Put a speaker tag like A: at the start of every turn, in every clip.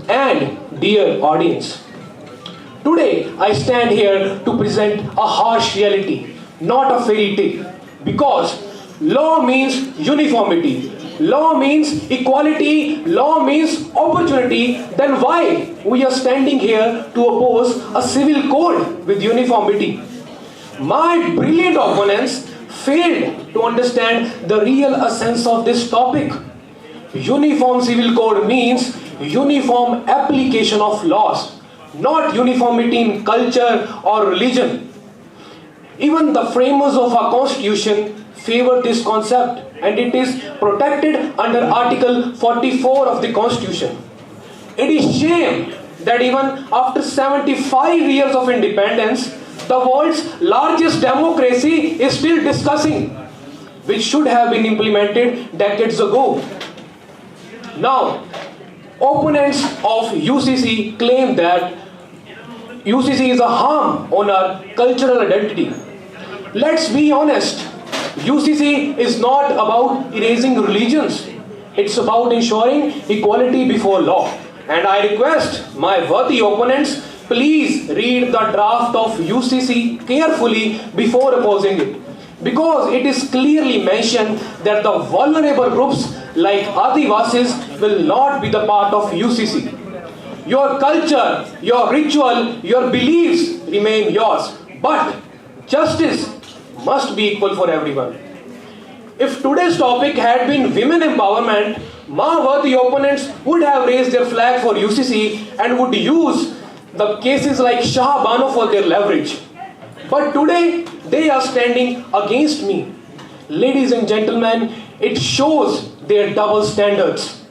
A: and dear audience. Today I stand here to present a harsh reality, not a fairy tale, because law means uniformity, law means equality, law means opportunity. Then why we are standing here to oppose a civil code with uniformity? My brilliant opponents failed to understand the real essence of this topic. Uniform civil code means uniform application of laws, not uniformity in culture or religion. Even the framers of our constitution favor this concept, and it is protected under Article 44 of the Constitution. It is shame that even after 75 years of independence, the world's largest democracy is still discussing, which should have been implemented decades ago. Now, opponents of UCC claim that UCC is a harm on our cultural identity. Let's be honest, UCC is not about erasing religions. It's about ensuring equality before law. And I request my worthy opponents, please read the draft of UCC carefully before opposing it. Because it is clearly mentioned that the vulnerable groups like Adivasis will not be the part of UCC. Your culture, your ritual, your beliefs remain yours. But justice must be equal for everyone. If today's topic had been women empowerment, my worthy opponents would have raised their flag for UCC and would use the cases like Shah Bano for their leverage. But today, they are standing against me. Ladies and gentlemen, it shows their double standards.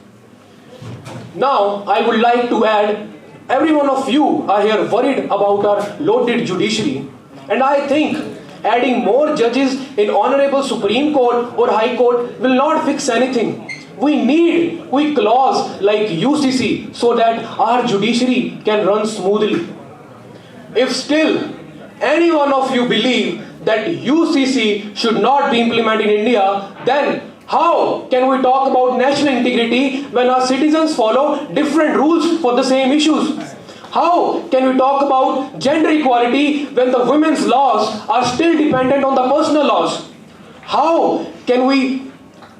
A: Now, I would like to add, every one of you are here worried about our loaded judiciary. And I think adding more judges in Honorable Supreme Court or High Court will not fix anything. We need quick laws like UCC so that our judiciary can run smoothly. If still any one of you believe that UCC should not be implemented in India, then how can we talk about national integrity when our citizens follow different rules for the same issues? How can we talk about gender equality when the women's laws are still dependent on the personal laws? How can we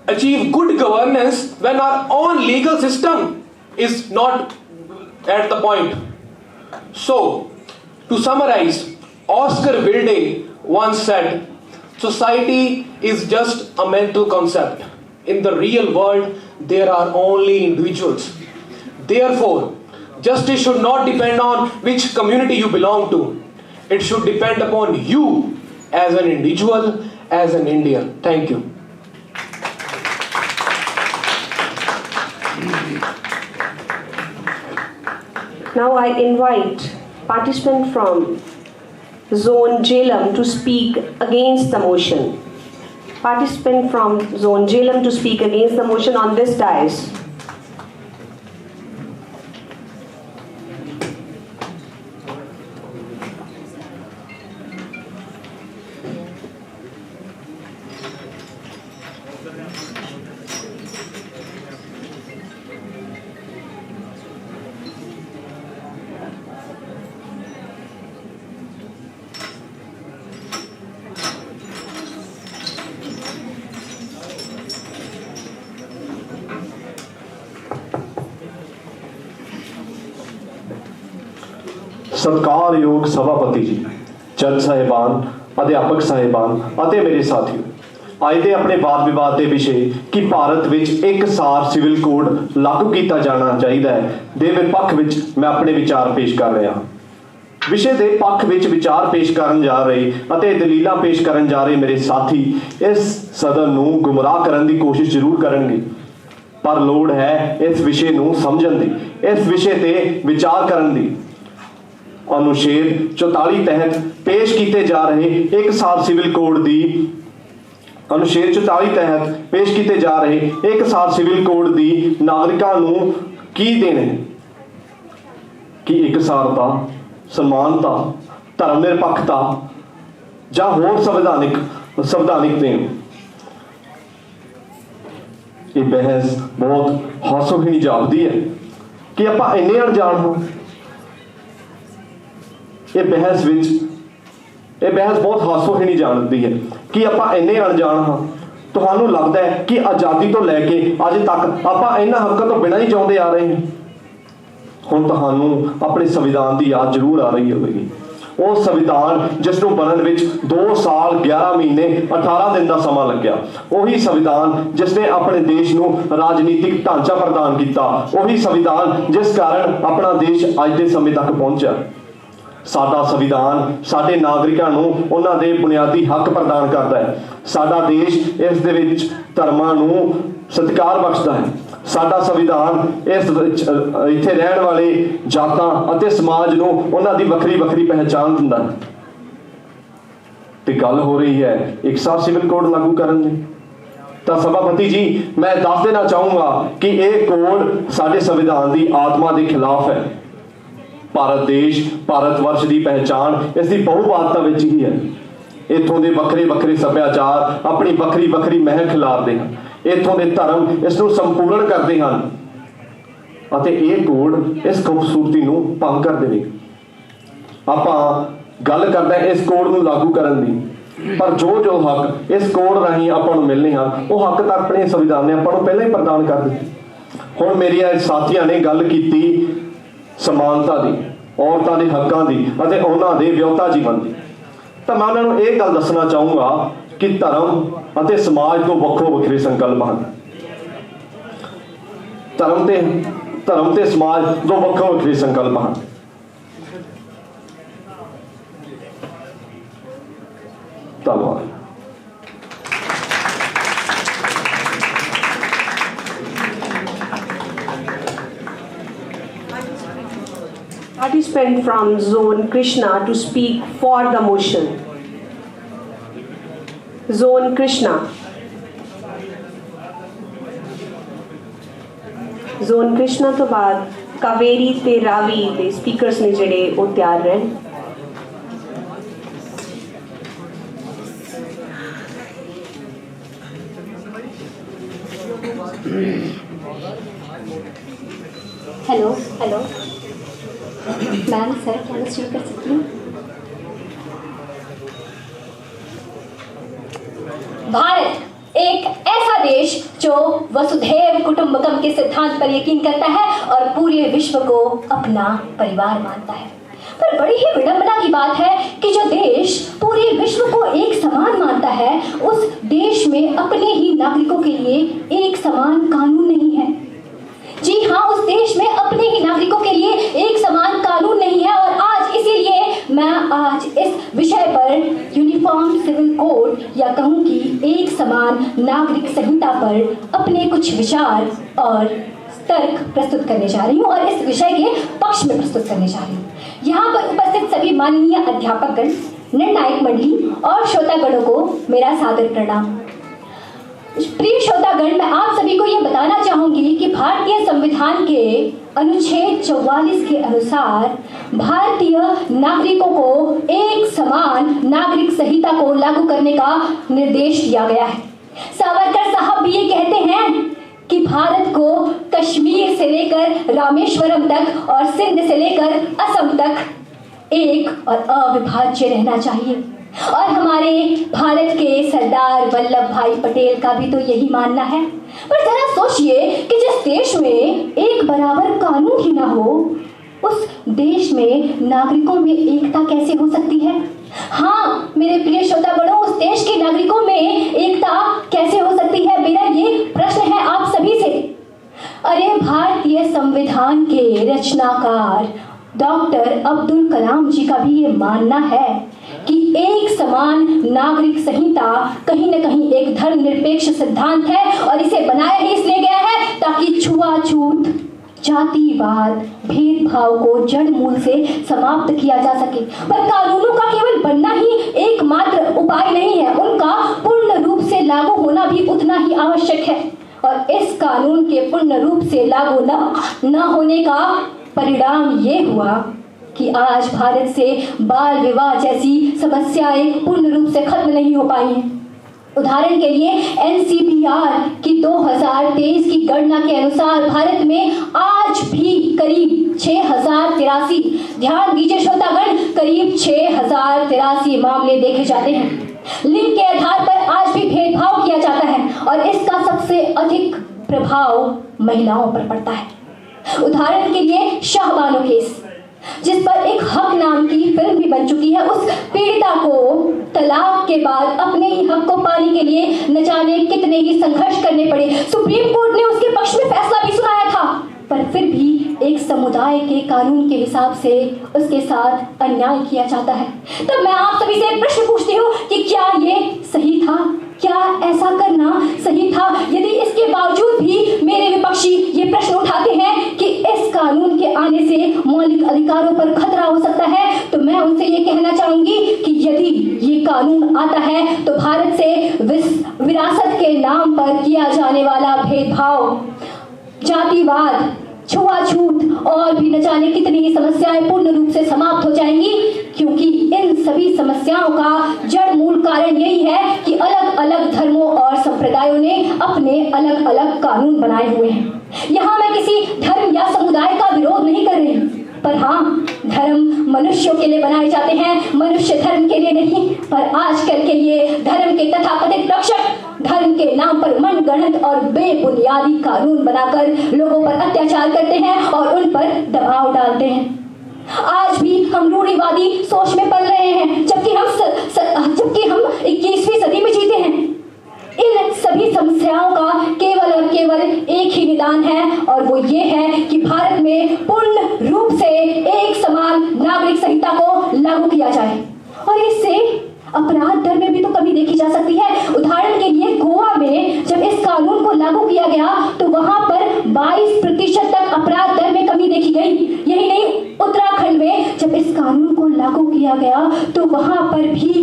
A: achieve good governance when our own legal system is not at the point? So, to summarize, Oscar Wilde once said, society is just a mental concept. In the real world, there are only individuals. Therefore, justice should not depend on which community you belong to. It should depend upon you as an individual, as an Indian. Thank you.
B: Now I invite participants from Zone Jhelum to speak against the motion. Participant from Zone Jhelum to speak against the motion on this dais.
C: ਸਤਿਕਾਰਯੋਗ ਸਭਾਪਤੀ ਜੀ, ਜੱਜ ਸਾਹਿਬਾਨ, ਅਧਿਆਪਕ ਸਾਹਿਬਾਨ ਅਤੇ ਮੇਰੇ ਸਾਥੀਓ, ਅੱਜ ਦੇ ਆਪਣੇ ਵਾਦ ਵਿਵਾਦ ਦੇ ਵਿਸ਼ੇ ਕਿ ਭਾਰਤ ਵਿੱਚ ਇੱਕਸਾਰ ਸਿਵਲ ਕੋਡ ਲਾਗੂ ਕੀਤਾ ਜਾਣਾ ਚਾਹੀਦਾ ਹੈ ਦੇ ਵਿਪੱਖ ਵਿੱਚ ਮੈਂ ਆਪਣੇ ਵਿਚਾਰ ਪੇਸ਼ ਕਰ ਰਿਹਾ ਹਾਂ। ਵਿਸ਼ੇ ਦੇ ਪੱਖ ਵਿੱਚ ਵਿਚਾਰ ਪੇਸ਼ ਕਰਨ ਜਾ ਰਹੇ ਅਤੇ ਦਲੀਲਾਂ ਪੇਸ਼ ਕਰਨ ਜਾ ਰਹੇ ਮੇਰੇ ਸਾਥੀ ਇਸ ਸਦਨ ਨੂੰ ਗੁੰਮਰਾਹ ਕਰਨ ਦੀ ਕੋਸ਼ਿਸ਼ ਜ਼ਰੂਰ ਕਰਨਗੇ, ਪਰ ਲੋੜ ਹੈ ਇਸ ਵਿਸ਼ੇ ਨੂੰ ਸਮਝਣ ਦੀ, ਇਸ ਵਿਸ਼ੇ ਤੇ ਵਿਚਾਰ ਕਰਨ ਦੀ। अनुच्छेद 44 तहत पेश किए जा रहे एक साल सिविल कोड दी अनुच्छेद 44 तहत पेश किए जा रहे एक साल सिविल कोड दी नागरिकां नूं की देने कि एकसारता, समानता, धर्म निरपक्षता जां होर संवैधानिक देन। ये बहस बहुत हौसोहीनी जापदी है कि आपां इन्ने अणजाण हां। ये बहस बहुत हासोहीणी जानती है कि आपां इन्ने अणजाण हां। तुहानूं लगदा है कि आज़ादी तो लैके अज तक आपां इन्हां हक्कां तो बिना ही चाहुंदे आ रहे हैं। हुण तुहानूं अपने संविधान की याद जरूर आ रही होगी। वो संविधान जिसनूं बनन विच 2 साल 11 महीने 18 दिन का समा लग्या। वही संविधान जिसने अपने देश नूं राजनीतिक ढांचा प्रदान किया। वही संविधान जिस कारण अपना देश अज के समय तक पहुंचा। साडा संविधान साडे नागरिकां नूं उन्हां दे बुनियादी हक प्रदान करता है। साडा देश इस दे विच धर्मां नूं सत्कार बख्शदा है। साडा संविधान इस इत्थे रहण वाले जातां अते समाज नूं उन्हां दी वखरी वखरी पहचान दिंदा है। ते गल हो रही है एक सार सिविल कोड लागू करन दी। तो सभापति जी, मैं दस देना चाहूँगा कि यह कोड साडे संविधान की आत्मा के खिलाफ है। भारत देश, भारत वर्ष की पहचान इसकी बहुभाषा विच ही है। इत्थों के वक्रे वक्रे सभ्याचार अपनी वक्री वक्री महक खिलारते हैं। इत्थों के धर्म इसनूं संपूर्ण करते हैं अते यह कोड इस खूबसूरती नूं भंग कर देवेगा। आपां गल करते हैं इस कोड नूं लागू करन दी, पर जो हक इस कोड राहीं आपां नूं मिलने हैं वो हक तो अपने संविधान ने आपां नूं पहले ही प्रदान कर दित्ते। हुण मेरे साथियों ने गल की समानता की, औरतों के हकों की अते उन्हां दे विआहता जीवन की। तो मैं उन्होंने ये गल दसना चाहूँगा कि धर्म अते समाज को वक्रो वखरे संकल्प हैं। धर्म ते समाज दो वक्रो वखरे संकल्प हैं। धन्यवाद।
B: Participant from Zone Krishna to speak for the motion. Zone Krishna. Zone Krishna तो बाद कावेरी ते रावी ते स्पीकर्स ने जड़े वो तैयार रहे।
D: हेलो हेलो मैम, सर क्या मैं शुरू कर सकती हूँ? भारत एक ऐसा देश जो वसुधैव कुटुंबकम के सिद्धांत पर यकीन करता है और पूरे विश्व को अपना परिवार मानता है। पर बड़ी ही विडंबना की बात है कि जो देश पूरे विश्व को एक समान मानता है, उस देश में अपने ही नागरिकों के लिए एक समान कानून नहीं है। जी हाँ, उस देश में अपने ही नागरिकों के लिए एक समान कानून नहीं है। और आज इसीलिए मैं आज इस विषय पर यूनिफॉर्म सिविल कोड या कहूँ कि एक समान नागरिक संहिता पर अपने कुछ विचार और तर्क प्रस्तुत करने जा रही हूँ और इस विषय के पक्ष में प्रस्तुत करने जा रही हूँ। यहाँ पर उपस्थित सभी माननीय अध्यापकगण, निर्णायक मंडली और श्रोतागणों को मेरा सादर प्रणाम। प्रिय श्रोतागण, मैं आप सभी को यह बताना चाहूंगी कि भारतीय संविधान के अनुच्छेद 44 के अनुसार भारतीय नागरिकों को एक समान नागरिक संहिता को लागू करने का निर्देश दिया गया है। सावरकर साहब भी ये कहते हैं कि भारत को कश्मीर से लेकर रामेश्वरम तक और सिंध से लेकर असम तक एक और अविभाज्य रहना चाहिए। और हमारे भारत के सरदार वल्लभ भाई पटेल का भी तो यही मानना है। पर जरा सोचिए कि जिस देश में एक बराबर कानून ही ना हो, उस देश में नागरिकों में एकता कैसे हो सकती है? हाँ मेरे प्रिय श्रोतागणों, उस देश के नागरिकों में एकता कैसे हो सकती है? मेरा ये प्रश्न है आप सभी से। अरे भारतीय संविधान के रचनाकार डॉक्टर अब्दुल कलाम जी का भी ये मानना है कि एक समान नागरिक संहिता कहीं न कहीं एक धर्मनिरपेक्ष सिद्धांत है और इसे बनाया ही इसलिए गया है ताकि छुआछूत, जातिवाद, भेदभाव को जड़ मूल से समाप्त किया जा सके। पर कानूनों का केवल बनना ही एकमात्र उपाय नहीं है, उनका पूर्ण रूप से लागू होना भी उतना ही आवश्यक है। और इस कानून के पूर्ण रूप से लागू न होने का परिणाम ये हुआ कि आज भारत से बाल विवाह जैसी समस्याएं पूर्ण रूप से खत्म नहीं हो पाई हैं। उदाहरण के लिए NCPR की 2023 की गणना के अनुसार भारत में आज भी करीब 6083, ध्यान दीजिए श्रोतागण, करीब 6083 मामले देखे जाते हैं। लिंग के आधार पर आज भी भेदभाव किया जाता है और इसका सबसे अधिक प्रभाव महिलाओं पर पड़ता है। उदाहरण के लिए शाहबानो केस, जिस पर एक हक नाम की फिल्म भी बन चुकी है, उस पीड़िता को तलाक के बाद अपने ही हक को पाने के लिए न जाने कितने ही संघर्ष करने पड़े। सुप्रीम कोर्ट ने उसके पक्ष में फैसला भी सुनाया था, पर फिर भी एक समुदाय के कानून के हिसाब से उसके साथ अन्याय किया जाता है। तब मैं आप सभी से एक प्रश्न पूछती हूँ कि क्या ये सही था? क्या ऐसा करना सही था? यदि इसके बावजूद भी मेरे विपक्षी ये प्रश्न उठाते हैं कि इस कानून के आने से मौलिक अधिकारों पर खतरा हो सकता है, तो मैं उनसे ये कहना चाहूंगी कि यदि ये कानून आता है तो भारत से विरासत के नाम पर किया जाने वाला भेदभाव, जातिवाद, छुआछूत और भी न जाने कितनी ही समस्याएं पूर्ण रूप से समाप्त हो जाएंगी, क्योंकि इन सभी समस्याओं का जड़ मूल कारण यही है कि अलग अलग धर्मों और संप्रदायों ने अपने अलग अलग कानून बनाए हुए हैं। यहाँ मैं किसी धर्म या समुदाय का विरोध नहीं कर रही, पर हाँ, धर्म मनुष्यों के लिए बनाए जाते हैं, मनुष्य धर्म के लिए नहीं। पर आजकल के ये धर्म के तथाकथित रक्षक धर्म के नाम पर मनगढ़ंत और बेबुनियादी कानून बनाकर लोगों पर अत्याचार करते हैं और उन पर दबाव डालते हैं। आज भी हम रूढ़िवादी सोच में पल रहे हैं, जबकि हम 21वीं सदी में जीते हैं। इन सभी समस्याओं का केवल और केवल एक ही निदान है, और वो ये है कि भारत में पूर्ण रूप से एक समान नागरिक संहिता को लागू किया जाए, और इससे अपराध दर में भी तो कमी देखी जा सकती है। उदाहरण के लिए गोवा में जब इस कानून को लागू किया गया तो वहां पर 22% तक अपराध दर में कमी देखी गई। यही नहीं, उत्तराखंड में जब इस कानून को लागू किया गया तो वहां पर भी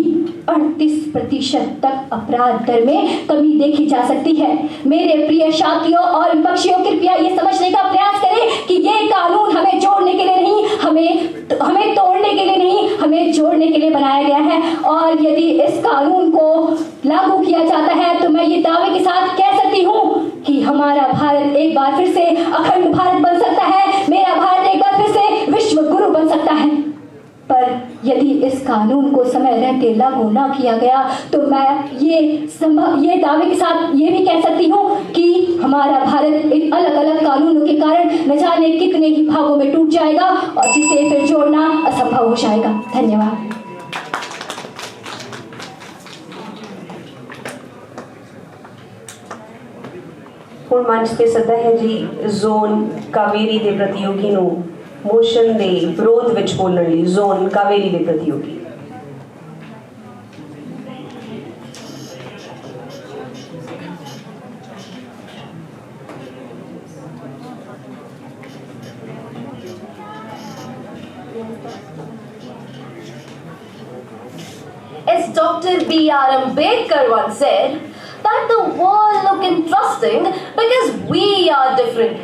D: 38% तक अपराध दर में कमी देखी जा सकती है। मेरे प्रिय साथियों और विपक्षियों, कृपया ये समझने का प्रयास करें कि ये कानून हमें जोड़ने के लिए नहीं, हमें तोड़ने के लिए नहीं, हमें जोड़ने के लिए बनाया गया है। और यदि इस कानून को लागू किया जाता है तो मैं ये दावे के साथ कह सकती हूँ कि हमारा भारत एक बार फिर से अखंड भारत बन सकता है, मेरा भारत एक बार फिर से विश्व गुरु बन सकता है। पर यदि इस कानून को समय रहते लागू ना किया गया तो मैं ये दावे के साथ ये भी कह सकती हूँ कि हमारा भारत इन अलग अलग कानूनों के कारण न जाने कितने ही भागों में टूट जाएगा और जिसे फिर जोड़ना असंभव हो जाएगा। धन्यवाद।
B: ਹੁਣ ਮੰਚ ਤੇ ਸੱਦਾ ਹੈ ਜੀ ਜ਼ੋਨ ਕਾਵੇਰੀ ਦੇ ਪ੍ਰਤੀਯੋਗੀ ਨੂੰ ਮੋਸ਼ਨ ਦੇ ਵਿਰੋਧ ਵਿੱਚ ਬੋਲਣ ਲਈ। ਜ਼ੋਨ ਕਾਵੇਰੀ ਦੇ ਪ੍ਰਤੀਯੋਗੀ।
E: As Dr. B.R. Ambedkar once said, that the world look interesting because we are different.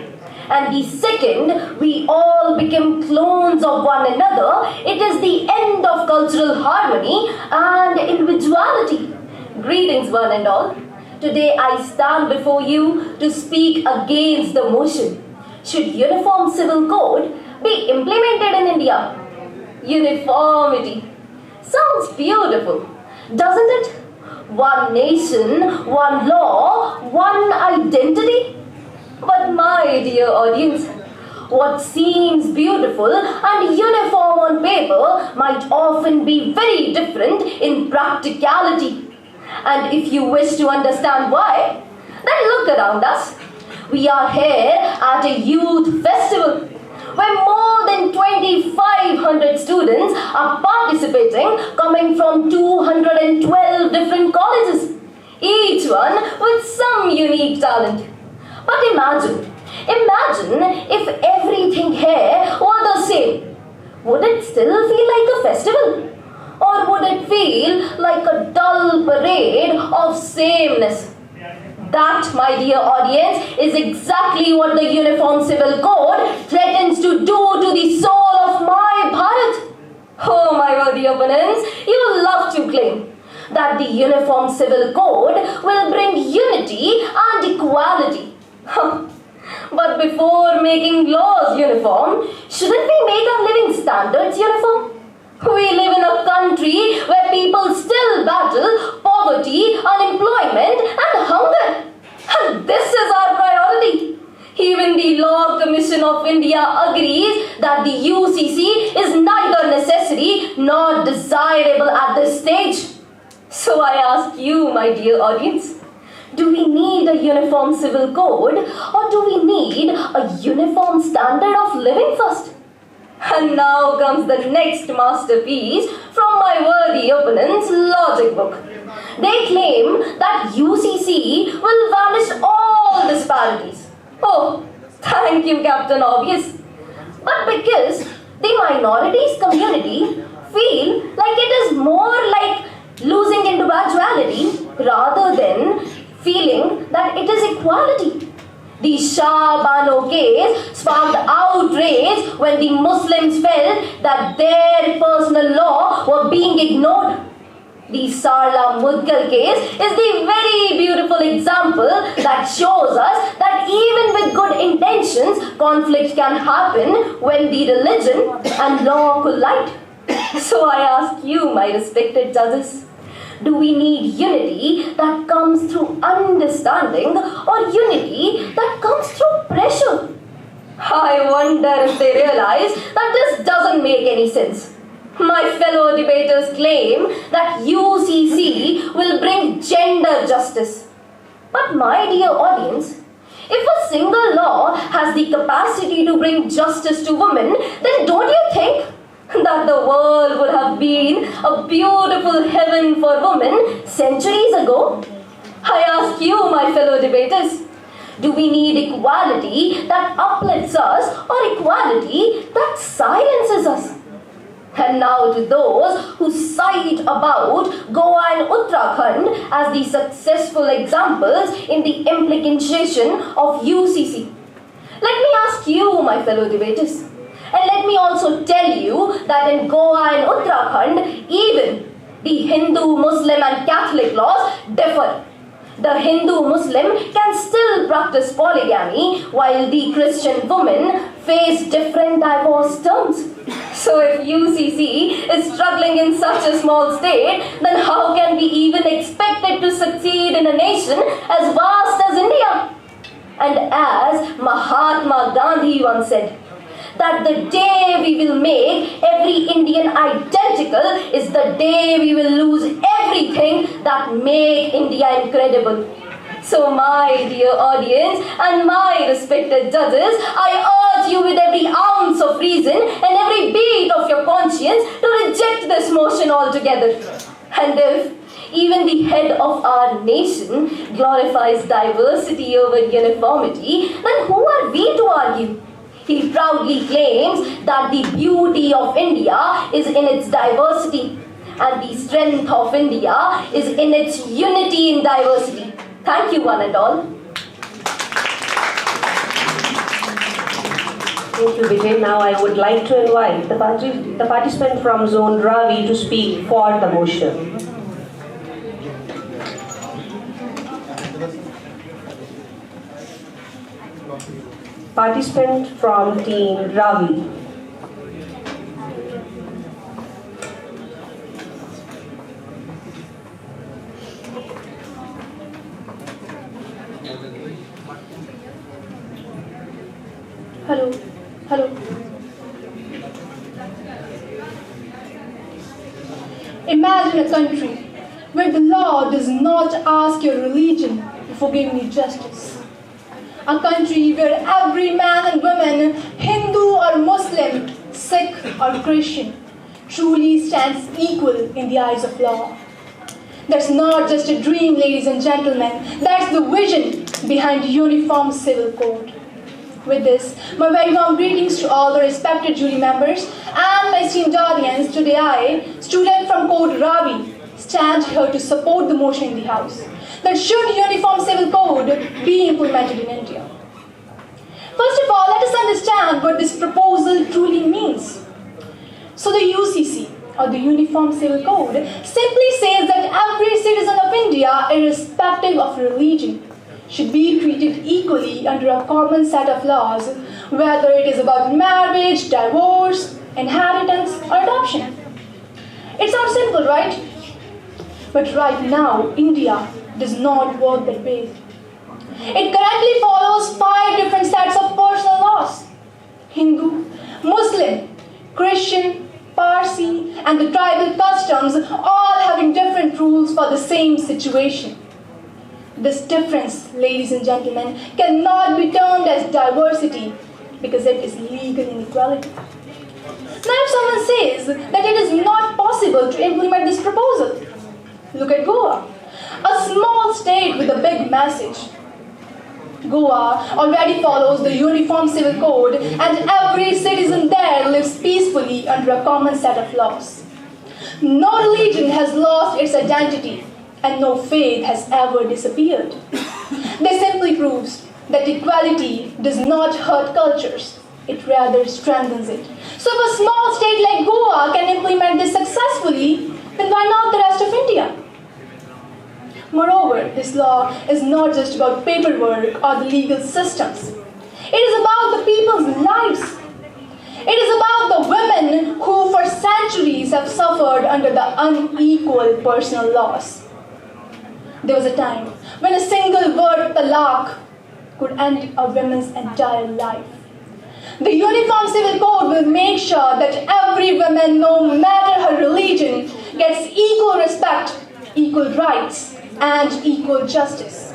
E: And the second we all become clones of one another, it is the end of cultural harmony and individuality. Greetings one and all. Today I stand before you to speak against the motion. Should uniform civil code be implemented in India? Uniformity. Sounds beautiful, doesn't it? One nation, one law, one identity. But my dear audience, what seems beautiful and uniform on paper might often be very different in practicality. And if you wish to understand why, then look around us. We are here at a youth festival where more than 2,500 students are participating, coming from 212 different colleges, each one with some unique talent. But imagine if everything here were the same. Would it still feel like a festival? Or would it feel like a dull parade of sameness? That, my dear audience, is exactly what the Uniform Civil Code threatens to do to the soul of my Bharat. Oh, my worthy opponents, you love to claim that the Uniform Civil Code will bring unity and equality. But before making laws uniform, shouldn't we make our living standards uniform? We live in a country where people still battle poverty, unemployment, and hunger. And this is our priority. Even the Law Commission of India agrees that the UCC is neither necessary nor desirable at this stage. So I ask you, my dear audience, do we need a uniform civil code, or do we need a uniform standard of living first? And now comes the next masterpiece from my worthy opponent's logic book. They claim that UCC will vanish all disparities. Oh, thank you, Captain Obvious. But because the minorities community feel like it is more like losing individuality rather than feeling that it is equality. The Shah Bano case sparked outrage when the Muslims felt that their personal law were being ignored. The Sarla Mudgal case is the very beautiful example that shows us that even with good intentions, conflict can happen when the religion and law collide. So I ask you, my respected judges, do we need unity that comes through understanding or unity that comes through pressure? I wonder if they realize that this doesn't make any sense. My fellow debaters claim that UCC will bring gender justice. But my dear audience, if a single law has the capacity to bring justice to women, then don't you think that the world would have been a beautiful heaven for women centuries ago? I ask you, my fellow debaters, do we need equality that uplifts us or equality that silences us? And now to those who cite about Goa and Uttarakhand as the successful examples in the implementation of UCC. Let me ask you, my fellow debaters, and let me also tell you that in Goa and Uttarakhand, even the Hindu, Muslim and Catholic laws differ. The Hindu-Muslim can still practice polygamy while the Christian women face different divorce terms. So if UCC is struggling in such a small state, then how can we even expect it to succeed in a nation as vast as India? And as Mahatma Gandhi once said, that the day we will make every Indian identical is the day we will lose everything that make India incredible. So my dear audience and my respected judges, I urge you with every ounce of reason and every beat of your conscience to reject this motion altogether. And if even the head of our nation glorifies diversity over uniformity, then who are we to argue? He proudly claims that the beauty of India is in its diversity and the strength of India is in its unity in diversity. Thank you, one and all.
B: Thank you, Vijay. Now I would like to invite the participant from Zone Ravi to speak for the motion. Participant from Team Ravi.
F: Hello. Imagine a country where the law does not ask your religion before giving you justice. A country where every man and woman, Hindu or Muslim, Sikh or Christian, truly stands equal in the eyes of law. That's not just a dream, ladies and gentlemen. That's the vision behind Uniform Civil Code. With this, my very warm greetings to all the respected jury members and my esteemed audience. Today I, student from Code Ravi, stand here to support the motion in the House that should Uniform Civil Code be implemented in India. First of all, let us understand what this proposal truly means. So the UCC, or the Uniform Civil Code, simply says that every citizen of India, irrespective of religion, should be treated equally under a common set of laws, whether it is about marriage, divorce, inheritance, or adoption. It sounds simple, right? But right now, India does not work that way. It currently follows 5 different sets of personal laws: Hindu, Muslim, Christian, Parsi, and the tribal customs, all having different rules for the same situation. This difference, ladies and gentlemen, cannot be termed as diversity because it is legal inequality. Now, if someone says that it is not possible to implement this proposal, look at Goa, a small state with a big message. Goa already follows the Uniform Civil Code, and every citizen there lives peacefully under a common set of laws. No religion has lost its identity, and no faith has ever disappeared. This simply proves that equality does not hurt cultures, it rather strengthens it. So if a small state like Goa can implement this successfully, then why not the rest of India? Moreover, this law is not just about paperwork or the legal systems. It is about the people's lives. It is about the women who for centuries have suffered under the unequal personal laws. There was a time when a single word, talaq, could end a woman's entire life. The Uniform Civil Code will make sure that every woman, no matter her religion, gets equal respect, equal rights, and equal justice.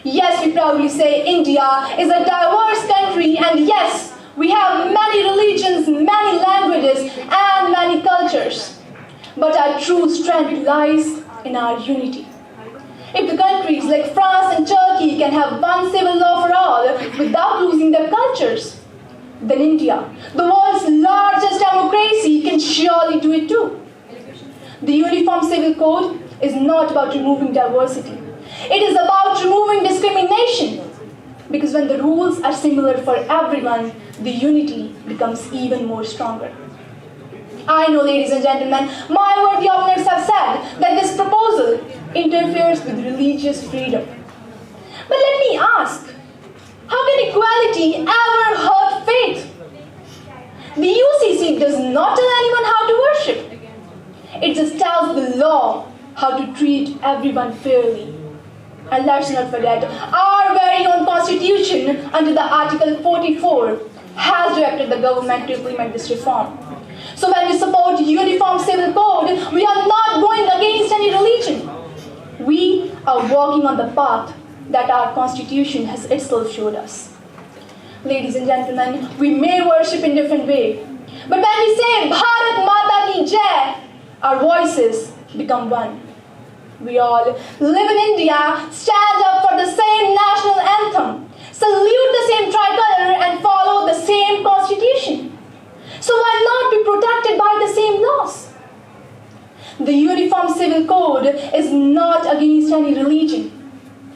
F: Yes, we proudly say India is a diverse country, and yes, we have many religions, many languages, and many cultures. But our true strength lies in our unity. If the countries like France and Turkey can have one civil law for all without losing their cultures, then India, the world's largest democracy, can surely do it too. The Uniform Civil Code is not about removing diversity. It is about removing discrimination. Because when the rules are similar for everyone, the unity becomes even more stronger. I know, ladies and gentlemen, my worthy opponents have said that this proposal interferes with religious freedom. But let me ask, how can equality ever hurt faith? The UCC does not tell anyone how to worship. It just tells the law how to treat everyone fairly. And let's not forget, our very own Constitution, under the Article 44, has directed the government to implement this reform. So when we support Uniform Civil Code, we are not going against any religion. We are walking on the path that our Constitution has itself showed us. Ladies and gentlemen, we may worship in different ways, but when we say Bharat Mata Ki Jai, our voices become one. We all live in India, stand up for the same national anthem, salute the same tricolor, and follow the same Constitution. So why not be protected by the same laws? The Uniform Civil Code is not against any religion.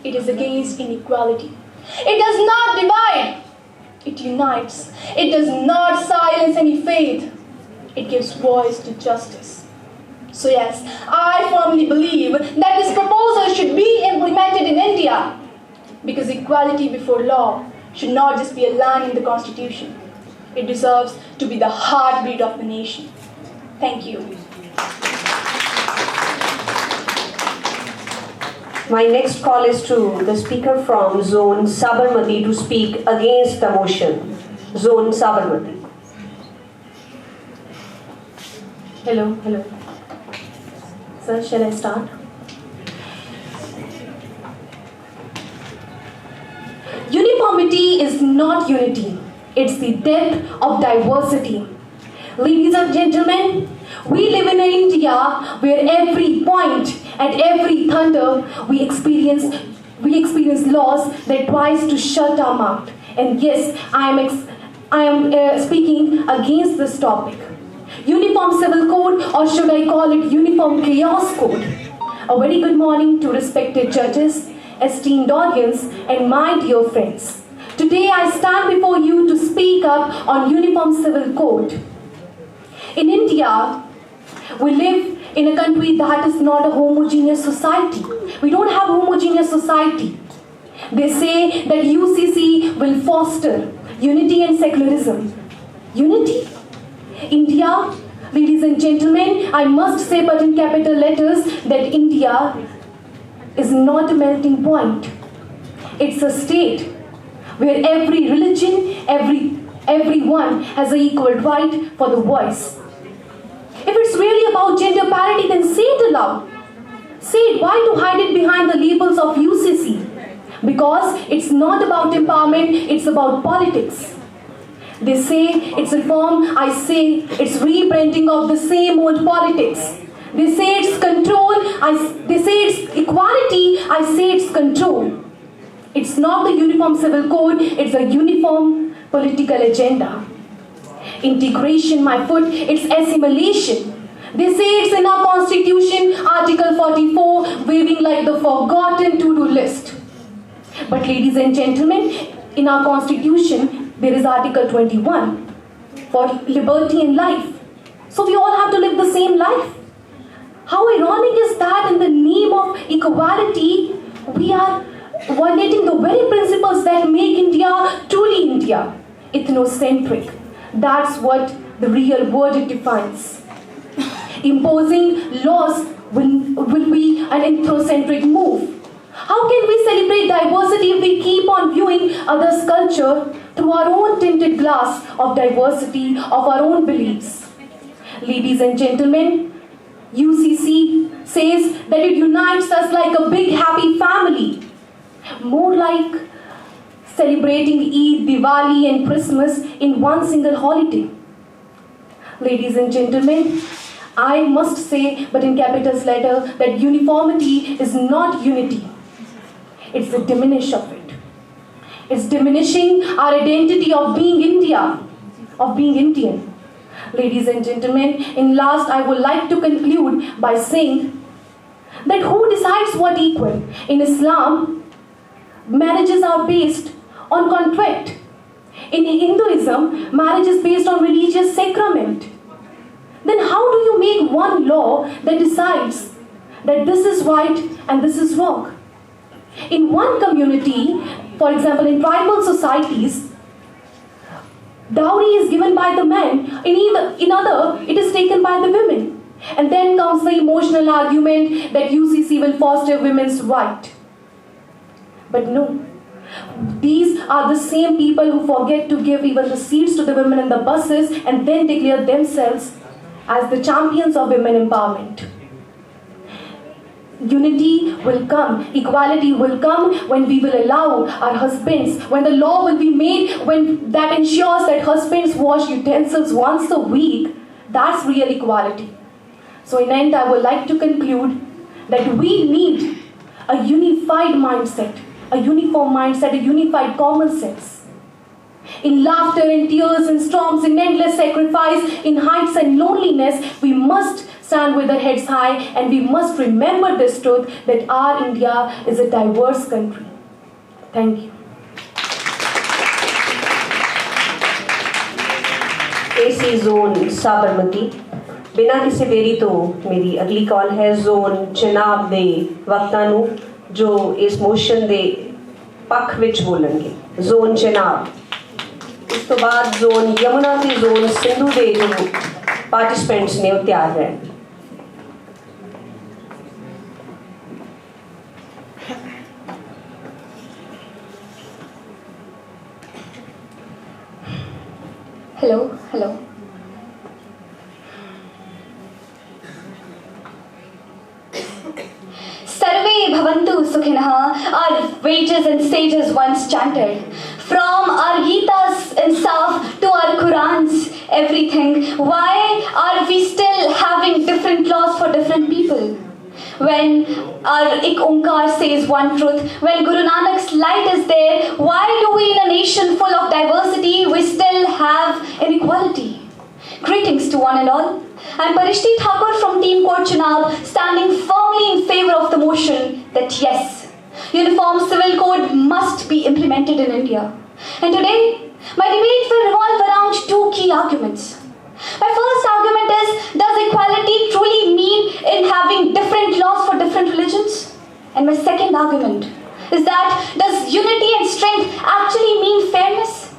F: It is against inequality. It does not divide. It unites. It does not silence any faith. It gives voice to justice. So yes, I firmly believe that this proposal should be implemented in India, because equality before law should not just be a line in the Constitution. It deserves to be the heartbeat of the nation. Thank you.
B: My next call is to the speaker from Zone Sabarmati to speak against the motion. Zone Sabarmati. Hello. Sir, shall I start? Uniformity is not unity. It's the death of diversity. Ladies and gentlemen, we live in an India where every point and every thunder we experience laws that tries to shut our mouth. And yes, I am speaking against this topic. Uniform Civil Code, or should I call it Uniform Chaos Code? A very good morning to respected judges, esteemed audience, and my dear friends. Today I stand before you to speak up on Uniform Civil Code. In India,
F: We live in a country that is not a homogeneous society. We don't have a homogeneous society. They say that UCC will foster unity and secularism. Unity? India, ladies and gentlemen, I must say but in capital letters that India is not a melting point. It's a state where every religion, everyone has an equal right for the voice. If it's really about gender parity, then say it aloud. Say it. Why to hide it behind the labels of UCC? Because it's not about empowerment, it's about politics. They say it's reform, I say it's rebranding of the same old politics. They say it's control, they say it's equality, I say it's control. It's not the uniform civil code, it's a uniform political agenda. Integration, my foot, it's assimilation. They say it's in our constitution, Article 44, waving like the forgotten to-do list. But ladies and gentlemen, in our constitution, there is Article 21 for liberty and life. So we all have to live the same life. How ironic is that in the name of equality, we are violating the very principles that make India truly India, ethnocentric. That's what the real word it defines. Imposing laws will be an ethnocentric move. How can we celebrate diversity if we keep on viewing others' culture through our own tinted glass of diversity, of our own beliefs? Ladies and gentlemen, UCC says that it unites us like a big happy family. More like celebrating Eid, Diwali and Christmas in one single holiday. Ladies and gentlemen, I must say, but in capital letter, that uniformity is not unity. It's the diminish of it. It's diminishing our identity of being India, of being Indian. Ladies and gentlemen, in last I would like to conclude by saying that who decides what equal? In Islam, marriages are based on contract. In Hinduism, marriage is based on religious sacrament. Then how do you make one law that decides that this is right and this is wrong? In one community, for example, in tribal societies, dowry is given by the man. In other, it is taken by the women. And then comes the emotional argument that UCC will foster women's right. But no. These are the same people who forget to give even the seats to the women in the buses and then declare themselves as the champions of women empowerment. Unity will come, equality will come when we will allow our husbands, when the law will be made, when that ensures that husbands wash utensils once a week. That's real equality. So in end, I would like to conclude that we need a unified mindset, a uniform mindset, a unified common sense. In laughter, in tears, in storms, in endless sacrifice, in heights and loneliness, we must stand with our heads high and we must remember this truth that our India is a diverse country. Thank you.
B: AC Zone Sabarmati. बिना किसी देरी तो मेरी अगली call है zone Chenab दे वक्तां नू जो इस मोशन दे पक्ष विच बोलणगे. जोन चिनाब. इस तो बाद जोन यमुना ते जोन सिंधु दे जो पार्टिसिपेंट्स ने वो तैयार है.
D: Hello. Sarve bhavantu sukhinah, our wages and sages once chanted. From our Gitas and Saf to our Qurans, everything. Why are we still having different laws for different people? When our Ik Onkar says one truth, when Guru Nanak's light is there, why do we in a nation full of diversity, we still have inequality? Greetings to one and all. I'm Parishti Thakur from Team Court Chenab, standing firmly in favor of the motion that yes, Uniform Civil Code must be implemented in India. And today, my debate will revolve around two key arguments. My first argument is, does equality truly And my second argument is that does unity and strength actually mean fairness?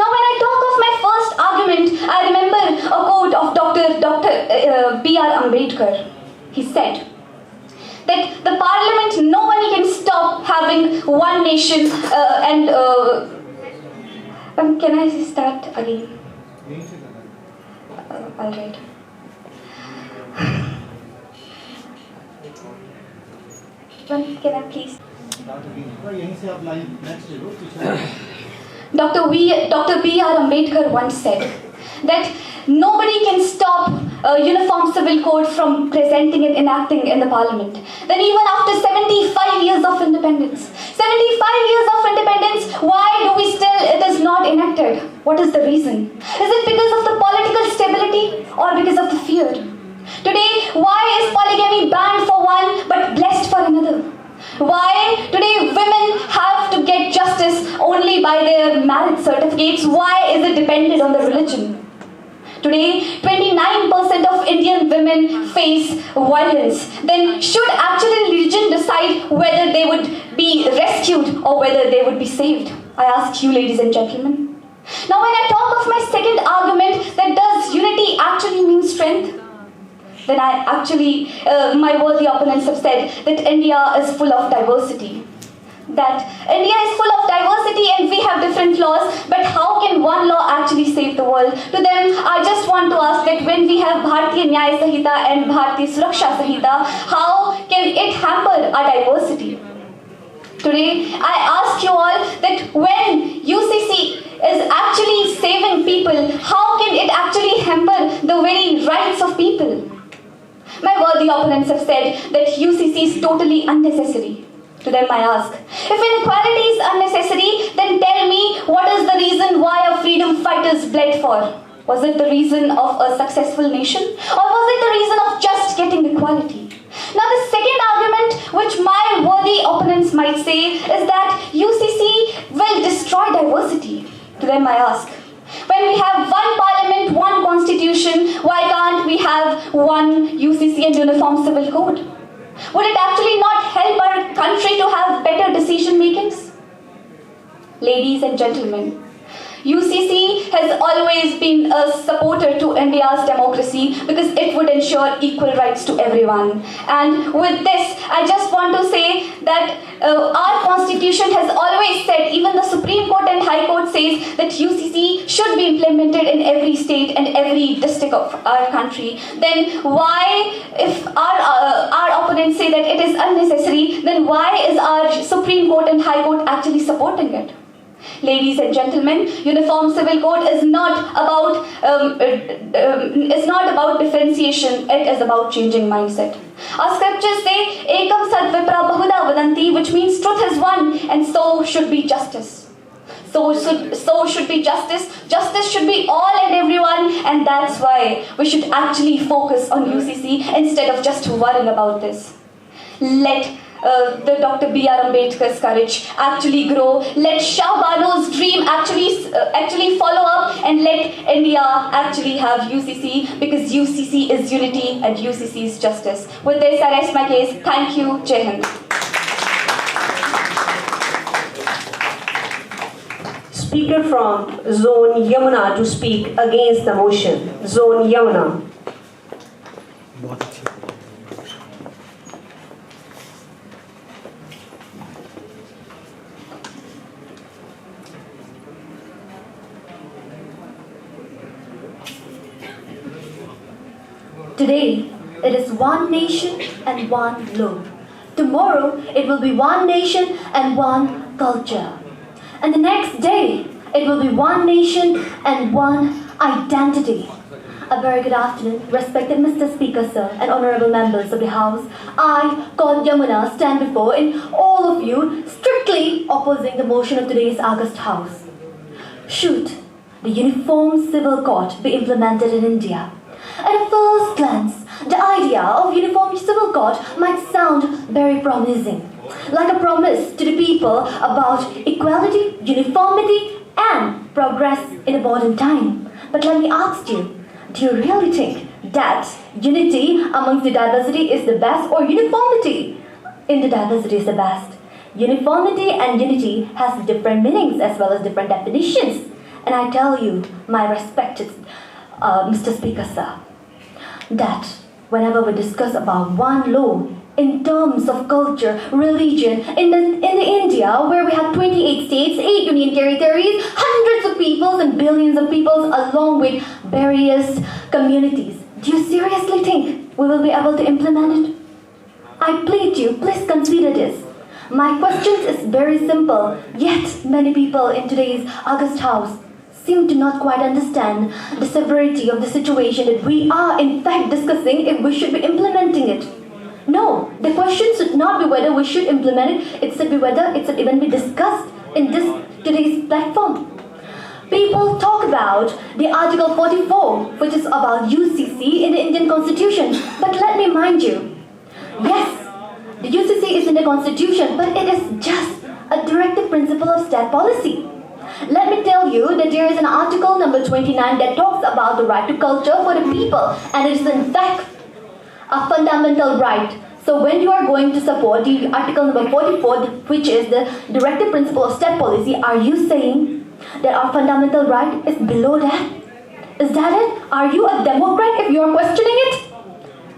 D: Now, when I talk of my first argument, I remember a quote of Dr. B.R. Ambedkar. He said that the parliament, nobody can stop having one nation can I start again? All right. Can I please? Dr. B.R. Ambedkar once said that nobody can stop a uniform civil code from presenting and enacting in the parliament. Then even after 75 years of independence, why do we still, it is not enacted? What is the reason? Is it because of the political stability or because of the fear? Today, why is polygamy banned for one but blessed for another? Why today women have to get justice only by their marriage certificates? Why is it dependent on the religion? Today, 29% of Indian women face violence. Then should actually religion decide whether they would be rescued or whether they would be saved? I ask you, ladies and gentlemen. Now, when I talk of my second argument, that does unity actually mean strength? Then my worthy opponents have said that India is full of diversity. That India is full of diversity and we have different laws, but how can one law actually save the world? To them, I just want to ask that when we have Bharatiya Nyaya Sanhita and Bharatiya Suraksha Sanhita, how can it hamper our diversity? Today, I ask you all that when UCC is actually saving people, how can it actually hamper the very rights of people? My worthy opponents have said that UCC is totally unnecessary. To them I ask, if inequality is unnecessary, then tell me what is the reason why our freedom fighters bled for? Was it the reason of a successful nation? Or was it the reason of just getting equality? Now the second argument which my worthy opponents might say is that UCC will destroy diversity. To them I ask, when we have one parliament, one constitution, why can't we have one UCC and uniform civil code? Would it actually not help our country to have better decision makings? Ladies and gentlemen, UCC has always been a supporter to India's democracy because it would ensure equal rights to everyone. And with this, I just want to say that our constitution has always said, even the Supreme Court and High Court says that UCC should be implemented in every state and every district of our country. Then why, if our opponents say that it is unnecessary, then why is our Supreme Court and High Court actually supporting it? Ladies and gentlemen, Uniform Civil Code is not about differentiation. It is about changing mindset. Our scriptures say, "Ekam Sat Vipra Bahuda Vadanti," which means truth is one, and so should be justice. So should be justice. Justice should be all and everyone, and that's why we should actually focus on UCC instead of just worrying about this. Let the Dr. B.R. Ambedkar's courage actually grow. Let Shah Banu's dream actually follow up, and let India actually have UCC, because UCC is unity and UCC is justice. With this, I rest my case. Thank you. Jai Hind.
B: Speaker from Zone Yamuna to speak against the motion. Zone Yamuna.
D: Today, it is one nation and one law. Tomorrow, it will be one nation and one culture. And the next day, it will be one nation and one identity. A very good afternoon, respected Mr. Speaker, sir, and honorable members of the House. I, called Yamuna, stand before in all of you strictly opposing the motion of today's August House. Should the Uniform Civil Court be implemented in India? At a first glance, the idea of Uniform Civil Court might sound very promising, like a promise to the people about equality, uniformity, and progress in a modern time. But let me ask you, do you really think that unity amongst the diversity is the best, or uniformity? in the diversity is the best. Uniformity and unity has different meanings as well as different definitions. And I tell you, my respected Mr. Speaker, sir, that whenever we discuss about one law in terms of culture, religion, in the India where we have 28 states, 8 union territories, hundreds of peoples and billions of peoples along with various communities, do you seriously think we will be able to implement it? I plead you, please consider this. My question is very simple, yet many people in today's August House seem to not quite understand the severity of the situation that we are in fact discussing if we should be implementing it. No, the question should not be whether we should implement it, it should be whether it should even be discussed in this today's platform. People talk about the Article 44, which is about UCC in the Indian Constitution. But let me mind you, yes, the UCC is in the Constitution, but it is just a directive principle of state policy. Let me tell you that there is an article number 29 that talks about the right to culture for the people, and it is in fact a fundamental right. So when you are going to support the article number 44, which is the directive principle of state policy, are you saying that our fundamental right is below that? Is that it? Are you a Democrat if you are questioning it?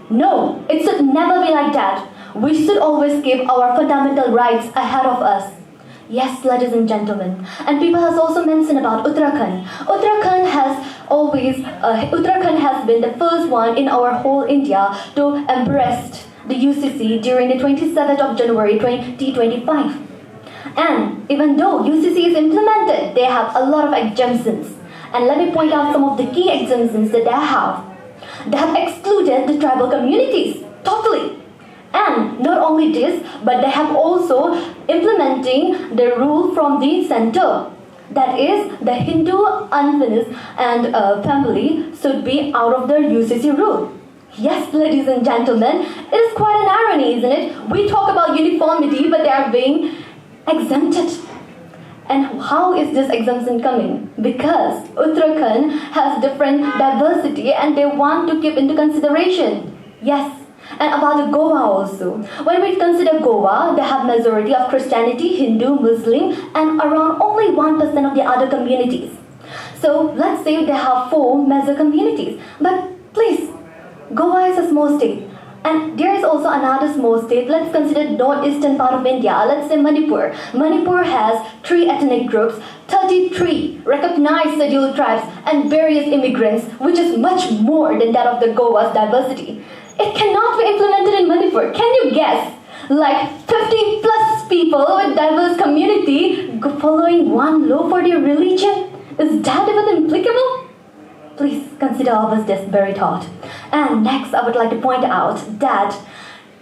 D: No, it should never be like that. We should always keep our fundamental rights ahead of us. Yes, ladies and gentlemen. And people has also mentioned about Uttarakhand. Uttarakhand has been the first one in our whole India to embrace the UCC during the 27th of January 2025. And even though UCC is implemented, they have a lot of exemptions. And let me point out some of the key exemptions that they have. They have excluded the tribal communities totally. And not only this, but they have also implementing the rule from the center. That is, the Hindu unfinished and family should be out of their UCC rule. Yes, ladies and gentlemen, it is quite an irony, isn't it? We talk about uniformity, but they are being exempted. And how is this exemption coming? Because Uttarakhand has different diversity and they want to keep into consideration. Yes. And about the Goa also. When we consider Goa, they have majority of Christianity, Hindu, Muslim, and around only 1% of the other communities. So let's say they have 4 major communities. But please, Goa is a small state. And there is also another small state. Let's consider northeastern part of India. Let's say Manipur. Manipur has 3 ethnic groups, 33 recognized scheduled tribes, and various immigrants, which is much more than that of the Goa's diversity. It cannot be implemented in Manipur. Can you guess? Like 50 plus people with diverse community following one law for their religion? Is that even applicable? Please consider always this very thought. And next, I would like to point out that,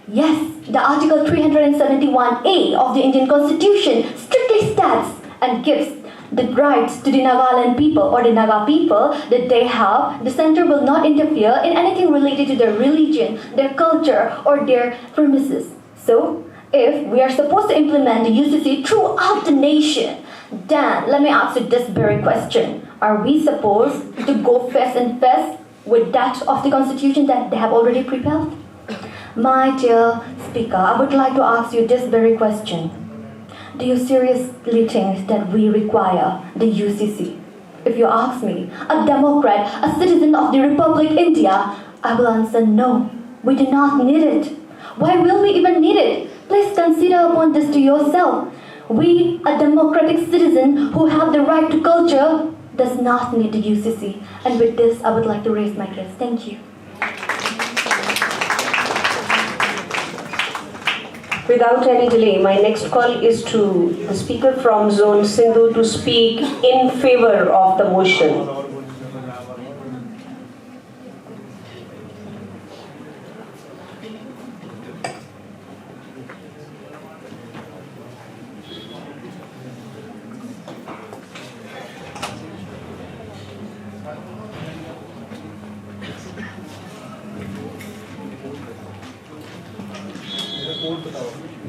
D: yes, the Article 371A of the Indian Constitution strictly states and gives the rights to the Nagaland people or the Naga people that they have. The center will not interfere in anything related to their religion, their culture, or their premises. So, if we are supposed to implement the UCC throughout the nation, then let me ask you this very question. Are we supposed to go fast and fast with that of the Constitution that they have already prepared? My dear Speaker, I would like to ask you this very question. Do you seriously think that we require the UCC? If you ask me, a Democrat, a citizen of the Republic India, I will answer no, we do not need it. Why will we even need it? Please consider upon this to yourself. We, a democratic citizen who have the right to culture, does not need the UCC. And with this, I would like to raise my case. Thank you.
B: Without any delay, my next call is to the speaker from Zone Sindhu to speak in favor of the motion.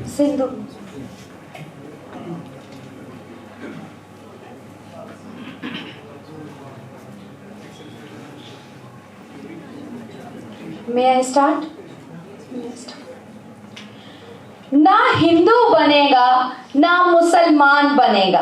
B: Sindhu.
F: May I start?
G: ना हिंदू बनेगा ना मुसलमान बनेगा,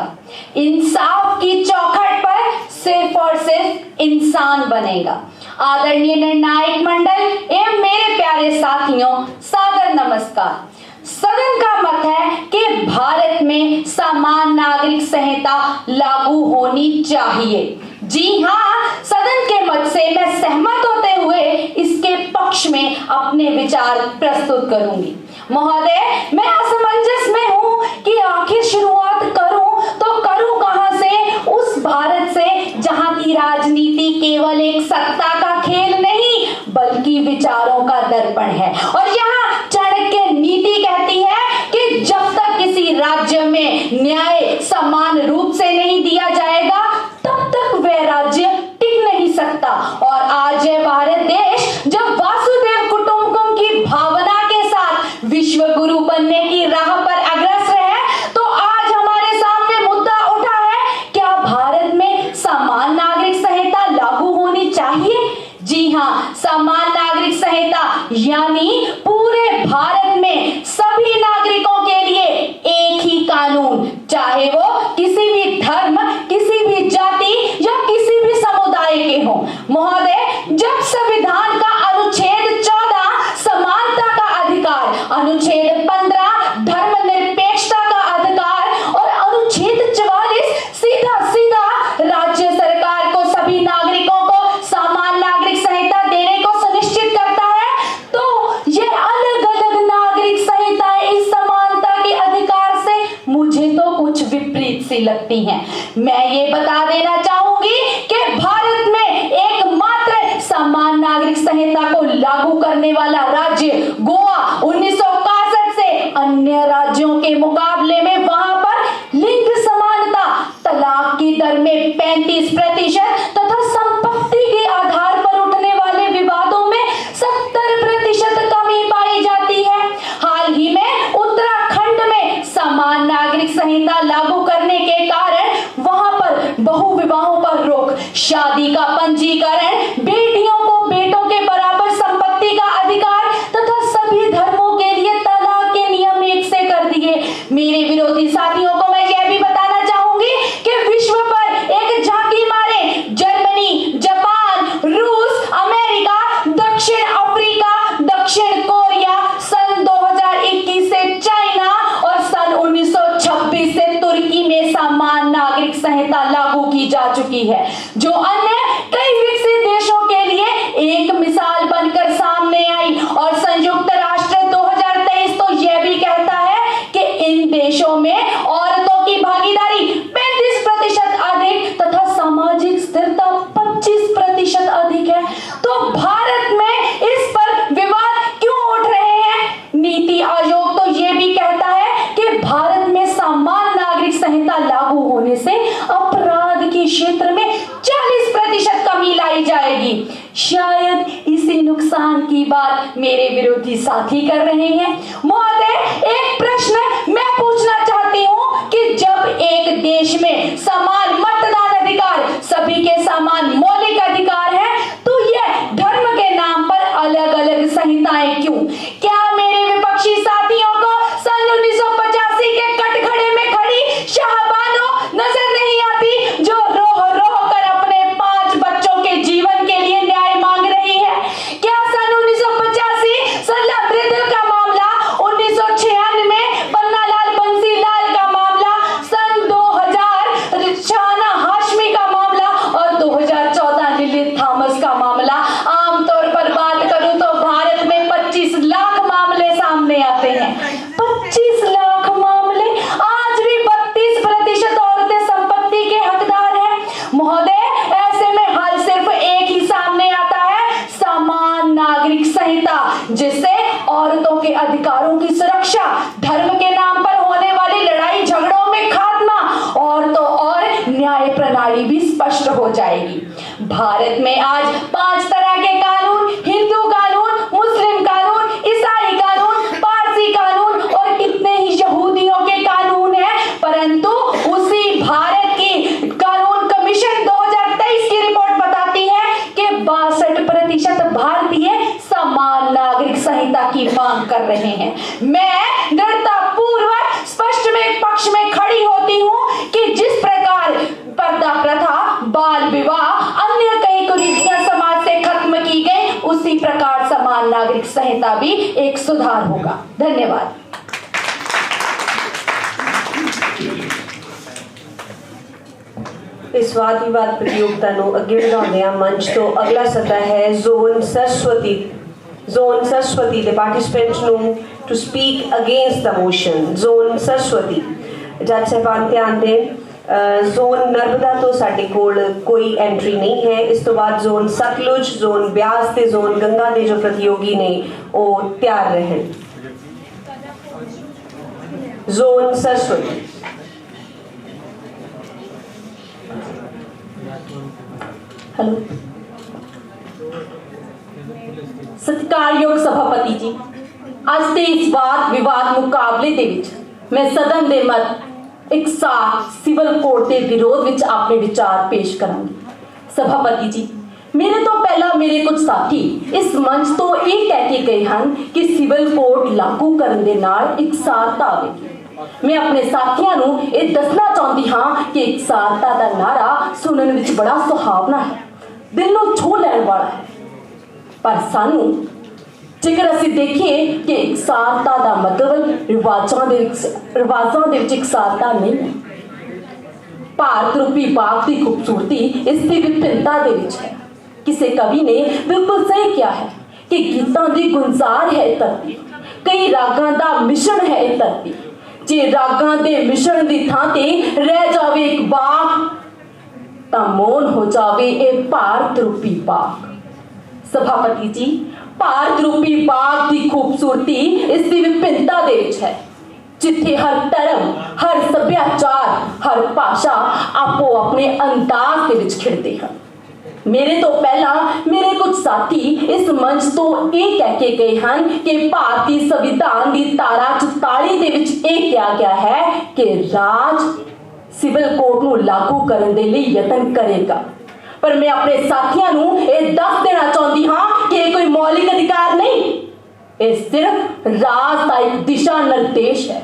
G: इंसाफ की चौखट पर सिर्फ और सिर्फ इंसान बनेगा। आदरणीय निर्णायक मंडल एवं मेरे प्यारे साथियों, सादर नमस्कार। सदन का मत है कि भारत में समान नागरिक संहिता लागू होनी चाहिए। जी हाँ, सदन के मत से मैं सहमत होते हुए इसके पक्ष में अपने विचार प्रस्तुत करूंगी। महोदय, मैं असमंजस में हूँ कि आखिर शुरुआत करूं तो करूं कहां से, उस भारत से जहां की राजनीति केवल एक सत्ता का खेल नहीं बल्कि विचारों का दर्पण है। और यहाँ चाणक्य नीति कहती है कि जब तक किसी राज्य में न्याय समान रूप से नहीं दिया जाएगा तब तक वह राज्य टिक नहीं सकता। और आज यह भारत देश जब वासुदेव कुटुंबकम की भावना के साथ विश्व गुरु बनने की राह पर अग्रसर है, तो आज हमारे सामने मुद्दा उठा है, क्या भारत में समान नागरिक संहिता लागू होनी चाहिए? जी हाँ, समान नागरिक संहिता यानी पूरे भारत में सभी नागरिकों के लिए एक ही कानून, चाहे वो किसी भी धर्म, किसी भी जाति या किसी भी समुदाय के हो। महोदय, जब संविधान का अनुच्छेद 14 समानता का अधिकार, अनुच्छेद 15 धर्मनिरपेक्षता का अधिकार और अनुच्छेद 44 सीधा सीधा राज्य सरकार को सभी नागरिकों को समान नागरिक संहिता देने को सुनिश्चित करता है, तो ये अलग अलग नागरिक संहिताएं इस समानता के अधिकार से मुझे तो कुछ विपरीत सी लगती हैं। मैं ये बता देना चाहूंगी कि भारत में एकमात्र समान नागरिक संहिता को लागू करने वाला राज्य गोवा 1961 से अन्य राज्यों के मुकाबले में वहां पर लिंग समानता, तलाक की दर में 35% तथा संपत्ति के आधार पर उठने वाले विवादों में 70% कमी पाई जाती है। हाल ही में उत्तराखंड में समान नागरिक संहिता लागू करने के कारण वहां पर बहु विवाहों पर रोक, शादी का पंजीकरण, बेटियों को बेटों के बराबर संपत्ति का अधिकार तथा सभी धर्मों के लिए तलाक के नियम एक से कर दिए। मेरे विरोधी साथियों को मैं यह भी बताना चाहूंगी कि विश्व पर एक झांकी मारे जर्मनी, जापान, रूस, अमेरिका, दक्षिण अफ्रीका, दक्षिण कोरिया, सन 2021 से चाइना और सन 1926 से तुर्की में समान नागरिक संहिता लागू की जा चुकी है, जो अन्य कई विकसित देशों के लिए एक मिसाल बनकर सामने आई। और संयुक्त राष्ट्र 2023 तो यह भी कहता है कि इन देशों में औरतों की भागीदारी 35% अधिक तथा सामाजिक स्थिरता 25% अधिक है। तो भारत में इस पर विवाद क्यों उठ रहे हैं? नीति आयोग तो यह भी कहता है कि भारत में समान नागरिक संहिता लागू होने से अपराध के क्षेत्र में 40% कमी लाई जाएगी। शायद इसी नुकसान की बात मेरे विरोधी साथी कर रहे हैं। महोदय, एक प्रश्न मैं पूछना चाहती हूँ कि जब एक देश में समान मतदान अधिकार, सभी के समान मौलिक अधिकार है, तो यह धर्म के नाम पर अलग अलग संहिताएं क्यों? क्या मेरे विपक्षी साथियों को सन 1985 के कटघरे में खड़ी शाहबानो नजर नहीं आती, जो रोह रोह कर अपने 5 बच्चों के जीवन के लिए न्याय मांग रही है? क्या सन 1985 सल्ला मृदुल का मामला, 1996 में पन्नालाल बंसीलाल का मामला, सन 2000 शाहना हाशमी का मामला और 2014 लिलित थॉमस का मामला, आमतौर पर बात करूं तो भारत में 25 लाख मामले सामने आते हैं। 25 लाख मामले, आज भी 32% औरतें संपत्ति के हकदार हैं। महोदय, ऐसे में हल सिर्फ एक ही सामने आता है, समान नागरिक संहिता, जिससे औरतों के अधिकारों की सुरक्षा, धर्म के नाम पर होने वाली लड़ाई झगड़ों में खात्मा और तो और न्याय प्रणाली भी स्पष्ट हो जाएगी। भारत में आज 5 तरह के कानून, हिंदू कानून, मुस्लिम कानून, ईसाई कानून, पारसी कानून और कितने ही यहूदियों के कानून हैं, परंतु उसी भारत की कानून कमीशन 2023 की रिपोर्ट बताती है कि 62% भारतीय समान नागरिक संहिता की मांग कर रहे हैं। मैं दृढ़ता पूर्वक स्पष्ट में पक्ष में खड़ी होती हूँ कि जिस प्रकार पर्दा प्रथा, बाल विवाह, अन्य कई कुरीतियां समाज से खत्म की गई, उसी प्रकार समान नागरिक संहिता भी एक सुधार होगा। धन्यवाद।
B: इस वाद विवाद प्रतियोगिता ਨੂੰ ਅੱਗੇ ਵਧਾਉਂਦਿਆਂ ਮੰਚ ਤੋਂ ਅਗਲਾ ਸੱਦਾ ਹੈ ਜ਼ੋਨ ਸਰਸਵਤੀ ਦੇ ਪਾਰਟਿਸਪੈਂਟ ਨੂੰ to speak against the motion. Zone Saraswati. ਜੱਜ ਸਾਹਿਬਾਨ ਧਿਆਨ ਦੇਣ, ਜ਼ੋਨ ਨਰਮਦਾ ਤੋਂ ਸਾਡੇ ਕੋਲ ਕੋਈ ਐਂਟਰੀ ਨਹੀਂ ਹੈ। ਇਸ ਤੋਂ ਬਾਅਦ ਜ਼ੋਨ ਸਤਲੁਜ, ਜ਼ੋਨ ਬਿਆਸ ਤੇ ਜ਼ੋਨ ਗੰਗਾ ਦੇ ਜੋ ਪ੍ਰਤੀਯੋਗੀ ਨੇ ਉਹ ਤਿਆਰ ਰਹਿਣ। ਜ਼ੋਨ ਸਰਸਵਤੀ।
H: हेलो, सत्कारयोग सभापति जी, ਅੱਜ ਦੇ ਇਸ ਵਾਦ ਵਿਵਾਦ ਮੁਕਾਬਲੇ ਦੇ ਵਿੱਚ ਮੈਂ ਸਦਨ ਦੇ ਮੱਧ ਇਕਸਾਰ ਸਿਵਲ ਕੋਡ ਦੇ ਵਿਰੋਧ ਵਿੱਚ ਆਪਣੇ ਵਿਚਾਰ ਪੇਸ਼ ਕਰਾਂਗੀ। ਸਭਾਪਤੀ ਜੀ, ਮੇਰੇ ਤੋਂ ਪਹਿਲਾਂ ਮੇਰੇ ਕੁਝ ਸਾਥੀ ਇਸ ਮੰਚ ਤੋਂ ਇਹ ਕਹਿ ਕੇ ਗਏ ਹਨ ਕਿ ਸਿਵਲ ਕੋਡ ਲਾਗੂ ਕਰਨ ਦੇ ਨਾਲ ਇਕਸਾਰਤਾ ਆਵੇਗੀ। मैं अपने साथियों ਨੂੰ ਇਹ ਦੱਸਣਾ ਚਾਹੁੰਦੀ ਹਾਂ ਕਿ ਇਕਸਾਰਤਾ ਦਾ ਨਾਰਾ ਸੁਣਨ ਵਿੱਚ ਬੜਾ ਸੁਹਾਵਣਾ ਹੈ, ਦਿਲ ਨੂੰ ਛੂ ਲੈਣ ਵਾਲਾ ਹੈ, ਪਰ ਸਾਨੂੰ ਜੇਕਰ ਅਸੀਂ ਦੇਖੀਏ ਕਿ ਇਕਸਾਰਤਾ ਦਾ ਮਤਲਬ ਰਿਵਾਜਾਂ ਦੇ ਵਿੱਚ ਇਕਸਾਰਤਾ ਨਹੀਂ ਹੈ। ਭਾਰਤ ਰੂਪੀ ਬਾਗ ਦੀ ਖੂਬਸੂਰਤੀ ਇਸ ਦੀ ਵਿਭਿੰਨਤਾ ਦੇ ਵਿੱਚ ਹੈ। ਕਿਸੇ ਕਵੀ ਨੇ ਬਿਲਕੁਲ ਸਹੀ ਕਿਹਾ ਹੈ ਕਿ ਗੀਤਾਂ ਦੀ ਗੁੰਜ਼ਾਰ ਹੈ ਇਹ ਧਰਤੀ, ਕਈ ਰਾਗਾਂ ਦਾ ਮਿਸ਼ਰਣ ਹੈ ਇਹ ਧਰਤੀ। ਜੇ ਰਾਗਾਂ ਦੇ ਮਿਸ਼ਰਣ ਦੀ ਥਾਂ ਤੇ ਰਹਿ ਜਾਵੇ ਇੱਕ ਬਾਗ, ਤਾਂ ਮੌਨ ਹੋ ਜਾਵੇ ਇਹ ਭਾਰਤ ਰੂਪੀ ਬਾਗ। ਸਭਾਪਤੀ ਜੀ, ਭਾਰਤ ਰੂਪੀ ਬਾਗ ਦੀ ਖੂਬਸੂਰਤੀ ਇਸ ਦੀ ਵਿਭਿੰਨਤਾ ਦੇ ਵਿੱਚ ਹੈ, ਜਿੱਥੇ ਹਰ ਧਰਮ, ਹਰ ਸੱਭਿਆਚਾਰ, ਹਰ ਭਾਸ਼ਾ ਆਪੋ ਆਪਣੇ ਅੰਦਾਜ਼ ਦੇ ਵਿੱਚ ਖਿੜਦੇ ਹਨ। ਮੇਰੇ ਤੋਂ ਪਹਿਲਾਂ ਮੇਰੇ ਕੁਝ ਸਾਥੀ ਇਸ ਮੰਚ ਤੋਂ ਇਹ ਕਹਿ ਕੇ ਗਏ ਹਨ ਕਿ ਭਾਰਤੀ ਸੰਵਿਧਾਨ ਦੀ ਧਾਰਾ 44 ਦੇ ਵਿੱਚ ਇਹ ਕਿਹਾ ਗਿਆ ਹੈ ਕਿ ਰਾਜ ਸਿਵਲ ਕੋਡ ਨੂੰ ਲਾਗੂ ਕਰਨ ਦੇ ਲਈ ਯਤਨ ਕਰੇਗਾ। ਪਰ ਮੈਂ ਆਪਣੇ ਸਾਥੀਆਂ ਨੂੰ ਇਹ ਦੱਸ ਦੇਣਾ ਚਾਹੁੰਦੀ ਹਾਂ ਕਿ ਇਹ ਕੋਈ ਮੌਲਿਕ ਅਧਿਕਾਰ ਨਹੀਂ, ਇਹ ਸਿਰਫ ਰਾਜ ਦਾ ਇੱਕ ਦਿਸ਼ਾ ਨਿਰਦੇਸ਼ ਹੈ,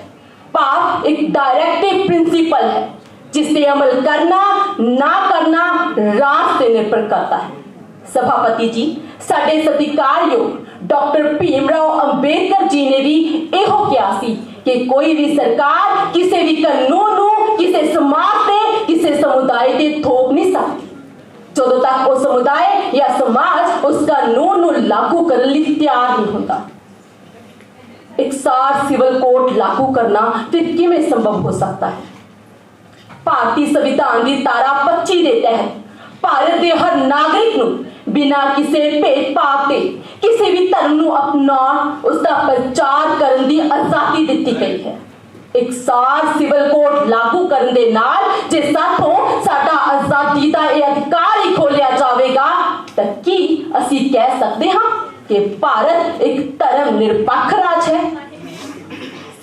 H: ਭਾਵ ਇੱਕ ਡਾਇਰੈਕਟਿਵ ਪ੍ਰਿੰਸੀਪਲ है जिससे अमल करना ना करना राज से निर्भर करता है। सभापति जी, साडे सत्कारयोग डॉक्टर भीमराव अंबेडकर जी ने भी इहो कहा सी कि कोई भी सरकार किसी भी कानून नूं किसी समाज से किसी समुदाय ते थोप नहीं सकती ਜਦੋਂ तक वो समुदाय या समाज उस कानून नूं लागू करने ਲਈ ਤਿਆਰ नहीं होता। इकसार सिविल कोड लागू करना फिर किवें संभव हो सकता है? ਭਾਰਤੀ ਸੰਵਿਧਾਨ ਦੀ ਧਾਰਾ 25 ਦੇ ਤਹਿਤ ਭਾਰਤ ਦੇ ਹਰ ਨਾਗਰਿਕ ਨੂੰ ਬਿਨਾਂ ਕਿਸੇ ਭੇਦਭਾਵ ਦੇ ਕਿਸੇ ਵੀ ਧਰਮ ਨੂੰ ਅਪਣਾਉਣ, ਉਸ ਦਾ ਪ੍ਰਚਾਰ ਕਰਨ ਦੀ ਆਜ਼ਾਦੀ ਦਿੱਤੀ ਗਈ ਹੈ। ਇਕਸਾਰ ਸਿਵਲ ਕੋਡ ਲਾਗੂ ਕਰਨ ਦੇ ਨਾਲ ਜੇ ਸਾਥੋਂ ਸਾਡਾ ਆਜ਼ਾਦੀ ਦਾ ਇਹ ਅਧਿਕਾਰ ਹੀ ਖੋਲਿਆ ਜਾਵੇਗਾ ਤਾਂ ਕੀ ਅਸੀਂ ਕਹਿ ਸਕਦੇ ਹਾਂ ਕਿ ਭਾਰਤ ਇੱਕ ਧਰਮ ਨਿਰਪੱਖ ਰਾਜ ਹੈ?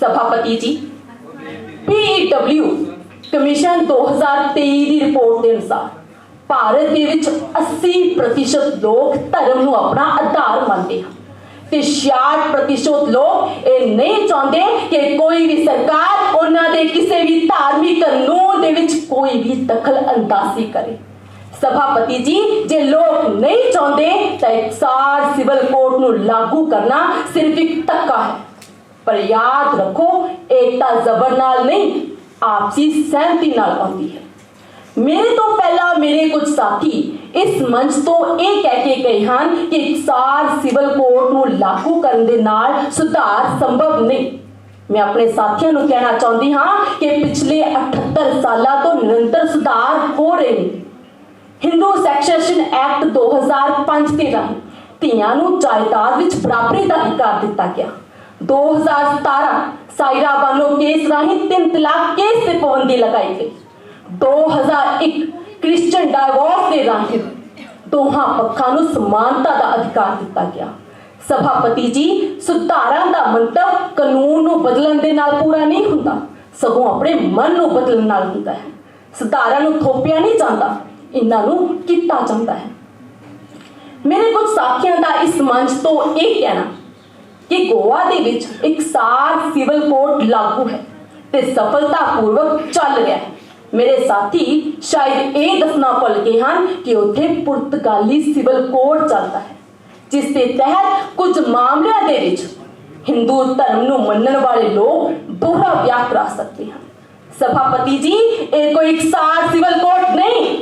H: ਸਭਾਪਤੀ ਜੀ, PEW ਕਮਿਸ਼ਨ 2023 ਦੀ ਰਿਪੋਰਟ ਦੇ ਅਨੁਸਾਰ ਭਾਰਤ ਦੇ ਵਿੱਚ 80% ਲੋਕ ਧਰਮ ਨੂੰ ਆਪਣਾ ਆਧਾਰ ਮੰਨਦੇ ਹਨ ਤੇ 66% ਲੋਕ ਇਹ ਨਹੀਂ ਚਾਹੁੰਦੇ ਕਿ ਕੋਈ ਵੀ ਸਰਕਾਰ ਉਹਨਾਂ ਦੇ ਕਿਸੇ ਵੀ ਧਾਰਮਿਕ ਕਾਨੂੰਨ ਦੇ ਵਿੱਚ ਕੋਈ ਵੀ ਦਖਲ ਅੰਦਾਜ਼ੀ ਕਰੇ। ਸਭਾਪਤੀ ਜੀ, ਜੇ ਲੋਕ ਨਹੀਂ ਚਾਹੁੰਦੇ ਤਾਂ ਇਕਸਾਰ ਸਿਵਲ ਕੋਡ ਨੂੰ ਲਾਗੂ ਕਰਨਾ ਸਿਰਫ ਇੱਕ ਧੱਕਾ ਹੈ, ਪਰ ਯਾਦ ਰੱਖੋ ਏਕਤਾ ਜ਼ਬਰ ਨਾਲ ਨਹੀਂ आपसी सहमति नाल आउंदी है। मेरे तो पहला मेरे कुछ साथी इस मंच तो ये कह के गए हैं कि इकसार सिविल कोड नूं लागू करन दे नाल सुधार संभव नहीं। मैं अपने साथियों नूं कहना चाहती हाँ कि पिछले 78 सालों तो निरंतर सुधार हो रहे हैं। हिंदू सैक्सेशन एक्ट 2005 के राही ਧੀਆਂ ਨੂੰ ਜਾਇਦਾਦ ਵਿੱਚ ਬਰਾਬਰੀ ਦਾ ਅਧਿਕਾਰ ਦਿੱਤਾ ਗਿਆ। 2017 सायरा बानो केस राही 3 तलाक केस से पाबंदी लगाई गई। 2001 क्रिश्चियन डाइवोर्स के राही दोहां पक्षां नूं समानता का अधिकार दिता गया। सभापति जी, सुधारां दा मंतव कानून नूं बदलण दे नाल पूरा नहीं हुंदा, सगों अपने मन नूं बदलण नाल हुंदा है। सुधारां नूं थोपिया नहीं जांदा, इन्हां नूं कीता जांदा है। मेरे कुछ साथियों का इस मंच तो यह कहना ਕਿ ਗੋਆ ਦੇ ਵਿੱਚ ਇਕਸਾਰ ਸਿਵਲ ਕੋਡ ਲਾਗੂ ਹੈ ਤੇ ਸਫਲਤਾਪੂਰਵਕ ਚੱਲ ਰਿਹਾ ਹੈ। ਮੇਰੇ ਸਾਥੀ ਸ਼ਾਇਦ ਇਹ ਦੱਸਣਾ ਭੁੱਲ ਗਏ ਹਨ ਕਿ ਉੱਥੇ ਪੁਰਤਗਾਲੀ ਸਿਵਲ ਕੋਡ ਚੱਲਦਾ ਹੈ, ਜਿਸ ਦੇ ਤਹਿਤ ਕੁਝ ਮਾਮਲਿਆਂ ਦੇ ਵਿੱਚ ਹਿੰਦੂ ਧਰਮ ਨੂੰ ਮੰਨਣ ਵਾਲੇ ਲੋਕ ਦੋਹਰਾ ਵਿਆਹ ਕਰਾ ਸਕਦੇ ਹਨ। ਸਭਾਪਤੀ ਜੀ, ਇਹ ਕੋਈ ਇਕਸਾਰ ਸਿਵਲ ਕੋਡ ਨਹੀਂ,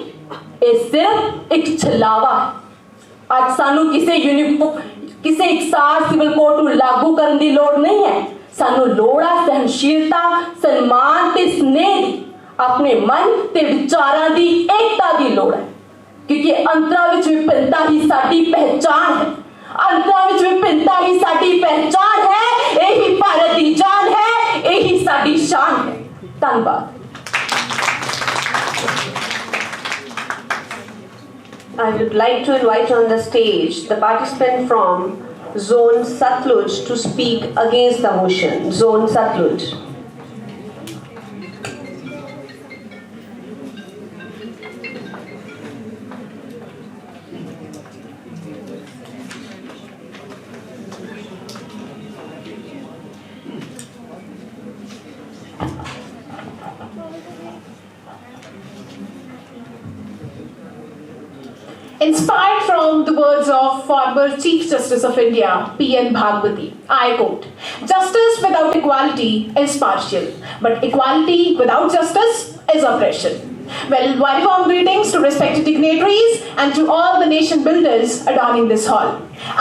H: ਇਹ ਸਿਰਫ ਇੱਕ ਛਲਾਵਾ ਹੈ। ਅੱਜ ਸਾਨੂੰ ਕਿਸੇ ਇਕਸਾਰ ਸਿਵਲ ਕੋਡ ਨੂੰ ਲਾਗੂ ਕਰਨ ਦੀ ਲੋੜ ਨਹੀਂ ਹੈ। ਸਾਨੂੰ ਲੋੜ ਹੈ ਸਹਿਨਸ਼ੀਲਤਾ, ਸਨਮਾਨ ਤੇ ਸਨੇਹ ਦੀ, ਆਪਣੇ ਮਨ ਤੇ ਵਿਚਾਰਾਂ ਦੀ ਏਕਤਾ ਦੀ ਲੋੜ ਹੈ, ਕਿਉਂਕਿ ਅੰਤਰਾਂ ਵਿੱਚ ਵਿਭਿੰਨਤਾ ਹੀ ਸਾਡੀ ਪਹਿਚਾਣ ਹੈ। ਅੰਤਰਾਂ ਵਿੱਚ ਵਿਭਿੰਨਤਾ ਹੀ ਸਾਡੀ ਪਹਿਚਾਣ ਹੈ। ਇਹੀ ਭਾਰਤ ਦੀ ਜਾਨ ਹੈ, ਇਹੀ ਸਾਡੀ ਸ਼ਾਨ ਹੈ। ਧੰਨਵਾਦ।
B: I would like to invite on the stage the participant from Zone Satluj to speak against the motion. Zone Satluj.
F: Inspired from the words of former Chief Justice of India, P.N. Bhagwati, I quote, "Justice without equality is partial, but equality without justice is oppression." Well, very warm greetings to respected dignitaries and to all the nation builders adorning this hall.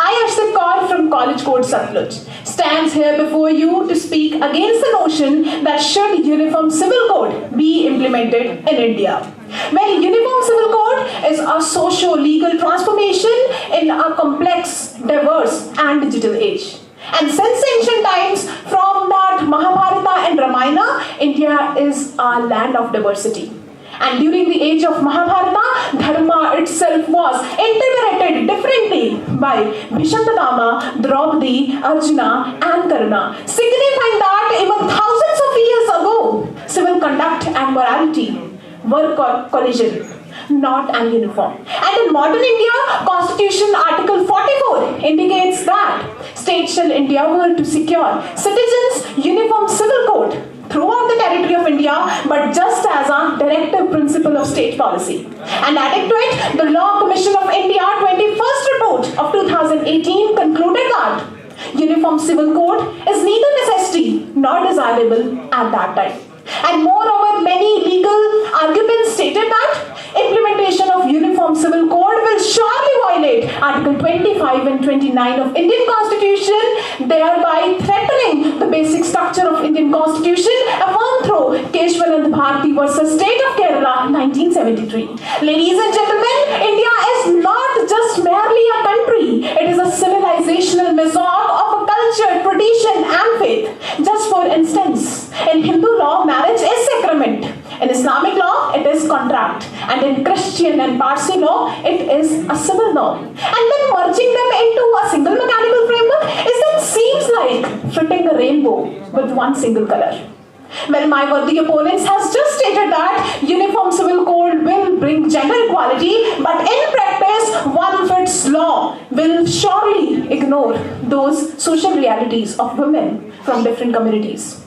F: I, Arshit Kaur from College Code Satluj, stands here before you to speak against the notion that should Uniform Civil Code be implemented in India. Well, Uniform Civil Code is a socio-legal transformation in a complex, diverse and digital age. And since ancient times, from that Mahabharata and Ramayana, India is a land of diversity. And during the age of Mahabharata, Dharma itself was interpreted differently by Bhishamadama, Draupadi, Arjuna and Karna, signifying that even thousands of years ago, civil conduct and morality were collision, not an uniform. And in modern India, Constitution Article 44 indicates that states shall endeavor to secure citizens' uniform civil code throughout the territory of India, but just as a directive principle of state policy. And adding to it, the Law Commission of India 21st report of 2018 concluded that Uniform Civil Code is neither necessary nor desirable at that time. And moreover, many legal arguments stated that implementation of Uniform Civil Code will surely violate Article 25 and 29 of Indian Constitution, thereby threatening the basic structure of Indian Constitution affirmed through Keshwanand Bharti versus State of Kerala 1973. Ladies and gentlemen, India is not just merely a country. It is a civilizational mosaic of a culture, tradition and faith. Just for instance, in Hindu law, marriage is sacrament. In Islamic law, it is contract. And in Christian and Parsi law, it is a civil norm. And then merging them into a single mechanical framework is then seems like fitting a rainbow with one single color. Well, my worthy opponents has just stated that Uniform Civil Code will bring gender equality, but in practice, one fits law will surely ignore those social realities of women from different communities.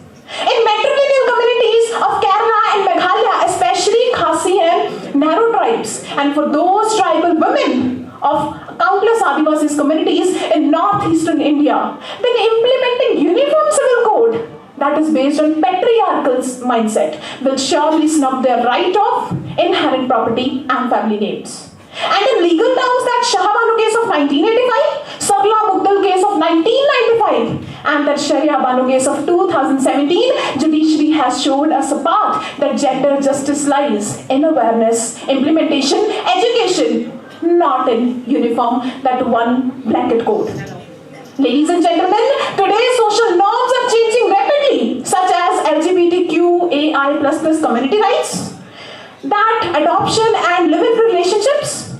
F: In matrilineal communities of Kerala and Meghalaya, especially Khasi and Nehru tribes, and for those tribal women of countless Adivasis communities in northeastern India, then implementing Uniform Civil Code that is based on patriarchal mindset will surely snub their right of inherent property and family names. And in legal terms, that Shahbanu case of 1985, Sarla Mugdal case of 1995, and that Sharia Banu case of 2017, judiciary has showed us a path that gender justice lies in awareness, implementation, education, not in uniform, that one blanket code. Ladies and gentlemen, today's social norms are changing rapidly, such as LGBTQAI++ community rights, that adoption and live-in relationships.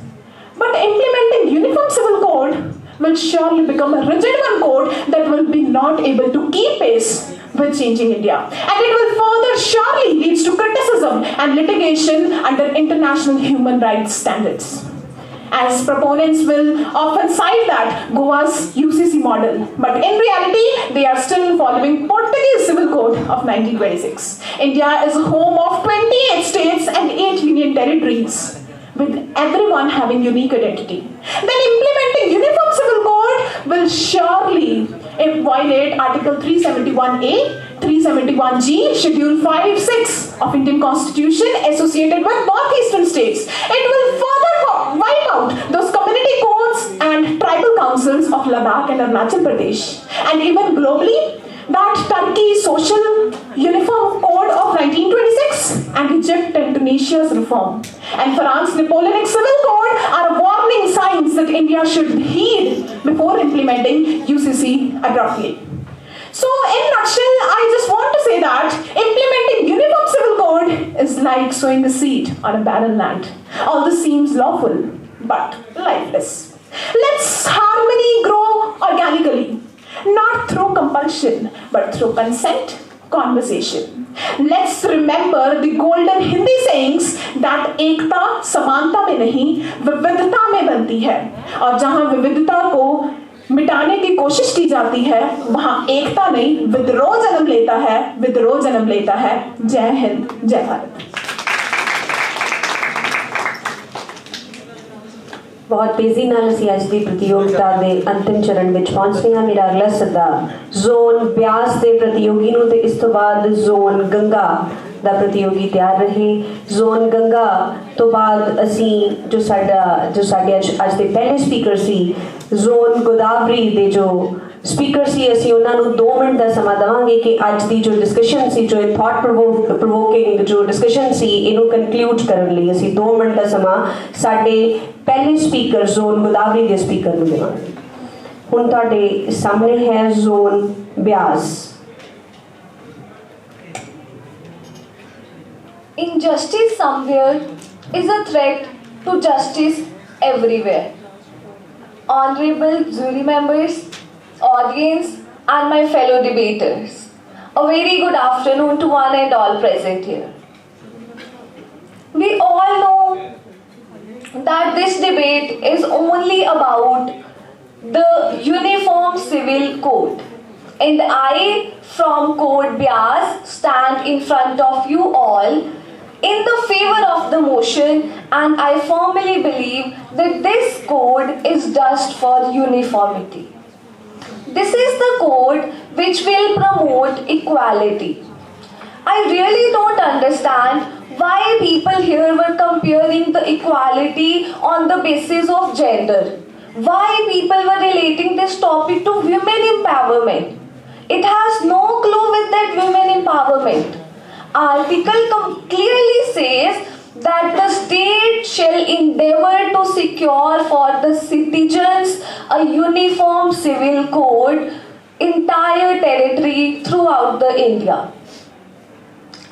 F: But implementing Uniform Civil Code will surely become a rigid one code that will be not able to keep pace with changing India. And it will further surely leads to criticism and litigation under international human rights standards. as proponents will often cite that Goa's UCC model. But in reality, they are still following Portuguese Civil Code of 1926. India is home of 28 states and 8 union territories, with everyone having unique identity. Then implementing Uniform Civil Code will surely violate Article 371A, 371G, Schedule 5-6 of Indian Constitution associated with northeastern states. It will further wipe out those community codes and tribal councils of Ladakh and Arunachal Pradesh. And even globally, that Turkey's Social Uniform Code of 1926 and Egypt and Tunisia's reform and France's Napoleonic Civil Code are warning signs that India should heed before implementing UCC abruptly. So, in a nutshell, I just want to say that implementing Uniform Civil Code is like sowing a seed on a barren land. All this seems lawful, but lifeless. Let's harmony grow organically, not through compulsion, but through consent, conversation. Let's remember the golden Hindi sayings that एकता समानता में नहीं, विविधता में बनती है. और जहाँ विविधता को मिटाने की कोशिश की जाती है, वहाँ एकता नहीं, विद्रोह जन्म लेता है, विद्रोह जन्म लेता है. जय हिंद, जय भारत.
B: बहुत तेजी ਨਾਲ ਅਸੀਂ ਅੱਜ ਦੀ ਪ੍ਰਤੀਯੋਗਤਾ ਦੇ ਅੰਤਿਮ ਚਰਨ ਵਿੱਚ ਪਹੁੰਚਦੇ ਹਾਂ. ਮੇਰਾ ਅਗਲਾ ਸੱਦਾ ਜ਼ੋਨ ਬਿਆਸ ਦੇ ਪ੍ਰਤੀਯੋਗੀ ਨੂੰ ਤੇ ਇਸ ਤੋਂ ਬਾਅਦ ਜ਼ੋਨ ਗੰਗਾ ਦਾ ਪ੍ਰਤੀਯੋਗੀ ਤਿਆਰ ਰਹੇ. ਜ਼ੋਨ ਗੰਗਾ ਤੋਂ ਬਾਅਦ ਅਸੀਂ ਜੋ ਸਾਡੇ ਅੱਜ ਦੇ ਪਹਿਲੇ ਸਪੀਕਰ ਸੀ ਜ਼ੋਨ ਗੋਦਾਵਰੀ ਦੇ ਜੋ ਸਪੀਕਰ ਸੀ, ਅਸੀਂ ਉਹਨਾਂ ਨੂੰ 2 ਮਿੰਟ ਦਾ ਸਮਾਂ ਦੇਵਾਂਗੇ ਕਿ ਅੱਜ ਦੀ ਜੋ ਡਿਸਕਸ਼ਨ ਸੀ, ਜੋ ਥਾਟ ਪ੍ਰੋਵੋਕਿੰਗ ਜੋ ਡਿਸਕਸ਼ਨ ਸੀ, ਇਹਨੂੰ ਕਨਕਲੂਡ ਕਰਨ ਲਈ ਅਸੀਂ 2 ਮਿੰਟ ਦਾ ਸਮਾਂ ਸਾਡੇ ਪਹਿਲੇ ਸਪੀਕਰ ਜ਼ੋਨ ਗੋਦਾਵਰੀ ਦੇ ਸਪੀਕਰ ਨੂੰ ਦੇਵਾਂਗੇ. ਹੁਣ ਤੁਹਾਡੇ ਸਾਹਮਣੇ ਹੈ zone Beas.
D: Injustice somewhere is a threat to justice everywhere. Honorable jury members, audience, and my fellow debaters, a very good afternoon to one and all present here. We all know that this debate is only about the Uniform Civil Code, and I from Code Bias stand in front of you all in the favor of the motion, and I firmly believe that this code is just for uniformity. This is the code which will promote equality. I really don't understand why people here were comparing the equality on the basis of gender. Why people were relating this topic to women empowerment. It has no clue with that women empowerment. Article clearly says that the state shall endeavor to secure for the citizens a uniform civil code entire territory throughout the India.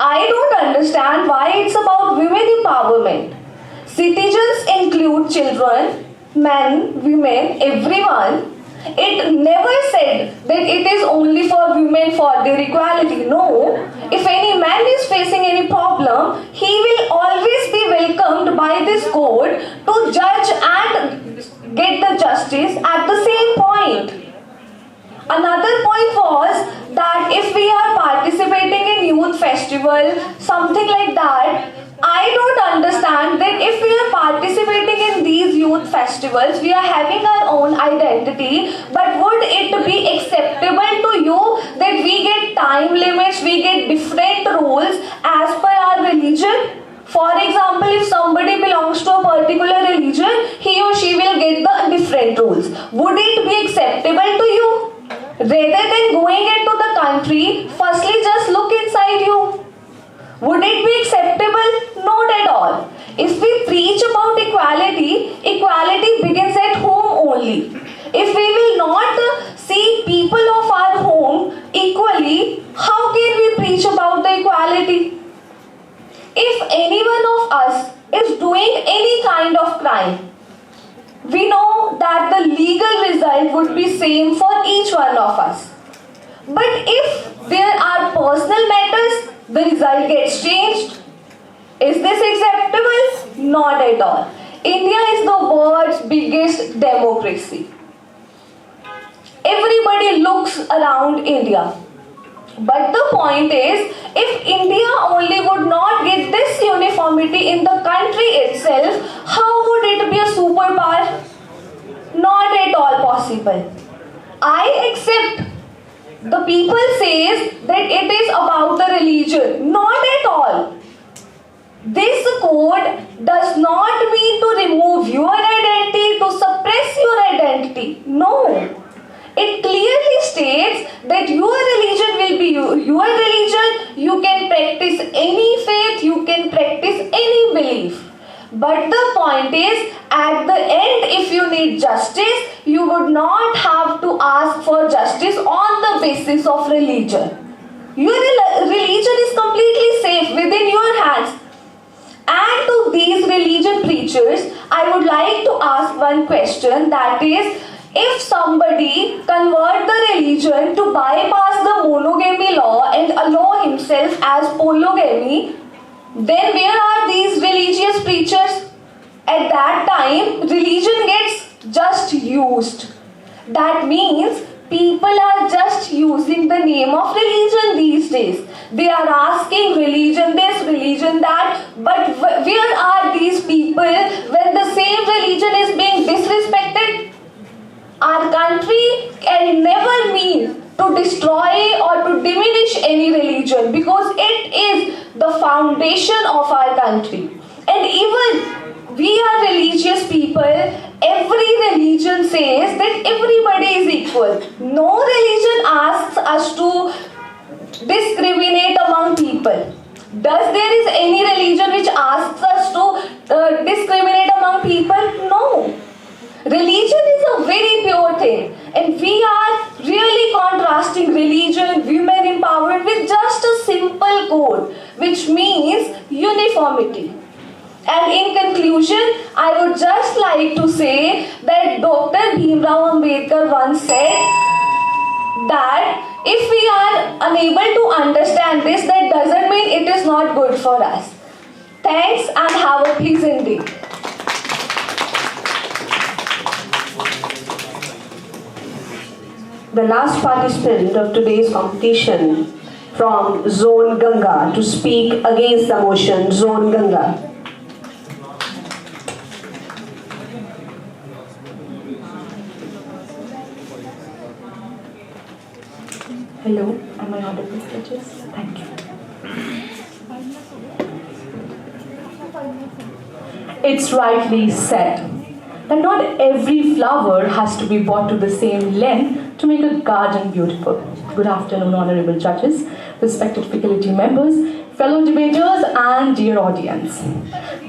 D: I don't understand why it's about women empowerment. Citizens include children, men, women, everyone. It never said that it is only for women for their equality. No. If any man is facing any problem, he will always be welcomed by this code to judge and get the justice at the same point. Another point was that if we are participating in youth festival, something like that, I don't understand that if we are participating in these youth festivals, we are having our own identity, but would it be acceptable to you that we get time limits, we get different rules as per our religion? For example, if somebody belongs to a particular religion, he or she will get the different rules. Would it be acceptable to you? Rather than going into the country, firstly just look inside you. Would it be acceptable? Not at all. If we preach about equality, equality begins at home only. If we will not see people of our home equally, how can we preach about the equality? If any one of us is doing any kind of crime, we know that the legal result would be same for each one of us. But if there are personal matters, the result gets changed. Is this acceptable? Not at all.
E: India is the world's biggest democracy. Everybody looks around India. But the point is, if India only would not get this uniformity in the country itself, how would it be a superpower? Not at all possible. I accept the people says that it is about the religion. Not at all. This code does not mean to remove your identity, to suppress your identity. No. It clearly states that your religion will be your religion. You can practice any faith, you can practice any belief. But the point is, at the end, if you need justice, you would not have to ask for justice on the basis of religion. Your religion is completely safe within your hands. And to these religion preachers, I would like to ask one question, that is, if somebody convert the religion to bypass the monogamy law and allow himself as polygamy, then where are these religious preachers? At that time, religion gets just used. That means people are just using the name of religion these days. They are asking religion this, religion that, but where are these people when the same religion is being disrespected? Our country can never mean to destroy or to diminish any religion, because it is the foundation of our country. And even we are religious people, every religion says that everybody is equal. No religion asks us to discriminate among people. Does there is any religion which asks us to discriminate among people? No. Religion is a very pure thing, and we are really contrasting religion, women empowerment with just a simple code, which means uniformity. And in conclusion, I would just like to say that Dr. Bhimrao Ambedkar once said that if we are unable to understand this, that doesn't mean it is not good for us. Thanks and have a pleasant day.
B: The last participant of today's competition from Zone Ganga to speak against the motion, Zone Ganga. Hello, am I audible, judges? Thank you.
I: It's rightly said that not every flower has to be brought to the same length to make a garden beautiful. Good afternoon, honorable judges, respected faculty members, fellow debaters, and dear audience.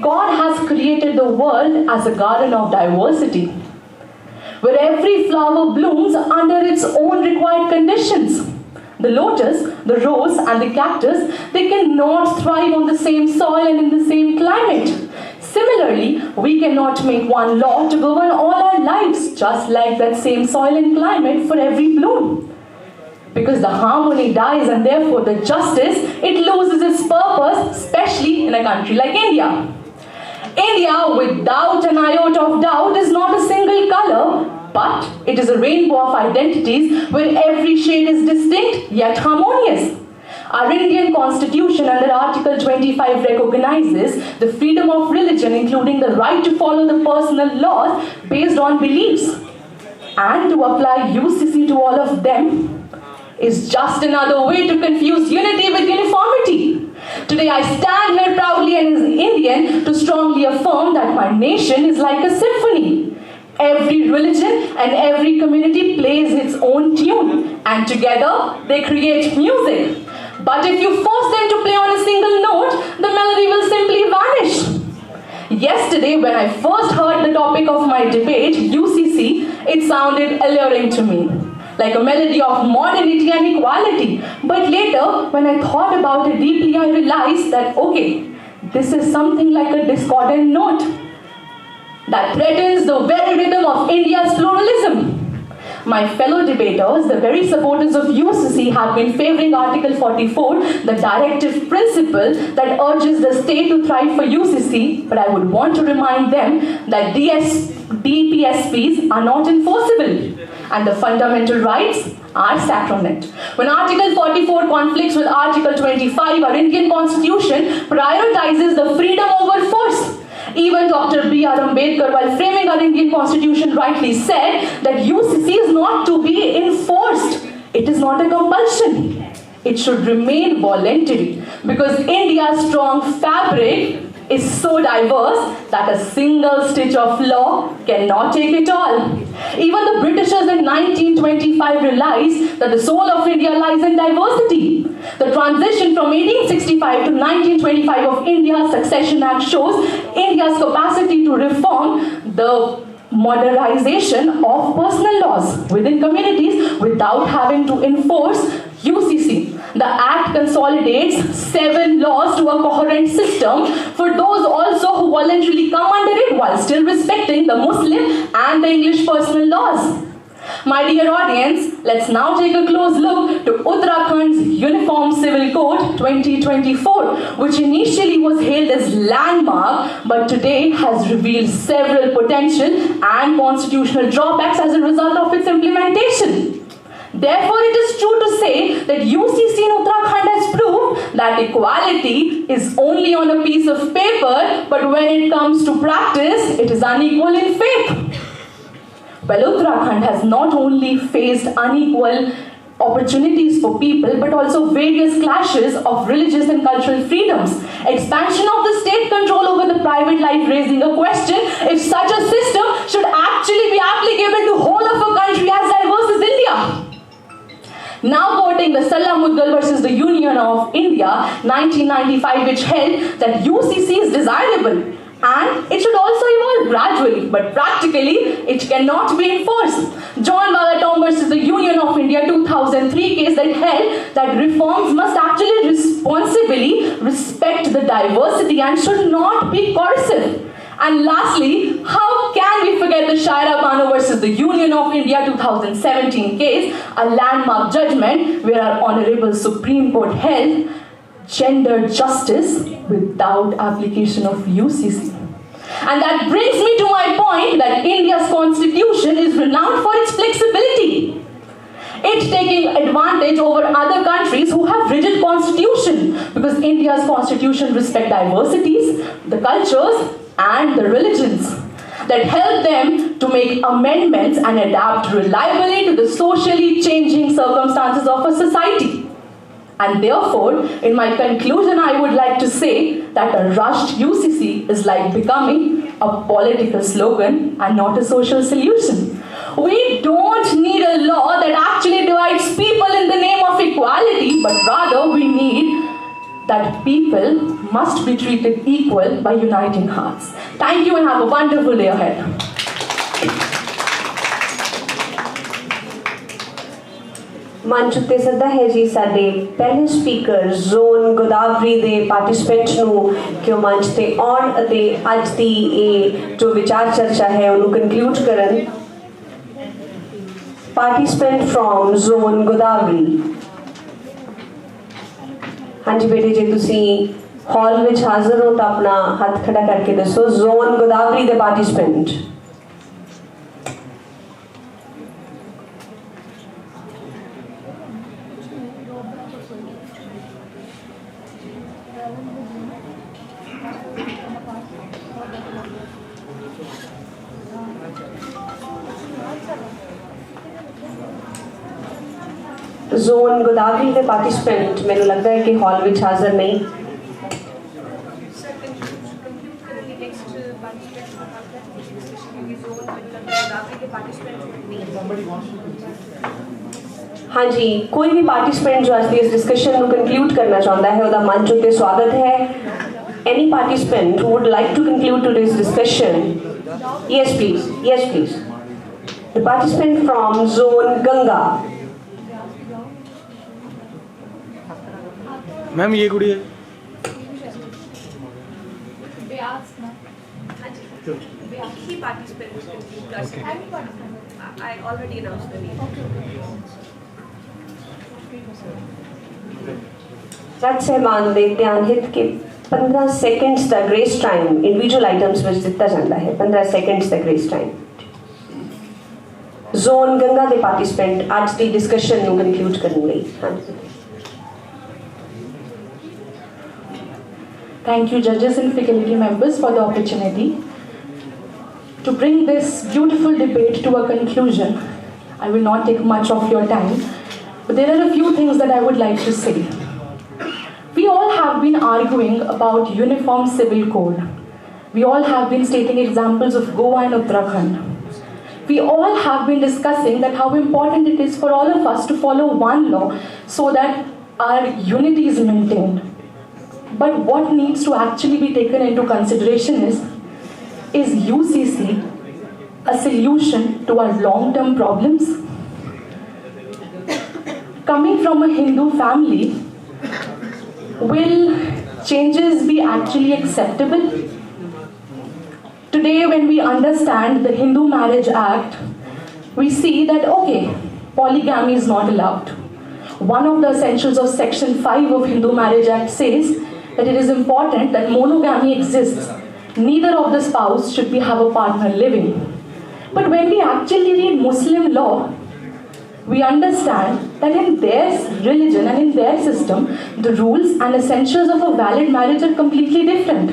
I: God has created the world as a garden of diversity, where every flower blooms under its own required conditions. The lotus, the rose, and the cactus, they cannot thrive on the same soil and in the same climate. Similarly, we cannot make one law to govern all our lives, just like that same soil and climate for every bloom. Because the harmony dies and therefore the justice, it loses its purpose, especially in a country like India. India, without an iota of doubt, is not a single color, but it is a rainbow of identities where every shade is distinct yet harmonious. Our Indian Constitution under Article 25 recognizes the freedom of religion, including the right to follow the personal laws based on beliefs. And to apply UCC to all of them is just another way to confuse unity with uniformity. Today I stand here proudly and as an Indian to strongly affirm that my nation is like a symphony. Every religion and every community plays its own tune, and together they create music. But if you force them to play on a single note, the melody will simply vanish. Yesterday, when I first heard the topic of my debate, UCC, it sounded alluring to me, like a melody of modernity and equality. But later, when I thought about it deeply, I realized that, okay, this is something like a discordant note that threatens the very rhythm of India's pluralism. my fellow debaters, the very supporters of UCC have been favoring Article 44, the directive principle that urges the state to thrive for UCC, but I would want to remind them that DPSPs are not enforceable and the fundamental rights are sacrosanct. When Article 44 conflicts with Article 25, our Indian Constitution prioritizes the freedom over force. Even Dr. B.R. Ambedkar, while framing our Indian Constitution, rightly said that UCC is not to be enforced. It is not a compulsion. It should remain voluntary because India's strong fabric is so diverse that a single stitch of law cannot take it all. Even the Britishers in 1925 realized that the soul of India lies in diversity. The transition from 1865 to 1925 of India's Succession Act shows India's capacity to reform the modernization of personal laws within communities without having to enforce UCC. The Act consolidates 7 laws to a coherent system for those also who voluntarily come under it while still respecting the Muslim and the English personal laws. My dear audience, let's now take a close look to Uttarakhand's Uniform Civil Code 2024, which initially was hailed as landmark, but today has revealed several potential and constitutional drawbacks as a result of its implementation. Therefore, it is true to say that UCC in Uttarakhand has proved that equality is only on a piece of paper, but when it comes to practice, it is unequal in faith. Well, Uttarakhand has not only faced unequal opportunities for people, but also various clashes of religious and cultural freedoms. Expansion of the state control over the private life raising a question if such a system should actually be applicable to whole of a country as diverse as India. Now quoting the Sallah Mughal versus the Union of India 1995, which held that UCC is desirable and it should also evolve gradually, but practically it cannot be enforced. John Balaton versus the Union of India 2003 case that held that reforms must actually responsibly respect the diversity and should not be coercive. And lastly, how can we forget the Shaira Bano versus the Union of India 2017 case, a landmark judgment where our Honorable Supreme Court held gender justice without application of UCC. And that brings me to my point that India's constitution is renowned for its flexibility. It taking advantage over other countries who have rigid constitution because India's constitution respects diversities, the cultures and the religions that help them to make amendments and adapt reliably to the socially changing circumstances of a society. And therefore, in my conclusion, I would like to say that a rushed UCC is like becoming a political slogan and not a social solution. We don't need a law that actually divides people in the name of equality, but rather we need that people must be treated equal by uniting hearts. Thank you and have a wonderful day ahead.
B: ਮੰਚ ਉੱਤੇ ਸੱਦਾ ਹੈ ਜੀ ਸਾਡੇ ਪਹਿਲੇ speaker zone Godavari ਦੇ participant ਨੂੰ ਕਿ ਉਹ ਮੰਚ ਤੇ ਆਉਣ ਅਤੇ ਅੱਜ ਦੀ ਇਹ ਜੋ ਵਿਚਾਰ ਚਰਚਾ ਹੈ ਉਹਨੂੰ ਕਨਕਲੂਡ ਕਰਨ ਪਾਰਟਿਸਪੈਂਟ ਫਰੋਮ ਜ਼ੋਨ ਗੋਦਾਵਰੀ ਹਾਂਜੀ ਬੇਟੇ ਜੇ ਤੁਸੀਂ ਹਾਲ ਵਿੱਚ ਹਾਜ਼ਰ ਹੋ ਤਾਂ ਆਪਣਾ ਹੱਥ ਖੜਾ ਕਰਕੇ ਦੱਸੋ ਜ਼ੋਨ ਗੋਦਾਵਰੀ ਦੇ ਪਾਰਟਿਸਪੈਂਟ ਜ਼ੋਨ ਗੋਦਾਵਰੀ ਦੇ ਪਾਰਟਿਸਪੈਂਟ ਮੈਨੂੰ ਲੱਗਦਾ ਹੈ ਕਿ ਹਾਲ ਵਿੱਚ ਹਾਜ਼ਰ ਨਹੀਂ ਹਾਂਜੀ ਕੋਈ ਵੀ ਪਾਰਟਿਸਪੈਂਟ ਜੋ ਅੱਜ ਦੀ ਇਸ ਡਿਸਕਸ਼ਨ ਨੂੰ ਕਨਕਲੂਡ ਕਰਨਾ ਚਾਹੁੰਦਾ ਹੈ ਉਹਦਾ ਮੰਚ ਉੱਤੇ ਸਵਾਗਤ ਹੈ any participant who would like to conclude today's discussion yes please the participant from zone Ganga
J: ma'am ये गुड़िया
B: I already announced the name. जज साहबान ਦੇ ਧਿਆਨ ਹਿੱਤ ਕੇ 15 ਸੈਕਿੰਡਸ ਦਾ ਗ੍ਰੇਸ ਟਾਈਮ ਇੰਡੀਵਿਜੂਅਲ ਆਈਟਮਸ ਵਿੱਚ ਦਿੱਤਾ ਜਾਂਦਾ ਹੈ 15 ਸੈਕਿੰਡਸ ਦਾ ਗ੍ਰੇਸ ਟਾਈਮ ਜ਼ੋਨ ਗੰਗਾ ਦੇ ਪਾਰਟਿਸਪੈਂਟ ਅੱਜ ਦੀ ਡਿਸਕਸ਼ਨ ਨੂੰ ਕਨਕਲੂਡ ਕਰਨ ਲਈ
I: Thank you, judges and faculty members, for the opportunity to bring this beautiful debate to a conclusion. I will not take much of your time, but there are a few things that I would like to say. We all have been arguing about uniform civil code. We all have been stating examples of Goa and Uttarakhand. We all have been discussing that how important it is for all of us to follow one law so that our unity is maintained. But what needs to actually be taken into consideration is UCC a solution to our long-term problems? Coming from a Hindu family, will changes be actually acceptable? Today, when we understand the Hindu Marriage Act, we see that, okay, polygamy is not allowed. One of the essentials of Section 5 of Hindu Marriage Act says that it is important that monogamy exists. Neither of the spouse should have a partner living. But when we actually read Muslim law, we understand that in their religion and in their system, the rules and essentials of a valid marriage are completely different.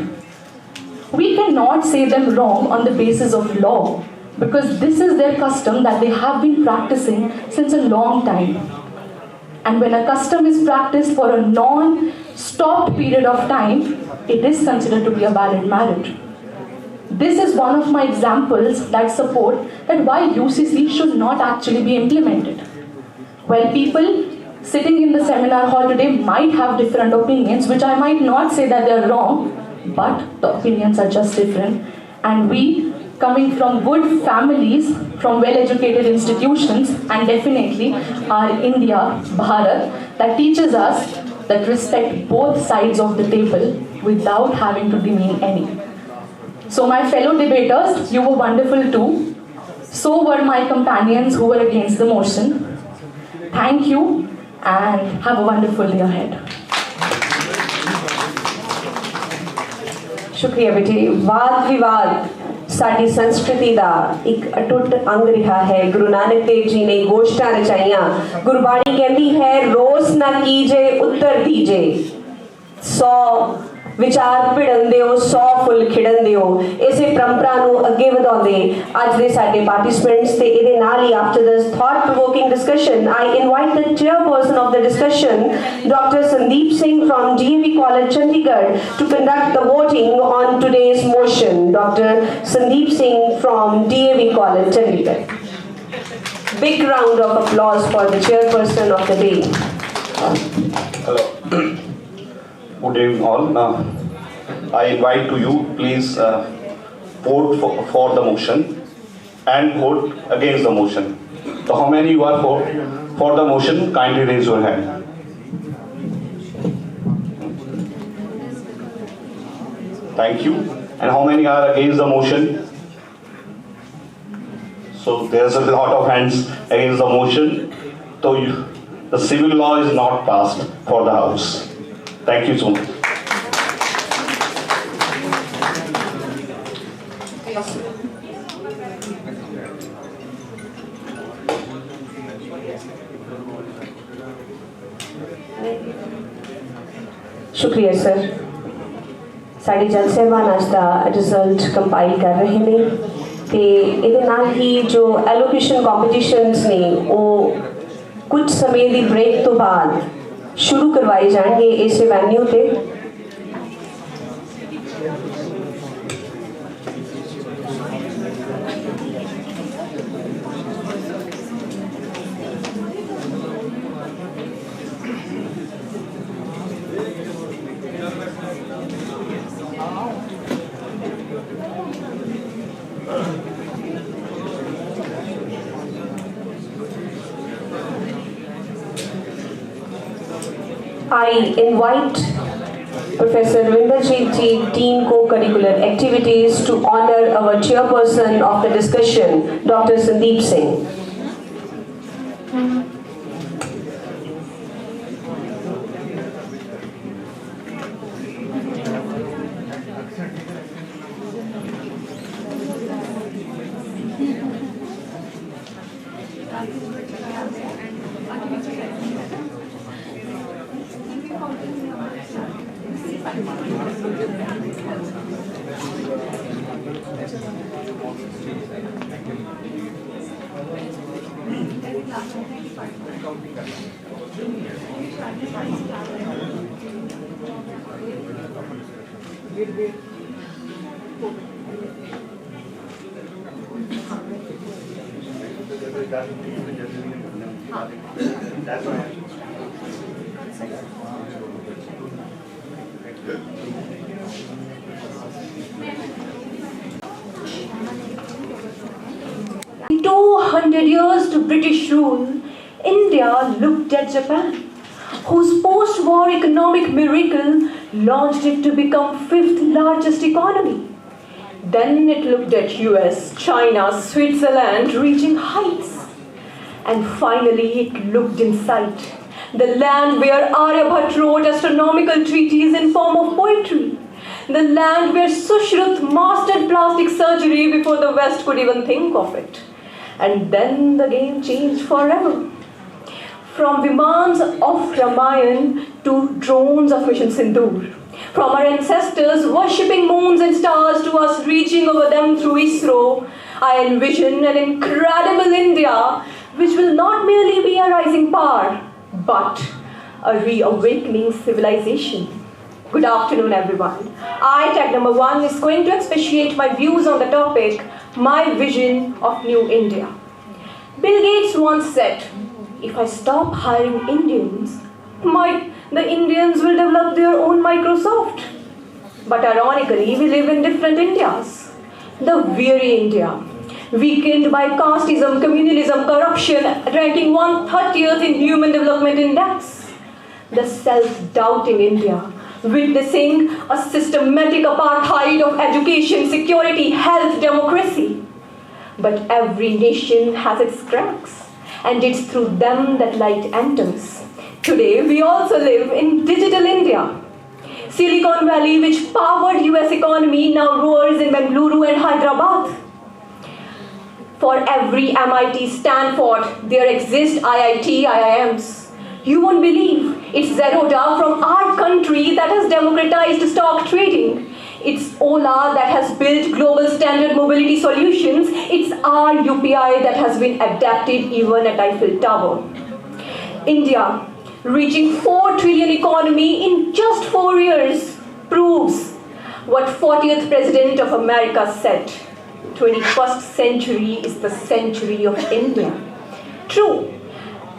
I: We cannot say them wrong on the basis of law, because this is their custom that they have been practicing since a long time. And when a custom is practiced for a non-stopped period of time, it is considered to be a valid marriage. This is one of my examples that support that why UCC should not actually be implemented. While people sitting in the seminar hall today might have different opinions, which I might not say that they are wrong, but the opinions are just different. And we, coming from good families, from well-educated institutions, and definitely our India, Bharat, that teaches us that respect both sides of the table without having to demean any. So my fellow debaters, you were wonderful too. So were my companions who were against the motion. Thank you and have a wonderful day ahead.
B: शुक्रिया बेटे वाद विवाद साडी संस्कृति का एक अटुट अंग रहा है गुरु नानक देव जी ने गोष्ठां रचाइयां गुरबाणी कहती है रोस ना कीजे उत्तर दीजे 100 विचार भिड़न दिओ 100 फुल खिड़न दिओ इसे परंपरा ਨੂੰ ਅੱਗੇ ਵਧਾਉਂਦੇ ਅੱਜ ਦੇ ਸਾਡੇ ਪਾਰਟਿਸਪੈਂਟਸ ਤੇ ਇਹਦੇ ਨਾਲ ਹੀ after this thought provoking discussion I invite the chairperson of the discussion Dr. Sandeep Singh from DAV College Chandigarh to conduct the voting on today's motion. Dr. Sandeep Singh from DAV College Chandigarh. Big round of applause for the chairperson of the day.
J: Hello. Good evening all. I invite to you, please vote for the motion and vote against the motion. So how many you are for the motion? Kindly raise your hand. Thank you. And how many are against the motion? So there's a lot of hands against the motion. So the civil law is not passed for the House. Thank you so much.
B: शुक्रिया sir साढ़े जज साहबान आज का result compile कर रहे हैं तो ये नाल ही जो एलोकेशन कॉम्पिटिशनस ने वो कुछ समय की ब्रेक तो बाद शुरू करवाए जाएंगे इस वेन्यू पे I invite Professor Rinderjit Ji, Dean Co-Curricular Activities, to honor our chairperson of the discussion, Dr. Sandeep Singh.
I: In 200 years to British rule, India looked at Japan, whose post-war economic miracle launched it to become fifth largest economy. Then it looked at US, China, Switzerland reaching heights. And finally it looked in sight, the land where Aryabhat wrote astronomical treatises in form of poetry, the land where Sushruth mastered plastic surgery before the West could even think of it. And then the game changed forever. From Vimans of Ramayan to drones of Mission Sindoor. From our ancestors worshipping moons and stars to us reaching over them through ISRO, I envision an incredible India which will not merely be a rising power, but a reawakening civilization. Good afternoon, everyone. I, tag number 1, is going to expatiate my views on the topic, my vision of New India. Bill Gates once said, if I stop hiring Indians, the Indians will develop their own Microsoft. But ironically, we live in different Indias. The weary India, weakened by casteism, communalism, corruption, ranking 130th in Human Development Index. The self-doubting India, witnessing a systematic apartheid of education, security, health, democracy. But every nation has its cracks, and it's through them that light enters. Today, we also live in digital India. Silicon Valley, which powered US economy, now roars in Bengaluru and Hyderabad. For every MIT, Stanford, there exist IIT, IIMs. You won't believe it's Zerodha from our country that has democratized stock trading. It's Ola that has built global standard mobility solutions. It's our UPI that has been adapted even at Eiffel Tower. India, reaching 4 trillion economy in just 4 years, proves what 40th President of America said. 21st century is the century of India. True,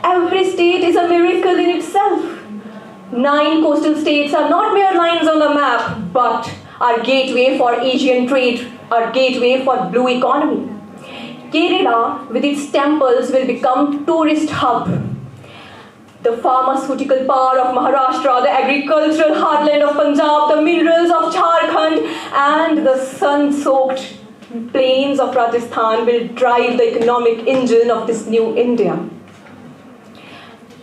I: every state is a miracle in itself. 9 coastal states are not mere lines on the map, but are gateway for Asian trade, our gateway for blue economy. Kerala, with its temples, will become tourist hub. The pharmaceutical power of Maharashtra, the agricultural heartland of Punjab, the minerals of Jharkhand, and the sun-soaked plains of Rajasthan will drive the economic engine of this new India.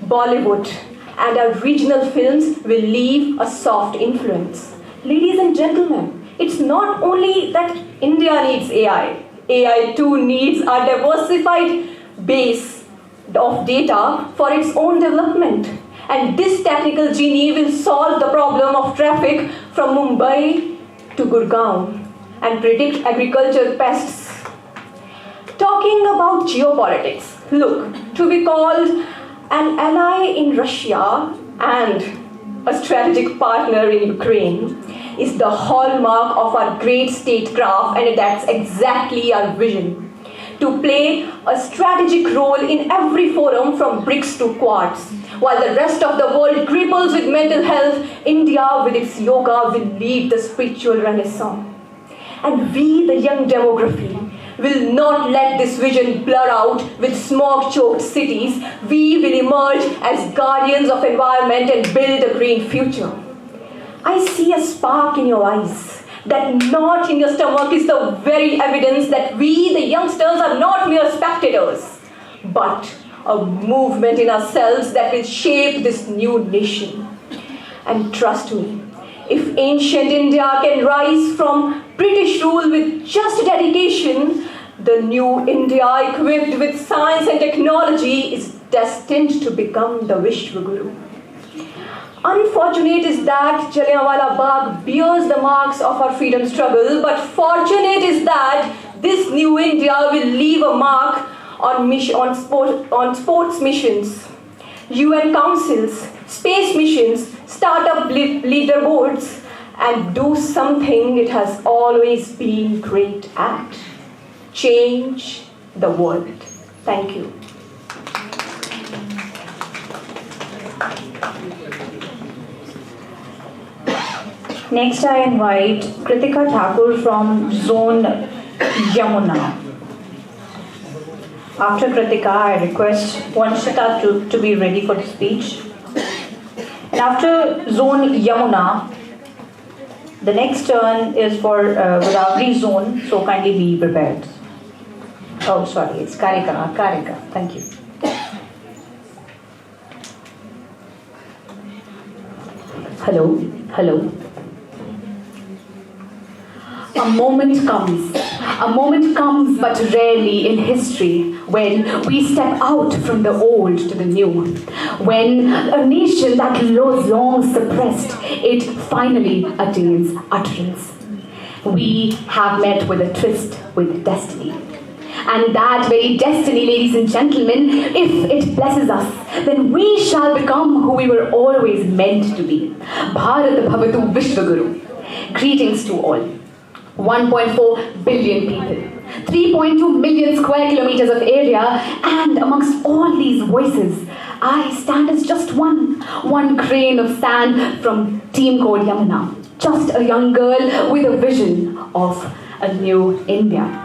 I: Bollywood and our regional films will leave a soft influence. Ladies and gentlemen, it's not only that India needs AI. AI too needs a diversified base of data for its own development. And this technical genie will solve the problem of traffic from Mumbai to Gurgaon and predict agriculture pests. Talking about geopolitics, look, to be called an ally in Russia and a strategic partner in Ukraine is the hallmark of our great statecraft, and that's exactly our vision. To play a strategic role in every forum from BRICS to Quads. While the rest of the world cripples with mental health, India with its yoga will lead the spiritual renaissance. And we, the young demography, will not let this vision blur out with smog-choked cities. We will emerge as guardians of environment and build a green future.
H: I see a spark in your eyes. That knot in your stomach is the very evidence that we, the youngsters, are not mere spectators, but a movement in ourselves that will shape this new nation. And trust me, if ancient India can rise from British rule with just dedication, the new India equipped with science and technology is destined to become the Vishwaguru. Unfortunate is that Jallianwala Bagh bears the marks of our freedom struggle, but fortunate is that this new India will leave a mark on sports missions, UN councils, space missions, startup leaderboards, and do something it has always been great at: change the world. Thank you.
G: Next, I invite Kritika Thakur from Zone Yamuna. After Kritika, I request Vanshita to be ready for the speech. And after Zone Yamuna, the next turn is for Godavari Zone, so kindly be prepared. Oh, sorry, it's Karika. Thank you. Hello. A moment comes but rarely in history when we step out from the old to the new. When a nation that was long suppressed, it finally attains utterance. We have met with a tryst with destiny. And that very destiny, ladies and gentlemen, if it blesses us, then we shall become who we were always meant to be. Bharat Bhavatu Vishwaguru. Greetings to all. 1.4 billion people, 3.2 million square kilometers of area, and amongst all these voices, I stand as just one grain of sand from Team Code Yamuna. Just a young girl with a vision of a new India.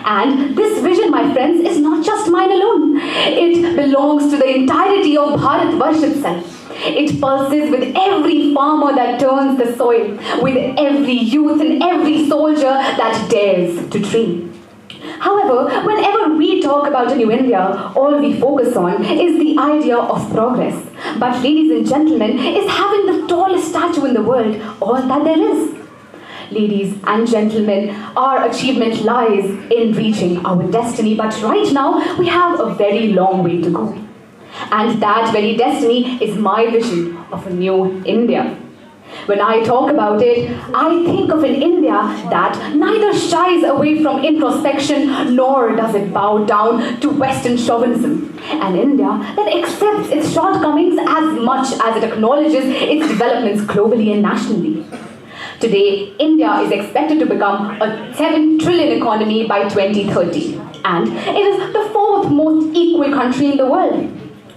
G: And this vision, my friends, is not just mine alone. It belongs to the entirety of Bharatvarsh itself. It pulses with every farmer that turns the soil, with every youth and every soldier that dares to dream. However, whenever we talk about a new India, all we focus on is the idea of progress. But ladies and gentlemen, is having the tallest statue in the world all that there is? Ladies and gentlemen, our achievement lies in reaching our destiny, but right now we have a very long way to go. And that very destiny is my vision of a new India. When I talk about it, I think of an India that neither shies away from introspection nor does it bow down to Western chauvinism. An India that accepts its shortcomings as much as it acknowledges its developments globally and nationally. Today, India is expected to become a 7 trillion economy by 2030, and it is the 4th most equal country in the world.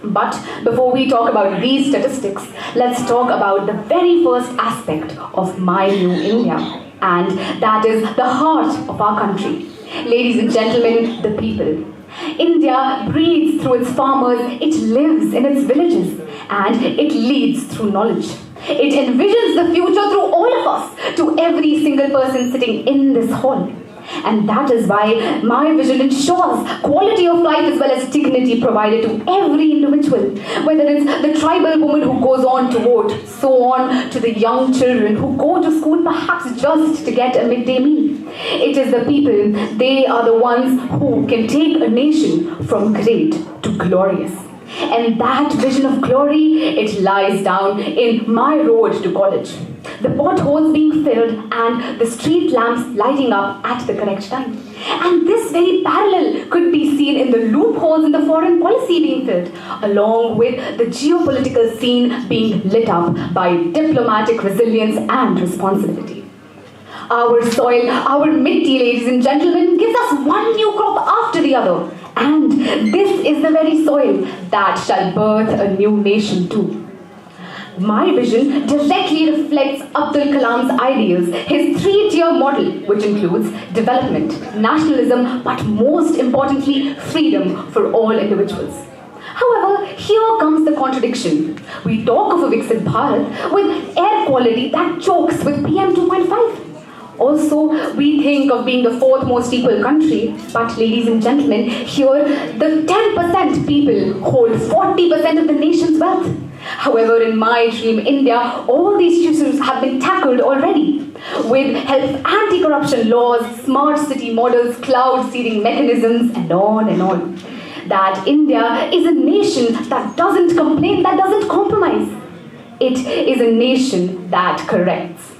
G: But before we talk about these statistics, let's talk about the very first aspect of my new India, and that is the heart of our country. Ladies and gentlemen, the people. India breathes through its farmers, it lives in its villages, and it leads through knowledge. It envisions the future through all of us, to every single person sitting in this hall. And that is why my vision ensures quality of life as well as dignity provided to every individual, whether it's the tribal woman who goes on to vote, so on to the young children who go to school perhaps just to get a midday meal. It is the people, they are the ones who can take a nation from great to glorious. And that vision of glory, it lies down in my road to college. The potholes being filled and the street lamps lighting up at the correct time. And this very parallel could be seen in the loopholes in the foreign policy being filled, along with the geopolitical scene being lit up by diplomatic resilience and responsibility. Our soil, our mitti, ladies and gentlemen, gives us one new crop after the other. And this is the very soil that shall birth a new nation too. My vision directly reflects Abdul Kalam's ideals, his 3-tier model, which includes development, nationalism, but most importantly, freedom for all individuals.
I: However, here comes the contradiction. We talk of a Viksit Bharat with air quality that chokes with PM 2.5. Also, we think of being the fourth most equal country, but ladies and gentlemen, here the 10% people hold 40% of the nation's wealth. However, in my dream India, all these issues have been tackled already. With help of anti-corruption laws, smart city models, cloud seeding mechanisms, and on and on. That India is a nation that doesn't complain, that doesn't compromise. It is a nation that corrects.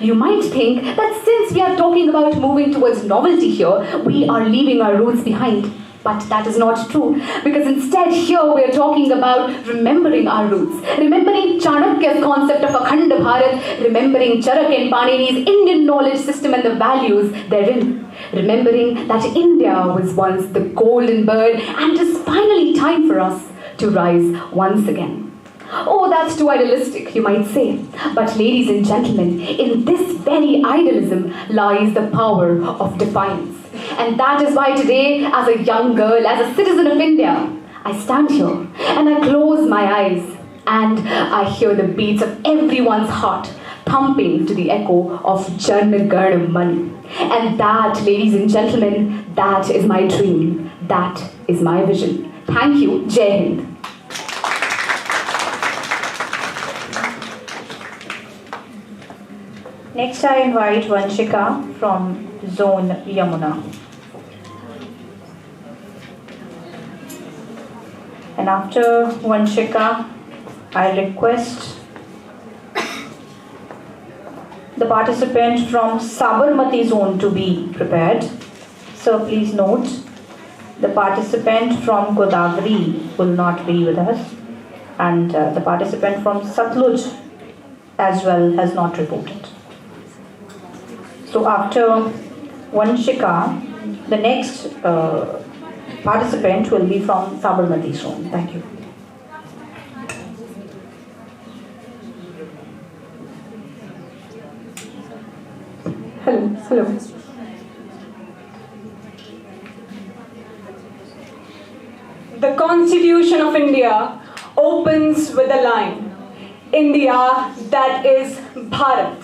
I: You might think that since we are talking about moving towards novelty here, we are leaving our roots behind. But that is not true, because instead here we are talking about remembering our roots, remembering Chanakya's concept of Akhanda Bharat, remembering Charak and Panini's Indian knowledge system and the values therein, remembering that India was once the golden bird and it is finally time for us to rise once again. Oh, that's too idealistic, you might say. But ladies and gentlemen, in this very idealism lies the power of defiance. And that is why today, as a young girl, as a citizen of India, I stand here and I close my eyes and I hear the beats of everyone's heart thumping to the echo of Jana Gana Mani. And that, ladies and gentlemen, that is my dream. That is my vision. Thank you. Jai Hind.
K: Next, I invite Vanshika from Zone Yamuna. And after Vanshika, I request the participant from Sabarmati Zone to be prepared. So please note, the participant from Godavari will not be with us, and the participant from Satluj as well has not reported. So after Vanshika, the next participant will be from Sabarmati Zone. Thank you.
I: Hello.
F: The Constitution of India opens with a line, India, that is Bharat.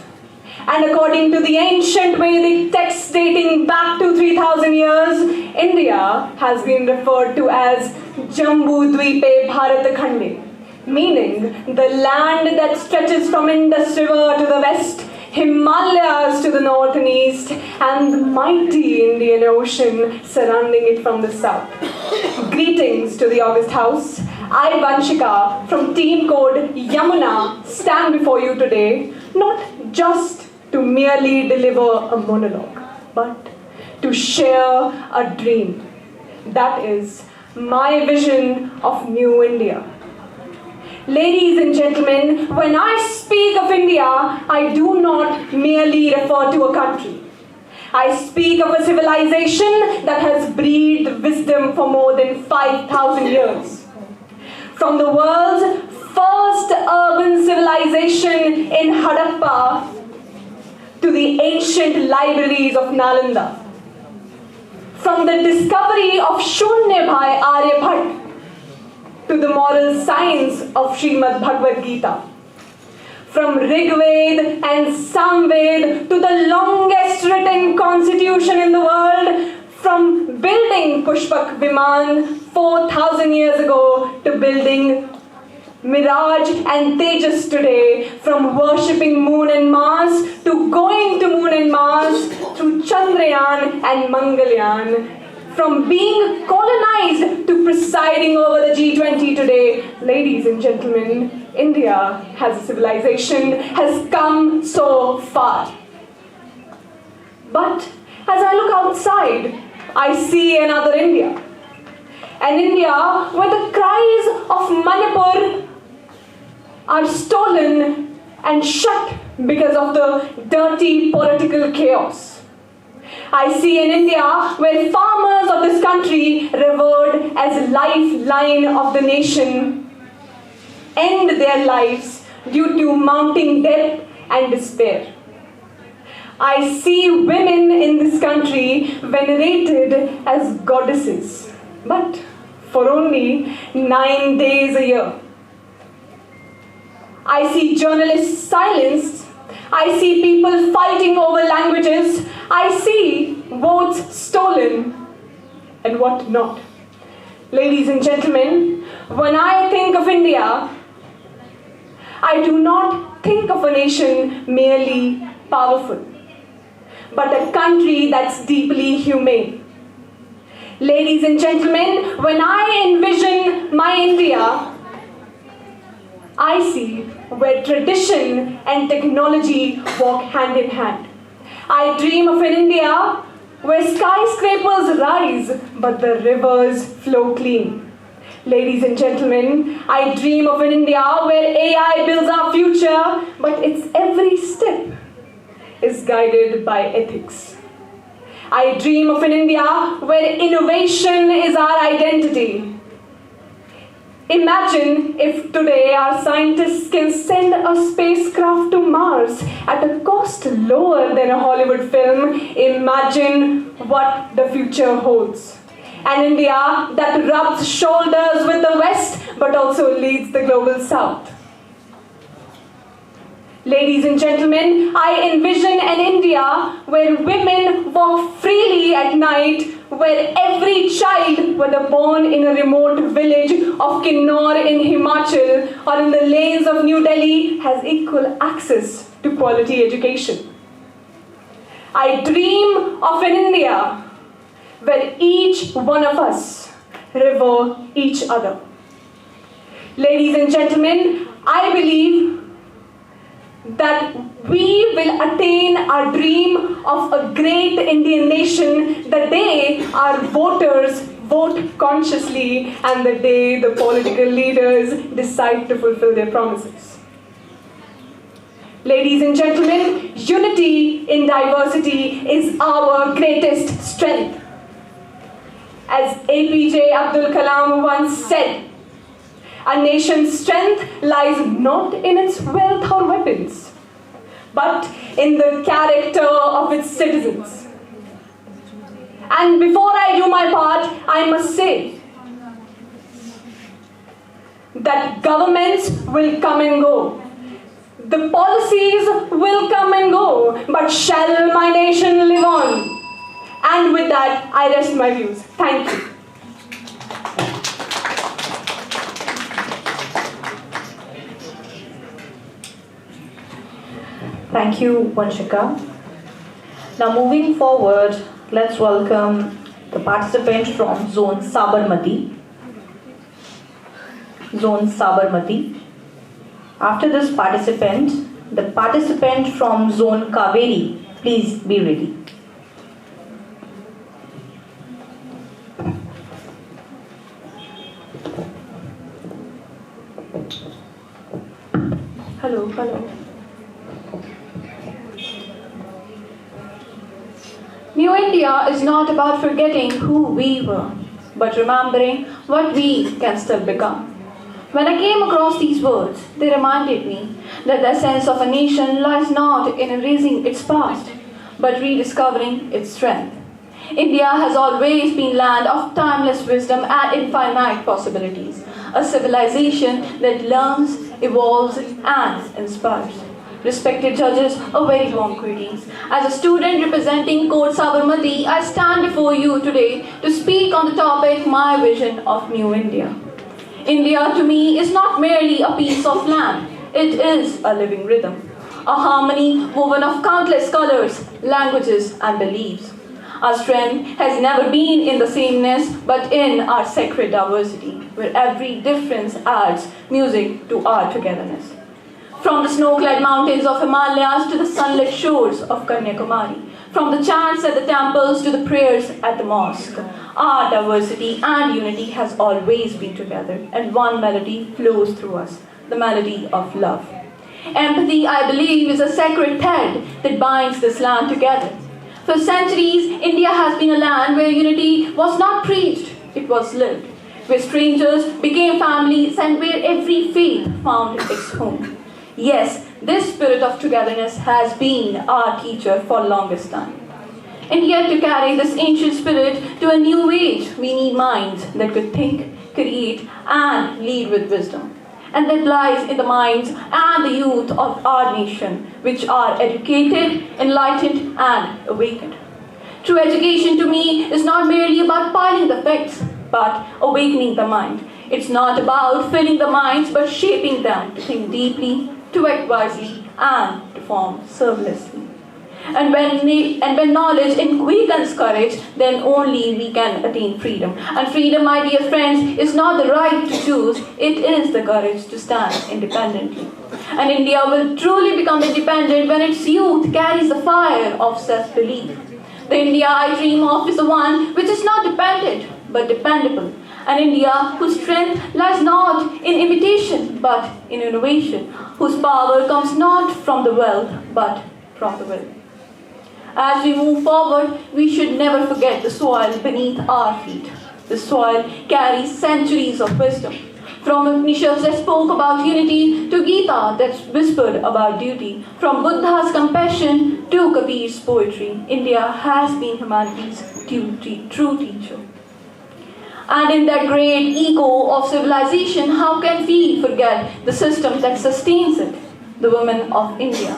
F: And according to the ancient Vedic texts dating back to 3000 years, India has been referred to as Jambu Dvipe Bharatakhande, meaning the land that stretches from Indus River to the west, Himalayas to the north and east, and the mighty Indian Ocean surrounding it from the south. Greetings to the August House. I, Vanshika, from Team Code Yamuna, stand before you today, not just to merely deliver a monologue, but to share a dream. That is my vision of New India. Ladies and gentlemen, when I speak of India, I do not merely refer to a country. I speak of a civilization that has breathed wisdom for more than 5,000 years. From the world's first urban civilization in Harappa to the ancient libraries of Nalanda. From the discovery of Shunya by Aryabhat to the moral science of Srimad Bhagavad Gita. From Rigved and Samved to the longest written constitution in the world, from building Pushpak Viman 4,000 years ago to building Miraj and Tejas today, from worshipping Moon and Mars to going to Moon and Mars through Chandrayaan and Mangalyaan, from being colonized to presiding over the G20 today. Ladies and gentlemen, India as a civilization has come so far. But as I look outside, I see another India. An India where the cries of Manipur are stolen and shut because of the dirty political chaos. I see an India where farmers of this country, revered as lifeline of the nation, end their lives due to mounting debt and despair. I see women in this country venerated as goddesses, but for only 9 days a year. I see journalists silenced. I see people fighting over languages. I see votes stolen and what not. Ladies and gentlemen, when I think of India, I do not think of a nation merely powerful, but a country that's deeply humane. Ladies and gentlemen, when I envision my India, I see where tradition and technology walk hand in hand. I dream of an India where skyscrapers rise, but the rivers flow clean. Ladies and gentlemen, I dream of an India where AI builds our future, but its every step is guided by ethics. I dream of an India where innovation is our identity. Imagine if today our scientists can send a spacecraft to Mars at a cost lower than a Hollywood film. Imagine what the future holds. An India that rubs shoulders with the West but also leads the global South. Ladies and gentlemen, I envision an India where women walk freely at night, where every child, whether born in a remote village of Kinnaur in Himachal or in the lanes of New Delhi, has equal access to quality education. I dream of an India where each one of us revere each other. Ladies and gentlemen, I believe that we will attain our dream of a great Indian nation the day our voters vote consciously and the day the political leaders decide to fulfill their promises. Ladies and gentlemen, unity in diversity is our greatest strength. As APJ Abdul Kalam once said, a nation's strength lies not in its wealth or weapons, but in the character of its citizens. And before I do my part, I must say that governments will come and go. The policies will come and go, but shall my nation live on? And with that, I rest my views. Thank you.
K: Thank you, Vanshika. Now moving forward, let's welcome the participant from Zone Sabarmati. Zone Sabarmati. After this participant, the participant from Zone Kaveri, please be ready.
F: Hello. New India is not about forgetting who we were, but remembering what we can still become. When I came across these words, they reminded me that the essence of a nation lies not in erasing its past, but rediscovering its strength. India has always been land of timeless wisdom and infinite possibilities, a civilization that learns, evolves, and inspires. Respected judges, a very warm greetings. As a student representing Court Sabarmati, I stand before you today to speak on the topic My Vision of New India. India to me is not merely a piece of land, it is a living rhythm, a harmony woven of countless colors, languages, and beliefs. Our strength has never been in the sameness, but in our sacred diversity, where every difference adds music to our togetherness. From the snow-clad mountains of Himalayas to the sunlit shores of Kanyakumari, from the chants at the temples to the prayers at the mosque, our diversity and unity has always been together, and one melody flows through us, the melody of love. Empathy, I believe, is a sacred thread that binds this land together. For centuries, India has been a land where unity was not preached, it was lived, where strangers became families and where every faith found its home. Yes, this spirit of togetherness has been our teacher for longest time. And yet to carry this ancient spirit to a new age, we need minds that could think,
H: create, and lead with wisdom. And that lies in the minds and the youth of our nation, which are educated, enlightened, and awakened. True education to me is not merely about piling the facts, but awakening the mind. It's not about filling the minds, but shaping them to think deeply, to act wisely, and to form servelessly. And when knowledge awakens courage, then only we can attain freedom. And freedom, my dear friends, is not the right to choose, it is the courage to stand independently. And India will truly become independent when its youth carries the fire of self-belief. The India I dream of is the one which is not dependent, but dependable. An India whose strength lies not in imitation, but in innovation, whose power comes not from the wealth, but from the will. As we move forward, we should never forget the soil beneath our feet. The soil carries centuries of wisdom. From Upanishads that spoke about unity to Gita that whispered about duty, from Buddha's compassion to Kabir's poetry, India has been humanity's true teacher. And in that great echo of civilization, how can we forget the system that sustains it? The women of India.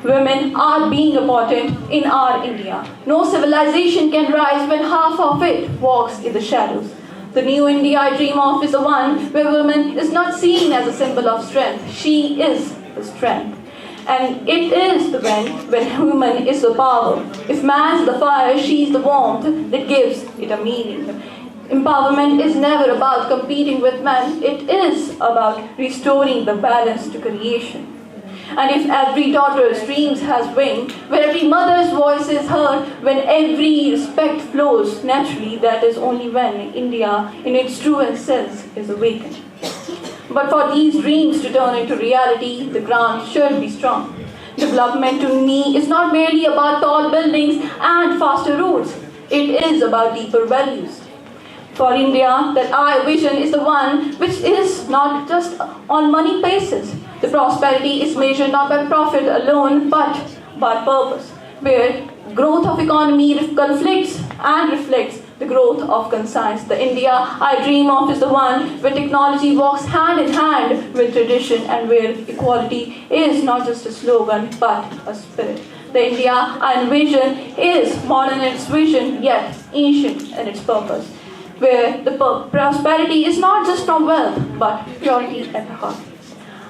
H: Women are being important in our India. No civilization can rise when half of it walks in the shadows. The new India I dream of is the one where woman is not seen as a symbol of strength. She is the strength. And it is the when woman is the power. If man is the fire, she is the warmth that gives it a meaning. Empowerment is never about competing with men. It is about restoring the balance to creation. And if every daughter's dreams has wing, when every mother's voice is heard, when every respect flows naturally, that is only when India, in its truest sense, is awakened. But for these dreams to turn into reality, the ground should be strong. Development to me is not merely about tall buildings and faster roads. It is about deeper values. For India, that I vision is the one which is not just on money basis. The prosperity is measured not by profit alone, but by purpose, where growth of economy conflicts and reflects the growth of conscience. The India I dream of is the one where technology walks hand in hand with tradition and where equality is not just a slogan, but a spirit. The India I envision is modern in its vision, yet ancient in its purpose, where the prosperity is not just from wealth, but purity at the heart.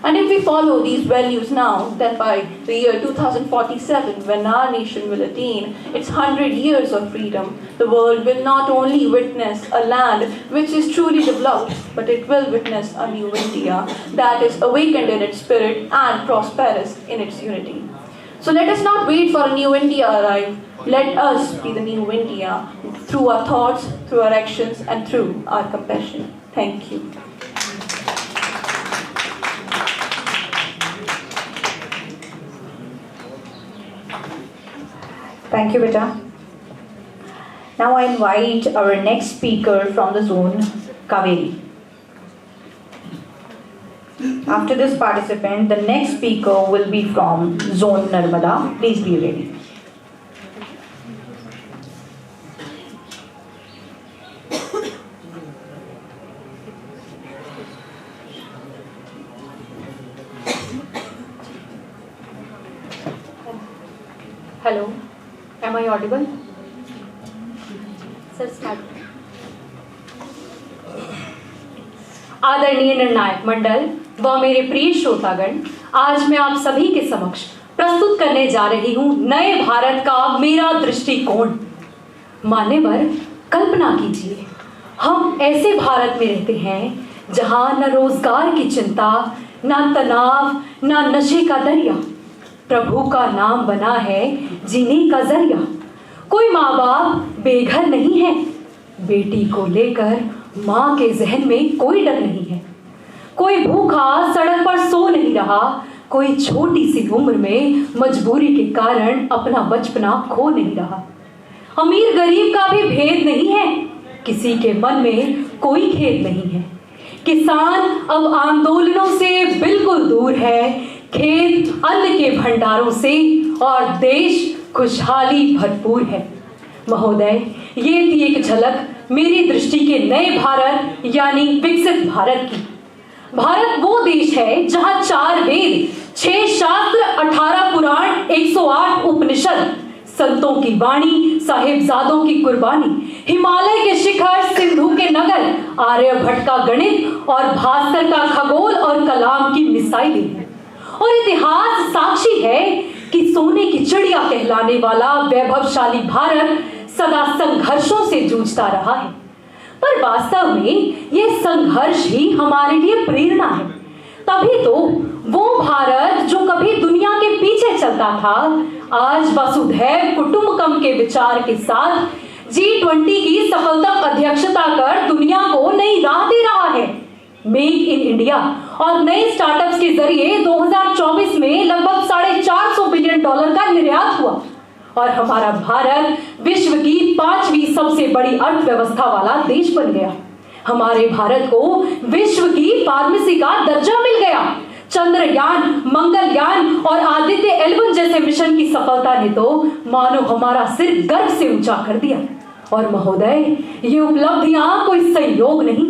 H: And if we follow these values now, then by the year 2047, when our nation will attain its 100 years of freedom, the world will not only witness a land which is truly developed, but it will witness a new India that is awakened in its spirit and prosperous in its unity. So let us not wait for a new India arrive. Let us be the new India through our thoughts, through our actions, and through our compassion. Thank you.
K: Thank you, Beta. Now I invite our next speaker from the zone, Kaveri. After this participant, the next speaker will be from zone Narmada. Please be ready.
L: Hello, am I audible?
D: Sir, start.
L: आदरणीय निर्णायक मंडल व मेरे प्रिय श्रोतागण, आज मैं आप सभी के समक्ष प्रस्तुत करने जा रही हूँ नए भारत का मेरा दृष्टिकोण। मान्यवर, कल्पना कीजिए, हम ऐसे भारत में रहते हैं जहाँ न रोजगार की चिंता, न तनाव, न नशे का दरिया। प्रभु का नाम बना है जीने का जरिया। कोई माँ बाप बेघर नहीं है, बेटी को लेकर माँ के जहन में कोई डर नहीं है। कोई भूखा सड़क पर सो नहीं रहा, कोई छोटी सी उम्र में मजबूरी के कारण अपना बचपना खो नहीं रहा। अमीर गरीब का भी भेद नहीं है, किसी के मन में कोई खेद नहीं है। किसान अब आंदोलनों से बिल्कुल दूर है, खेत अन्न के भंडारों से और देश खुशहाली भरपूर है। महोदय, ये थी एक झलक मेरी दृष्टि के नए भारत यानी विकसित भारत की। भारत वो देश है जहां 4 वेद, 6 शास्त्र, 18 पुराण, 108 उपनिषद, संतों की वाणी, साहिबजादों की कुर्बानी, हिमालय के शिखर, सिंधु के नगर, आर्यभट्ट का गणित और भास्कर का खगोल और कलाम की मिसाइलें हैं। और इतिहास साक्षी है कि सोने की चिड़िया कहलाने वाला वैभवशाली भारत सदा संघर्षों से जूझता रहा है। पर वास्तव में यह संघर्ष ही हमारे लिए प्रेरणा है। तभी तो वो भारत जो कभी दुनिया के पीछे चलता था, आज वसुधैव कुटुंबकम के विचार के साथ G20 की सफलतम अध्यक्षता कर दुनिया को नई राह दे रहा है। मेक इन इंडिया और नए स्टार्टअप्स के जरिए 2024 में लगभग $450 बिलियन का निर्यात हुआ और हमारा भारत विश्व की 5वीं सबसे बड़ी अर्थव्यवस्था वाला देश बन गया। हमारे भारत को विश्व की फार्मेसी का दर्जा मिल गया। चंद्रयान, मंगलयान और आदित्य L1 जैसे मिशन की सफलता ने तो मानो हमारा सिर गर्व से ऊंचा कर दिया। और महोदय, ये उपलब्धियां कोई संयोग नहीं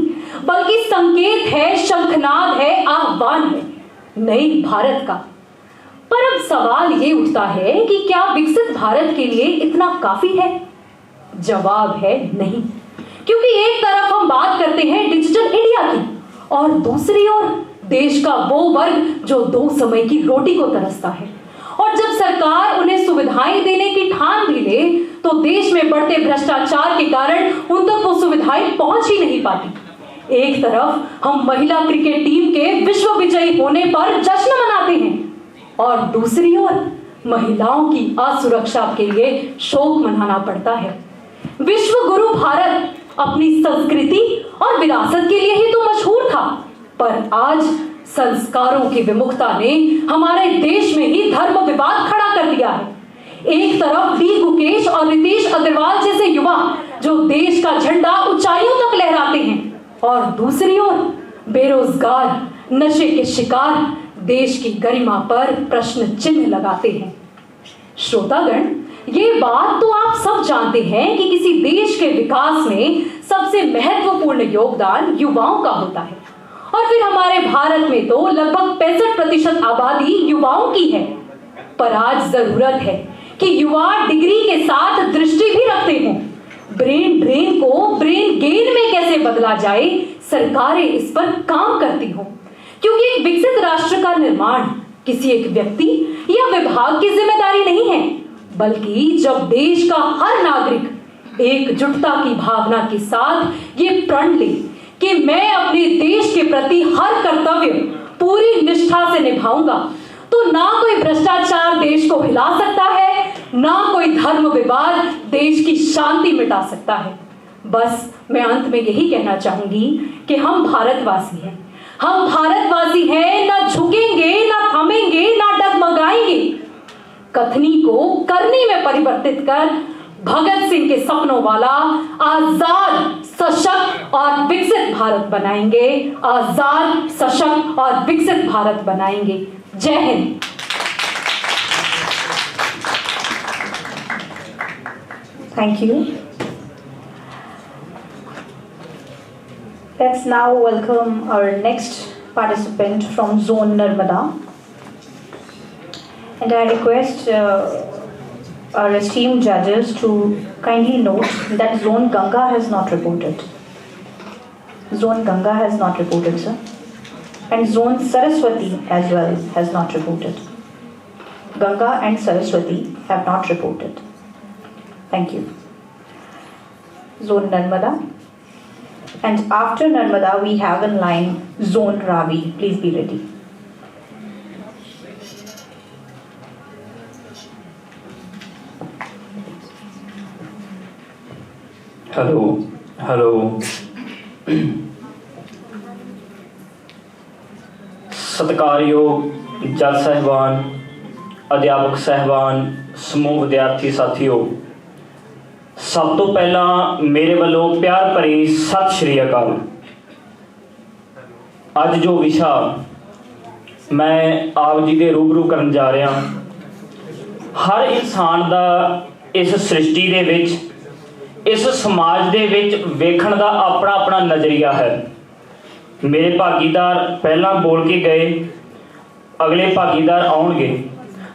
L: बल्कि संकेत है, शंखनाद है, आह्वान है नए भारत का। पर अब सवाल ये उठता है कि क्या विकसित भारत के लिए इतना काफी है? जवाब है नहीं, क्योंकि एक तरफ हम बात करते हैं डिजिटल इंडिया की और दूसरी ओर देश का वो वर्ग जो 2 समय की रोटी को तरसता है। और जब सरकार उन्हें सुविधाएं देने की ठान भी ले तो देश में बढ़ते भ्रष्टाचार के कारण उन तक वो सुविधाएं पहुंच ही नहीं पाती। एक तरफ हम महिला क्रिकेट टीम के विश्व विजयी होने पर जश्न मनाते हैं और दूसरी ओर महिलाओं की असुरक्षा के लिए शोक मनाना पड़ता है। विश्व गुरु भारत अपनी संस्कृति और विरासत के लिए ही तो मशहूर था, पर आज संस्कारों की विमुखता ने हमारे देश में ही धर्म विवाद खड़ा कर दिया है। एक तरफ डी गुकेश और रितेश अग्रवाल जैसे युवा जो देश का झंडा ऊंचाइयों तक लहराते हैं और दूसरी ओर बेरोजगार, नशे के शिकार देश की गरिमा पर प्रश्न चिन्ह लगाते हैं। श्रोतागण, ये बात तो आप सब जानते हैं कि किसी देश के विकास में सबसे महत्वपूर्ण योगदान युवाओं का होता है और फिर हमारे भारत में तो लगभग 65% आबादी युवाओं की है। पर आज जरूरत है कि युवा डिग्री के साथ दृष्टि भी रखते हों। ब्रेन ड्रेन को ब्रेन गेन में कैसे बदला जाए, सरकारें इस पर काम करती हों, क्योंकि एक विकसित राष्ट्र का निर्माण किसी एक व्यक्ति या विभाग की जिम्मेदारी नहीं है, बल्कि जब देश का हर नागरिक एकजुटता की भावना के साथ ये प्रण ले कि मैं अपने देश के प्रति हर कर्तव्य पूरी निष्ठा से निभाऊंगा, तो ना कोई भ्रष्टाचार देश को हिला सकता है, ना कोई धर्म विवाद देश की शांति मिटा सकता है। बस मैं अंत में यही कहना चाहूंगी कि हम भारतवासी हैं। हम भारतवासी हैं, ना झुकेंगे, ना थमेंगे, ना डगमगाएंगे। कथनी को करनी में परिवर्तित कर भगत सिंह के सपनों वाला आजाद, सशक्त और विकसित भारत बनाएंगे। आजाद, सशक्त और विकसित भारत बनाएंगे। जय Hind.
K: Thank you. Let's now welcome our next participant from Zone Narmada. And I request our esteemed judges to kindly note that Zone Ganga has not reported. Zone Ganga has not reported, sir. And Zone Saraswati as well has not reported. Ganga and Saraswati have not reported. Thank you. Zone Narmada. And after Narmada, we have in line Zone Ravi. Please be ready.
M: Hello hello. सत्कारयोग जज साहिबान, अध्यापक साहिबान, समूह विद्यार्थी साथियों, सब तो पहला मेरे वालों प्यार भरी सत श्री अकाल। अज जो विषा मैं आप जी के रूबरू करन जा रहा, हर इंसान का इस सृष्टि दे विच इस समाज ਦੇ ਵਿੱਚ ਵੇਖਣ ਦਾ ਆਪਣਾ ਆਪਣਾ ਨਜ਼ਰੀਆ ਹੈ। ਮੇਰੇ ਭਾਗੀਦਾਰ ਪਹਿਲਾਂ ਬੋਲ ਕੇ ਗਏ, ਅਗਲੇ ਭਾਗੀਦਾਰ ਆਉਣਗੇ।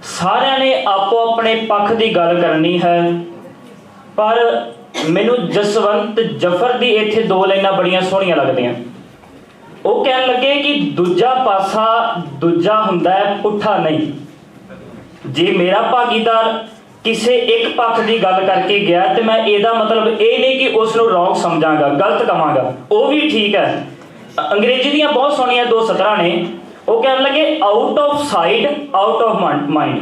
M: ਸਾਰਿਆਂ ਨੇ ਆਪੋ ਆਪਣੇ ਪੱਖ ਦੀ ਗੱਲ ਕਰਨੀ ਹੈ, ਪਰ ਮੈਨੂੰ ਜਸਵੰਤ ਜਫਰ ਦੀ ਇੱਥੇ ਦੋ ਲਾਈਨਾਂ ਬੜੀਆਂ ਸੋਹਣੀਆਂ ਲੱਗਦੀਆਂ। ਉਹ ਕਹਿਣ ਲੱਗੇ ਕਿ ਦੂਜਾ ਪਾਸਾ ਦੂਜਾ ਹੁੰਦਾ ਹੈ, ਪੁੱਠਾ ਨਹੀਂ। ਜੇ ਮੇਰਾ ਭਾਗੀਦਾਰ ਕਿਸੇ ਇੱਕ ਪੱਖ ਦੀ ਗੱਲ ਕਰਕੇ ਗਿਆ ਤੇ ਮੈਂ ਇਹਦਾ ਮਤਲਬ ਇਹ ਨਹੀਂ ਕਿ ਉਸ ਨੂੰ ਰੌਂਗ ਸਮਝਾਂਗਾ, ਗਲਤ ਕਵਾਂਗਾ, ਉਹ ਵੀ ਠੀਕ ਹੈ। ਅੰਗਰੇਜ਼ੀ ਦੀਆਂ ਬਹੁਤ ਸੋਹਣੀਆਂ ਦੋ ਸਤਰਾਂ ਨੇ। ਉਹ ਕਹਿਣ ਲੱਗੇ out of side out of mind.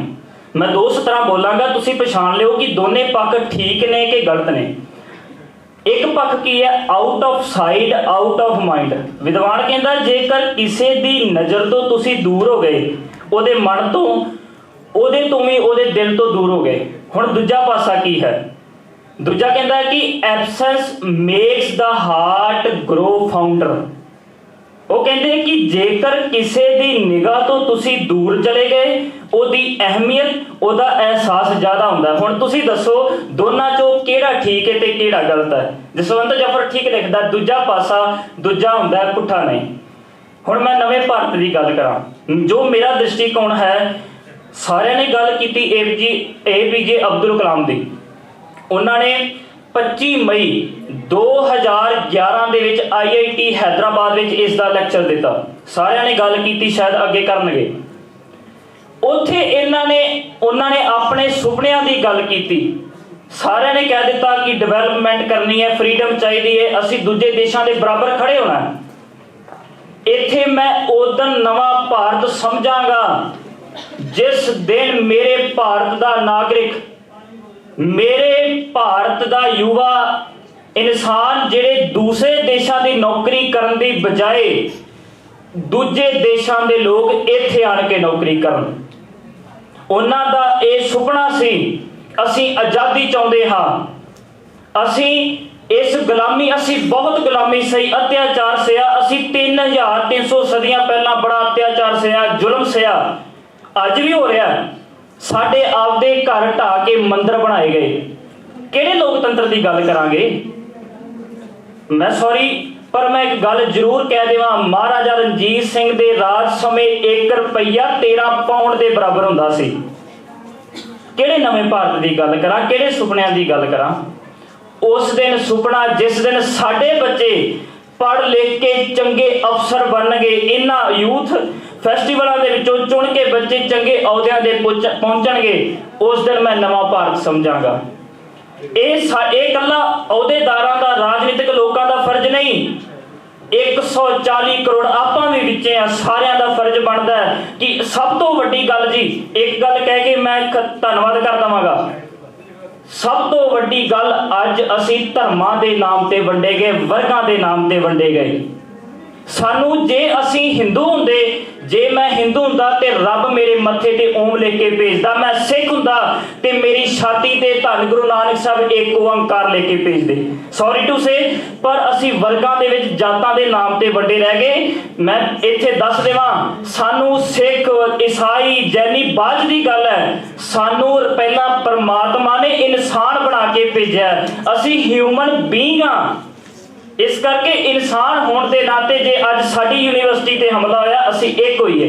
M: ਮੈਂ ਦੋ ਸਤਰਾਂ ਬੋਲਾਂਗਾ, ਤੁਸੀਂ ਪਛਾਣ ਲਿਓ ਕਿ ਦੋਨੇ ਪੱਖ ਠੀਕ ਨੇ ਕਿ ਗਲਤ ਨੇ। ਇੱਕ ਪੱਖ ਕੀ ਹੈ? Out of side out of mind. ਵਿਦਵਾਨ ਕਹਿੰਦਾ ਜੇਕਰ ਕਿਸੇ ਦੀ ਨਜ਼ਰ ਤੋਂ ਤੁਸੀਂ ਦੂਰ ਹੋ ਗਏ, ਉਹਦੇ ਮਨ ਤੋਂ, ਉਹਦੇ ਤੋਂ ਵੀ ਉਹਦੇ ਦਿਲ ਤੋਂ ਦੂਰ ਹੋ ਗਏ। ਹੁਣ ਦੂਜਾ ਪਾਸਾ ਕੀ ਹੈ? ਦੂਜਾ ਕਹਿੰਦਾ ਕਿ ਐਬਸੈਂਸ ਮੇਕਸ ਦਾ ਹਾਰਟ ਗਰੋ ਫਾਊਂਡਰ। ਉਹ ਕਹਿੰਦੇ ਕਿ ਜੇਕਰ ਕਿਸੇ ਦੀ ਨਿਗਾਹ ਤੋਂ ਤੁਸੀਂ ਦੂਰ ਚਲੇ ਗਏ, ਉਹਦੀ ਅਹਿਮੀਅਤ, ਉਹਦਾ ਅਹਿਸਾਸ ਜ਼ਿਆਦਾ ਹੁੰਦਾ। ਹੁਣ ਤੁਸੀਂ ਦੱਸੋ ਦੋਨਾਂ ਚੋਂ ਕਿਹੜਾ ਠੀਕ ਹੈ ਤੇ ਕਿਹੜਾ ਗਲਤ ਹੈ? ਜਸਵੰਤ ਜਫਰ ਠੀਕ ਲਿਖਦਾ, ਦੂਜਾ ਪਾਸਾ ਦੂਜਾ ਹੁੰਦਾ, ਪੁੱਠਾ ਨਹੀਂ। ਹੁਣ ਮੈਂ ਨਵੇਂ ਭਾਰਤ ਦੀ ਗੱਲ ਕਰਾਂ, ਜੋ ਮੇਰਾ ਦ੍ਰਿਸ਼ਟੀਕੋਣ ਹੈ। ਸਾਰਿਆਂ ਨੇ ਗੱਲ ਕੀਤੀ APJ ਅਬਦੁਲ ਕਲਾਮ ਦੀ। ਉਹਨਾਂ ਨੇ 25 ਮਈ 2011 ਦੇ ਵਿੱਚ IIT ਹੈਦਰਾਬਾਦ ਵਿੱਚ ਇਸ ਦਾ ਲੈਕਚਰ ਦਿੱਤਾ। ਸਾਰਿਆਂ ਨੇ ਗੱਲ ਕੀਤੀ, ਸ਼ਾਇਦ ਅੱਗੇ ਕਰਨਗੇ। ਉੱਥੇ ਉਹਨਾਂ ਨੇ ਆਪਣੇ ਸੁਪਨਿਆਂ ਦੀ ਗੱਲ ਕੀਤੀ। ਸਾਰਿਆਂ ਨੇ ਕਹਿ ਦਿੱਤਾ ਕਿ ਡਿਵੈਲਪਮੈਂਟ ਕਰਨੀ ਹੈ, ਫਰੀडम ਚਾਹੀਦੀ ਹੈ, ਅਸੀਂ ਦੂਜੇ ਦੇਸ਼ਾਂ ਦੇ ਬਰਾਬਰ ਖੜੇ ਹੋਣਾ ਹੈ। ਇੱਥੇ ਮੈਂ ਉਦੋਂ ਨਵਾਂ ਭਾਰਤ ਸਮਝਾਂਗਾ ਜਿਸ ਦਿਨ ਮੇਰੇ ਭਾਰਤ ਦਾ ਨਾਗਰਿਕ, ਮੇਰੇ ਭਾਰਤ ਦਾ ਯੁਵਾ ਇਨਸਾਨ ਜਿਹੜੇ ਦੂਸਰੇ ਦੇਸ਼ਾਂ ਦੀ ਨੌਕਰੀ ਕਰਨ ਦੀ ਬਜਾਏ ਦੂਜੇ ਦੇਸ਼ਾਂ ਦੇ ਲੋਕ ਇੱਥੇ ਆਣ ਕੇ ਨੌਕਰੀ ਕਰਨ। ਉਹਨਾਂ ਦਾ ਇਹ ਸੁਪਨਾ ਸੀ, ਅਸੀਂ ਆਜ਼ਾਦੀ ਚਾਹੁੰਦੇ ਹਾਂ, ਅਸੀਂ ਇਸ ਗੁਲਾਮੀ, ਅਸੀਂ ਬਹੁਤ ਗੁਲਾਮੀ ਸਹੀ, ਅਤਿਆਚਾਰ ਸਹਿਆ, ਅਸੀਂ 3300 ਸਦੀਆਂ ਪਹਿਲਾਂ ਬੜਾ ਅਤਿਆਚਾਰ ਸਹਿਆ, ਜ਼ੁਲਮ ਸਹਿਆ, ਅੱਜ ਵੀ ਹੋ ਰਿਹਾ। ਸਾਡੇ ਆਪਦੇ ਘਰ ਢਾਹ ਕੇ ਮੰਦਿਰ ਬਣਾਏ ਗਏ। ਕਿਹੜੇ ਲੋਕਤੰਤਰ ਦੀ ਗੱਲ ਕਰਾਂਗੇ? ਮੈਂ ਸੌਰੀ, ਪਰ ਮੈਂ ਇੱਕ ਗੱਲ ਜ਼ਰੂਰ ਕਹਿ ਦੇਵਾਂ, ਮਹਾਰਾਜਾ ਰਣਜੀਤ ਸਿੰਘ ਦੇ ਰਾਜ ਸਮੇਂ 1 ਰੁਪਈਆ 13 ਪਾਉਂਡ ਦੇ ਬਰਾਬਰ ਹੁੰਦਾ ਸੀ। ਕਿਹੜੇ ਨਵੇਂ ਭਾਰਤ ਦੀ ਗੱਲ ਕਰਾਂ, ਕਿਹੜੇ ਸੁਪਨਿਆਂ ਦੀ ਗੱਲ ਕਰਾਂ? ਉਸ ਦਿਨ ਸੁਪਨਾ ਜਿਸ ਦਿਨ ਸਾਡੇ ਬੱਚੇ ਪੜ੍ਹ ਲਿਖ ਕੇ ਚੰਗੇ ਅਫਸਰ ਬਣਨਗੇ, ਇਹਨਾਂ ਯੂਥ ਫੈਸਟੀਵਲਾਂ ਦੇ ਵਿੱਚੋਂ ਚੁਣ ਕੇ ਬੱਚੇ ਚੰਗੇ ਅਹੁਦਿਆਂ ਦੇ ਪਹੁੰਚਣਗੇ, ਉਸ ਦਿਨ ਮੈਂ ਨਵਾਂ ਭਾਰਤ ਸਮਝਾਂਗਾ। ਇਹ ਇਕੱਲਾ ਅਹੁਦੇਦਾਰਾਂ ਦਾ, ਰਾਜਨੀਤਿਕ ਲੋਕਾਂ ਦਾ ਫਰਜ਼ ਨਹੀਂ। 140 ਕਰੋੜ ਆਪਾਂ ਵੀ ਵਿੱਚੇ ਆ, ਸਾਰਿਆਂ ਦਾ ਫਰਜ਼ ਬਣਦਾ ਹੈ ਕਿ ਸਭ ਤੋਂ ਵੱਡੀ ਗੱਲ, ਜੀ ਇੱਕ ਗੱਲ ਕਹਿ ਕੇ ਮੈਂ ਧੰਨਵਾਦ ਕਰ ਦੇਵਾਂਗਾ। ਸਭ ਤੋਂ ਵੱਡੀ ਗੱਲ, ਅੱਜ ਅਸੀਂ ਧਰਮਾਂ ਦੇ ਨਾਮ ਤੇ ਵੰਡੇ ਗਏ, ਵਰਗਾਂ ਦੇ ਨਾਮ ਤੇ ਵੰਡੇ ਗਏ। ਸਾਨੂੰ ਜੇ ਅਸੀਂ ਹਿੰਦੂ ਹੁੰਦੇ, ਜੇ ਮੈਂ ਹਿੰਦੂ ਹੁੰਦਾ ਤੇ ਰੱਬ ਮੇਰੇ ਮੱਥੇ ਤੇ ਓਮ ਲਿਖ ਕੇ ਭੇਜਦਾ। ਮੈਂ ਸਿੱਖ ਹੁੰਦਾ ਤੇ ਮੇਰੀ ਛਾਤੀ ਤੇ ਧੰਨ ਗੁਰੂ ਨਾਨਕ ਸਾਹਿਬ ਏਕ ਓੰਕਾਰ ਲਿਖ ਕੇ ਭੇਜਦੇ। ਸੌਰੀ ਟੂ ਸੇ, ਪਰ ਅਸੀਂ ਵਰਗਾਂ ਦੇ ਵਿੱਚ, ਜਾਤਾਂ ਦੇ ਨਾਮ ਤੇ ਵੰਡੇ ਰਹਿ ਗਏ। ਮੈਂ ਇੱਥੇ ਦੱਸ ਦੇਵਾਂ, ਸਾਨੂੰ ਸਿੱਖ, ਈਸਾਈ, ਜੈਨੀ ਬਾਅਦ ਦੀ ਗੱਲ ਹੈ। ਸਾਨੂੰ ਪਹਿਲਾਂ ਪਰਮਾਤਮਾ ਨੇ ਇਨਸਾਨ ਬਣਾ ਕੇ ਭੇਜਿਆ। ਅਸੀਂ ਹਿਊਮਨ ਬੀਇੰਗ ਹਾਂ। ਇਸ ਕਰਕੇ ਇਨਸਾਨ ਹੋਣ ਦੇ ਨਾਤੇ ਜੇ ਅੱਜ ਸਾਡੀ ਯੂਨੀਵਰਸਿਟੀ ਤੇ ਹਮਲਾ ਹੋਇਆ, ਅਸੀਂ ਇੱਕ ਹੋਈਏ।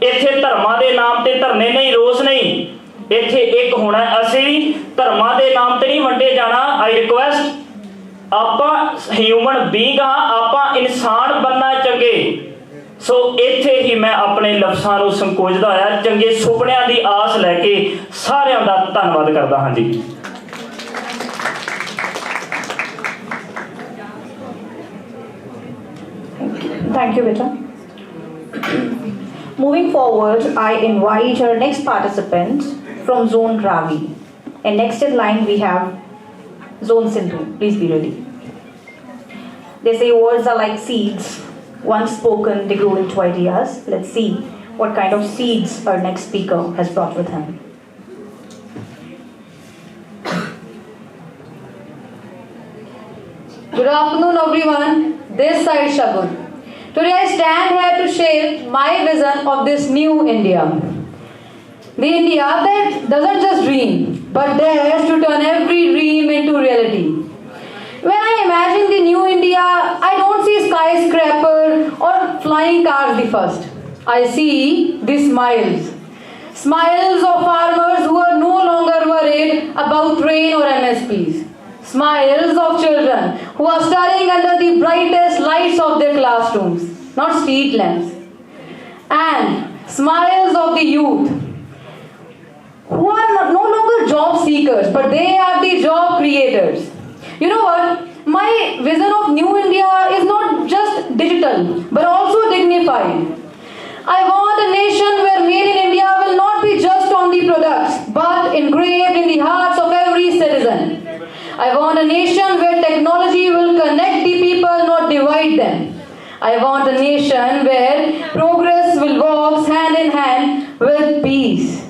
M: ਇੱਥੇ ਧਰਮਾਂ ਦੇ ਨਾਮ ਤੇ ਧਰਨੇ ਨਹੀਂ, ਰੋਸ ਨਹੀਂ, ਇੱਥੇ ਇੱਕ ਹੋਣਾ। ਅਸੀਂ ਧਰਮਾਂ ਦੇ ਨਾਮ ਤੇ ਨਹੀਂ ਵੰਡੇ ਜਾਣਾ। ਆਈ ਰਿਕੁਐਸਟ, ਆਪਾਂ ਹਿਊਮਨ ਬੀਇੰਗ ਹਾਂ, ਆਪਾਂ ਇਨਸਾਨ ਬਣਨਾ ਚੰਗੇ। ਸੋ ਇੱਥੇ ਹੀ ਮੈਂ ਆਪਣੇ ਲਫ਼ਜ਼ਾਂ ਨੂੰ ਸੰਕੋਚਦਾ ਹੋਇਆ ਚੰਗੇ ਸੁਪਨਿਆਂ ਦੀ ਆਸ ਲੈ ਕੇ ਸਾਰਿਆਂ ਦਾ ਧੰਨਵਾਦ ਕਰਦਾ ਹਾਂ ਜੀ।
K: Thank you, Beta. Moving forward, I invite our next participant from Zone Ravi. And next in line we have Zone Sindhu. Please be ready. They say words are like seeds. Once spoken, they grow into ideas. Let's see what kind of seeds our next speaker has brought with him.
L: Good afternoon, everyone. This side Shagun. Today I stand here to share my vision of this new India. The India that doesn't just dream, but dares to turn every dream into reality.
I: When I imagine the new India, I don't see skyscraper or flying cars the first. I see the smiles. Smiles of farmers who are no longer worried about rain or MSPs. Smiles of children who are studying under the brightest lights of their classrooms, not street lamps. And smiles of the youth who are no longer job seekers, but they are the job creators. You know what? My vision of New India is not just digital, but also dignified. I want a nation where Made in India will not be just on the products, but engraved in the hearts of every citizen. I want a nation where technology will connect the people, not divide them. I want a nation where progress will walk hand in hand with peace.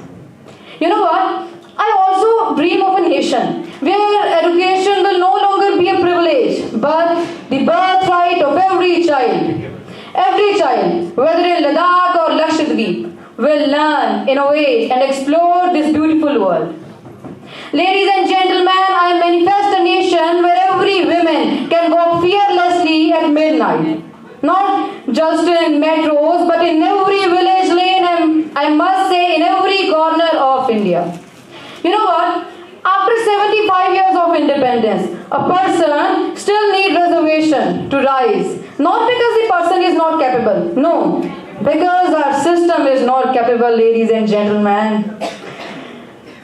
I: You know what? I also dream of a nation where education will no longer be a privilege, but the birthright of every child. Every child, whether in Ladakh or Lakshadweep, will learn, innovate, and explore this beautiful world. Ladies and gentlemen, I manifest a nation where every woman can walk fearlessly at midnight. Not just in metros, but in every village lane, and I must say in every corner of India. You know what? After 75 years of independence, a person still needs reservation to rise. Not because the person is not capable. No. Because our system is not capable, ladies and gentlemen.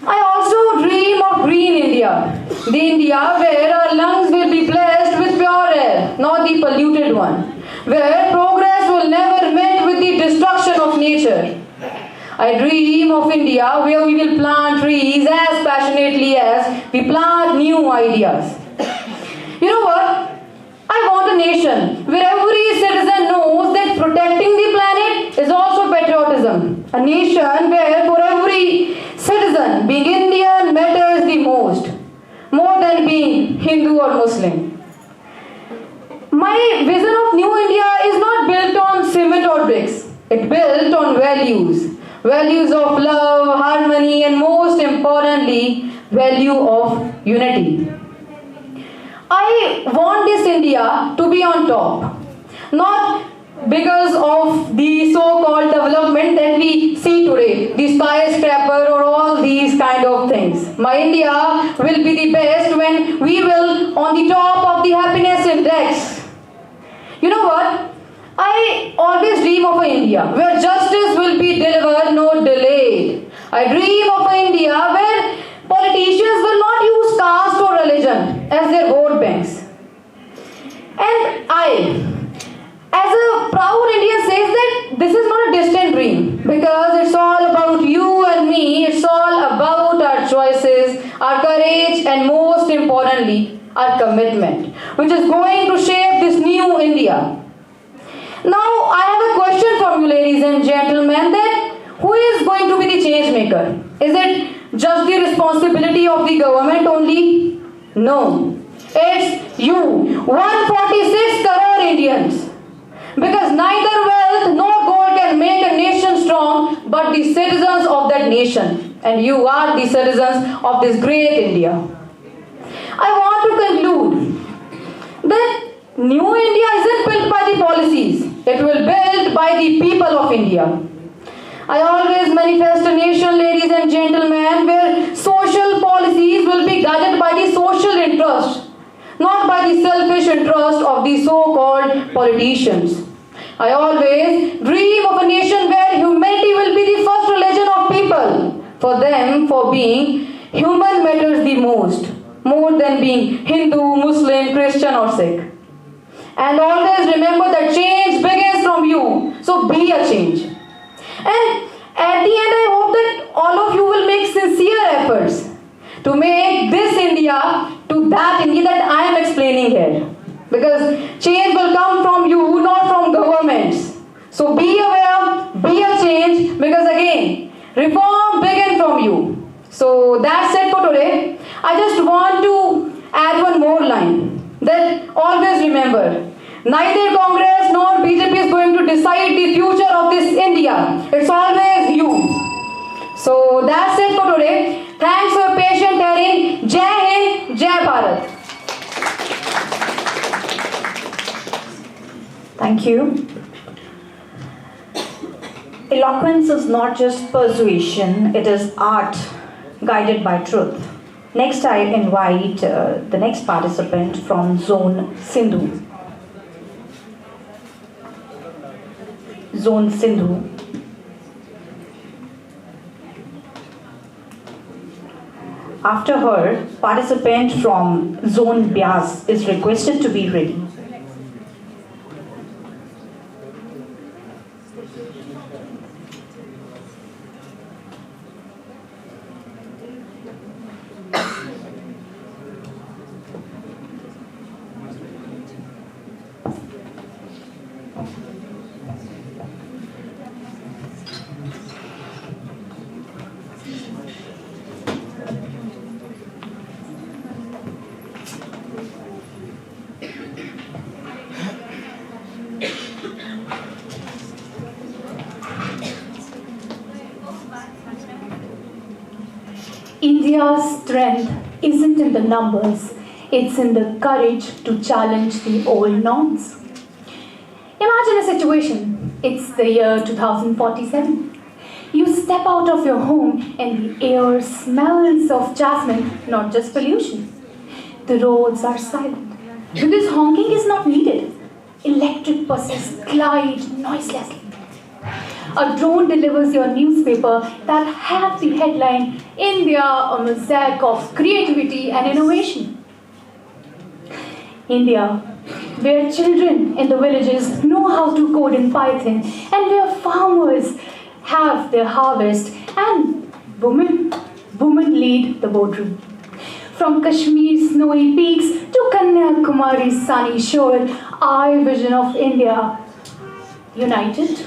I: I also dream of green India. The India where our lungs will be blessed with pure air, not the polluted one. Where progress will never meet with the destruction of nature. I dream of India where we will plant trees as passionately as we plant new ideas. You know what? I want a nation where every citizen knows that protecting the planet is also patriotism. A nation where for every citizen being Indian matters the most, more than being Hindu or Muslim. My vision of New India is not built on cement or bricks. It's built on values. Values of love, harmony, and most importantly, value of unity. I want this India to be on top. Not because of the so-called development that we see today, the skyscraper or all these kind of things. My India will be the best when we will on the top of the happiness index. You know what? I always dream of an India where justice will be delivered, not delayed. I dream of an India where politicians will not use caste or religion as their vote banks. And I, as a proud Indian, says that this is not a distant dream because it's all about you and me. It's all about our choices, our courage, and most importantly, our commitment, which is going to shape this new India. Now, I have a question from you, ladies and gentlemen, that who is going to be the change maker? Is it just the responsibility of the government only? No. It's you, 146 crore Indians. Because neither wealth nor gold can make a nation strong, but the citizens of that nation. And you are the citizens of this great India. I want to conclude that New India isn't built by the policies. It will be built by the people of India. I always manifest a nation, ladies and gentlemen, where social policies will be guided by the social interest, not by the selfish interest of the so-called politicians. I always dream of a nation where humanity will be the first religion of people. For them, for being human matters the most, more than being Hindu, Muslim, Christian or Sikh. And always remember that change begins from you. So be a change. And at the end, I hope that all of you will make sincere efforts to make this India to that India that I am explaining here. Because change will come from you, not from governments. So be aware, be a change, because again, reform begins from you. So that's it for today. I just want to add one more line. That always remember, neither Congress nor BJP is going to decide the future of this India. It's always you. So that's it for today. Thanks for your patient hearing. Jai Hind, Jai Bharat.
K: Thank you. Eloquence is not just persuasion, it is art guided by truth. Next, I invite the next participant from Zone Sindhu. Zone Sindhu. After her, participant from Zone Beas is requested to be ready.
I: India's strength isn't in the numbers, it's in the courage to challenge the old norms. Imagine a situation, it's the year 2047. You step out of your home and the air smells of jasmine, not just pollution. The roads are silent because honking is not needed. Electric buses glide noiselessly. A drone delivers your newspaper that has the headline, India, a mosaic of creativity and innovation. India, where children in the villages know how to code in Python and where farmers have their harvest and women lead the boardroom. From Kashmir's snowy peaks to Kanyakumari's sunny shore, our vision of India, united,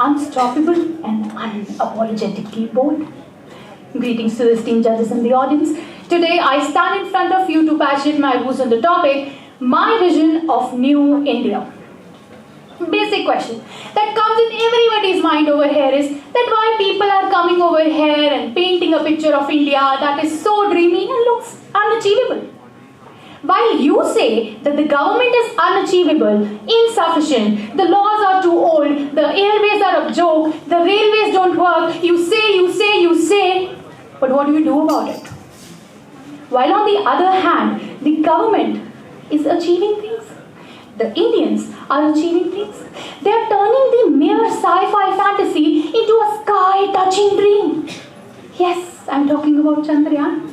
I: unstoppable and unapologetically bold. Greetings to the esteemed judges and the audience. Today I stand in front of you to passionate my views on the topic, my vision of new India. Basic question that comes in everybody's mind over here is that why people are coming over here and painting a picture of India that is so dreamy and looks unachievable. While you say that the government is unachievable, insufficient, the laws are too old, the airways are a joke, the railways don't work, you say, but what do you do about it? While on the other hand, the government is achieving things. The Indians are achieving things. They are turning the mere sci-fi fantasy into a sky-touching dream. Yes, I'm talking about Chandrayaan.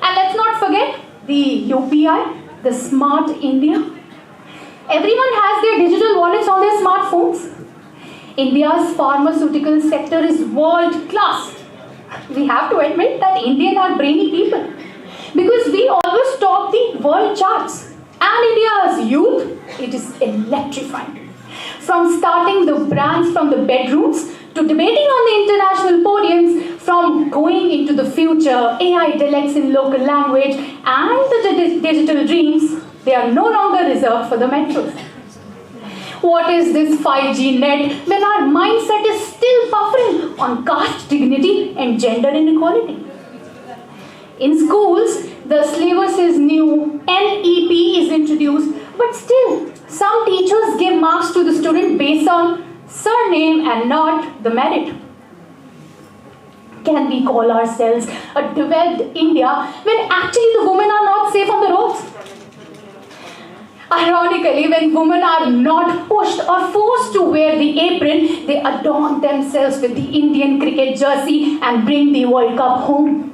I: And let's not forget the UPI, the Smart India. Everyone has their digital wallets on their smartphones. India's pharmaceutical sector is world class. We have to admit that Indians are brainy people because we always top the world charts. And India's youth, it is electrifying. From starting the brands from the bedrooms to debating on the international podiums, from going into the future, AI dialects in local language, and the digital dreams, they are no longer reserved for the metros. What is this 5G net when our mindset is still buffering on caste dignity and gender inequality? In schools, the syllabus is new, NEP is introduced, but still, some teachers give marks to the student based on surname and not the merit. Can we call ourselves a developed India when actually the women are not safe on the roads? Ironically, when women are not pushed or forced to wear the apron, they adorn themselves with the Indian cricket jersey and bring the World Cup home.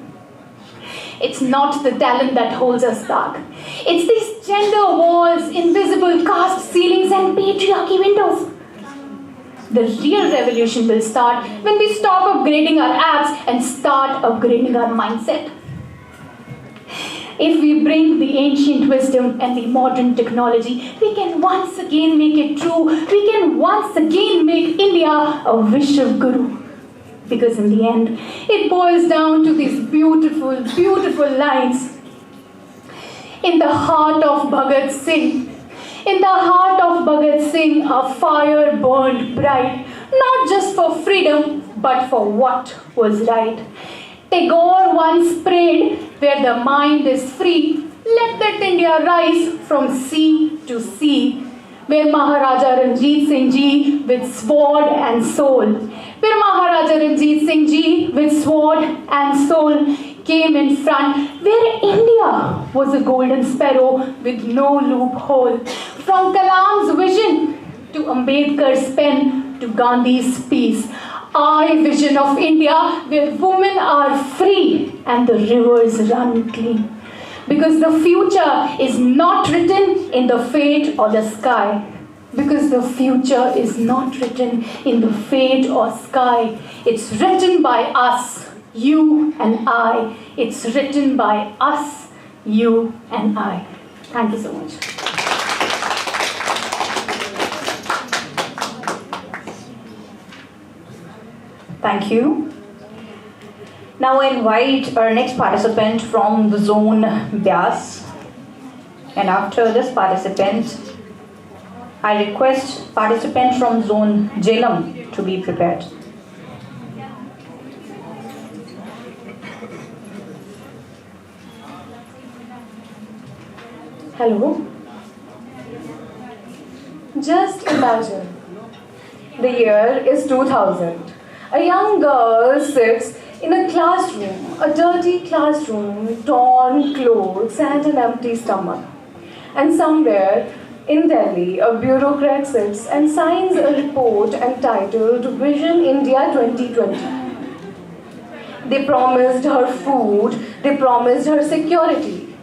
I: It's not the talent that holds us back. It's these gender walls, invisible caste ceilings and patriarchy windows. The real revolution will start when we stop upgrading our apps and start upgrading our mindset. If we bring the ancient wisdom and the modern technology, we can once again make it true. We can once again make India a Vishwa Guru. Because in the end, it boils down to these beautiful, beautiful lines. In the heart of Bhagat Singh, a fire burned bright, not just for freedom, but for what was right. Tagore once prayed, where the mind is free, let that India rise from sea to sea. where Maharaja Ranjit Singh Ji with sword and soul, where Maharaja Ranjit Singh Ji with sword and soul came in front, where India was a golden sparrow with no loophole. From Kalam's vision to Ambedkar's pen to Gandhi's peace, I vision of India where women are free and the rivers run clean. Because the future is not written in the fate or the sky. Because the future is not written in the fate or sky. It's written by us, you and I. It's written by us, you and I. Thank you so much.
K: Thank you. Now I invite our next participant from the zone Debatea.S. And after this participant, I request participant from zone Jhelum to be prepared.
F: Hello. Just imagine. The year is 2000. A young girl sits in a classroom, a dirty classroom, torn clothes and an empty stomach. And somewhere in Delhi, a bureaucrat sits and signs a report entitled Vision India 2020. They promised her food, they promised her security.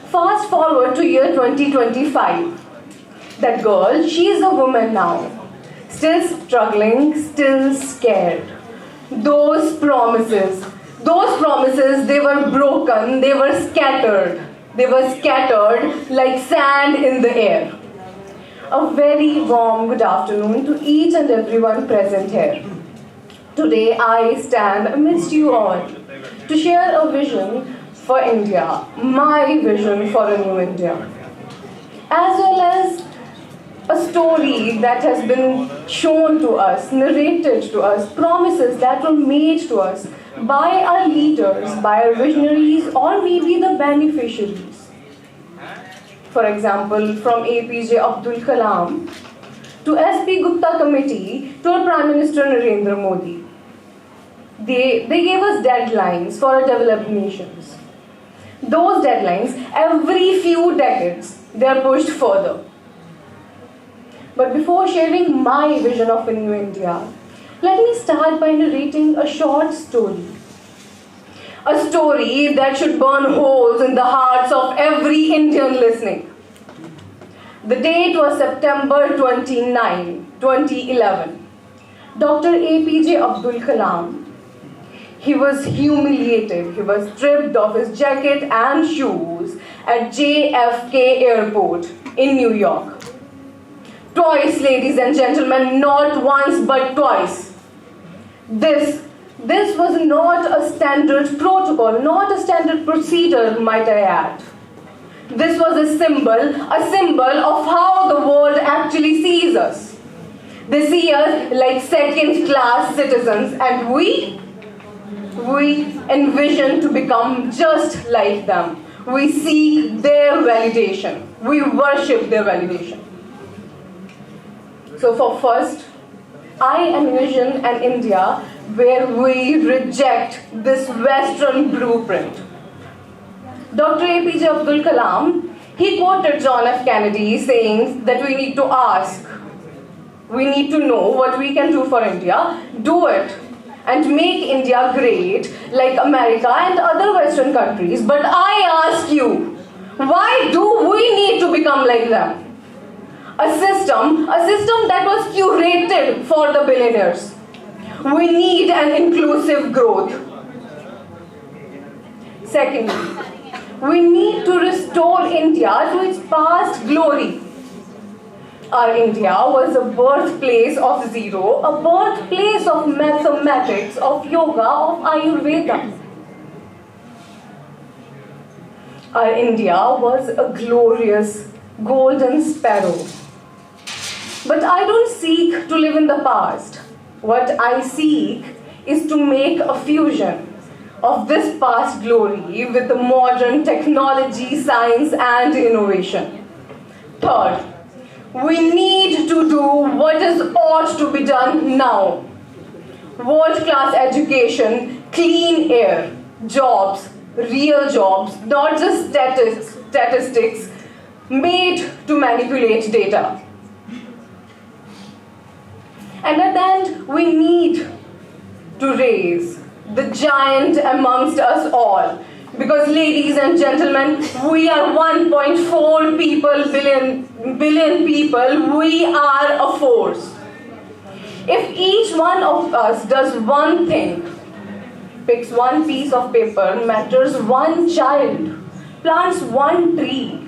F: Fast forward to year 2025. That girl, she's a woman now. Still struggling, still scared. Those promises, they were broken, they were scattered. They were scattered like sand in the air. A very warm good afternoon to each and everyone present here. Today I stand amidst you all to share a vision for India, my vision for a new India, as well as a story that has been shown to us, narrated to us, promises that were made to us by our leaders, by our visionaries, or maybe the beneficiaries. For example, from APJ Abdul Kalam to SP Gupta Committee to our Prime Minister Narendra Modi. They gave us deadlines for our developed nations. Those deadlines, every few decades, they are pushed further. But before sharing my vision of a new India, let me start by narrating a short story. A story that should burn holes in the hearts of every Indian listening. The date was September 29, 2011. Dr. APJ Abdul Kalam, he was humiliated. He was stripped of his jacket and shoes at JFK Airport in New York. Twice, ladies and gentlemen, not once but twice. This was not a standard protocol, not a standard procedure, might I add. This was a symbol of how the world actually sees us. They see us like second-class citizens, and we envision to become just like them. We seek their validation. We worship their validation. So for first, I envision an India where we reject this Western blueprint. Dr. APJ Abdul Kalam, he quoted John F. Kennedy saying that we need to ask, we need to know what we can do for India, do it, and make India great like America and other Western countries. But I ask you, why do we need to become like them? A system that was curated for the billionaires. We need an inclusive growth. Secondly, we need to restore India to its past glory. Our India was a birthplace of zero, a birthplace of mathematics, of yoga, of Ayurveda. Our India was a glorious golden sparrow. But I don't seek to live in the past. What I seek is to make a fusion of this past glory with the modern technology, science, and innovation. Third, we need to do what is ought to be done now. World-class education, clean air, jobs, real jobs, not just statistics made to manipulate data. And at the end, we need to raise the giant amongst us all. Because ladies and gentlemen, we are 1.4 billion people, we are a force. If each one of us does one thing, picks one piece of paper, mentors one child, plants one tree,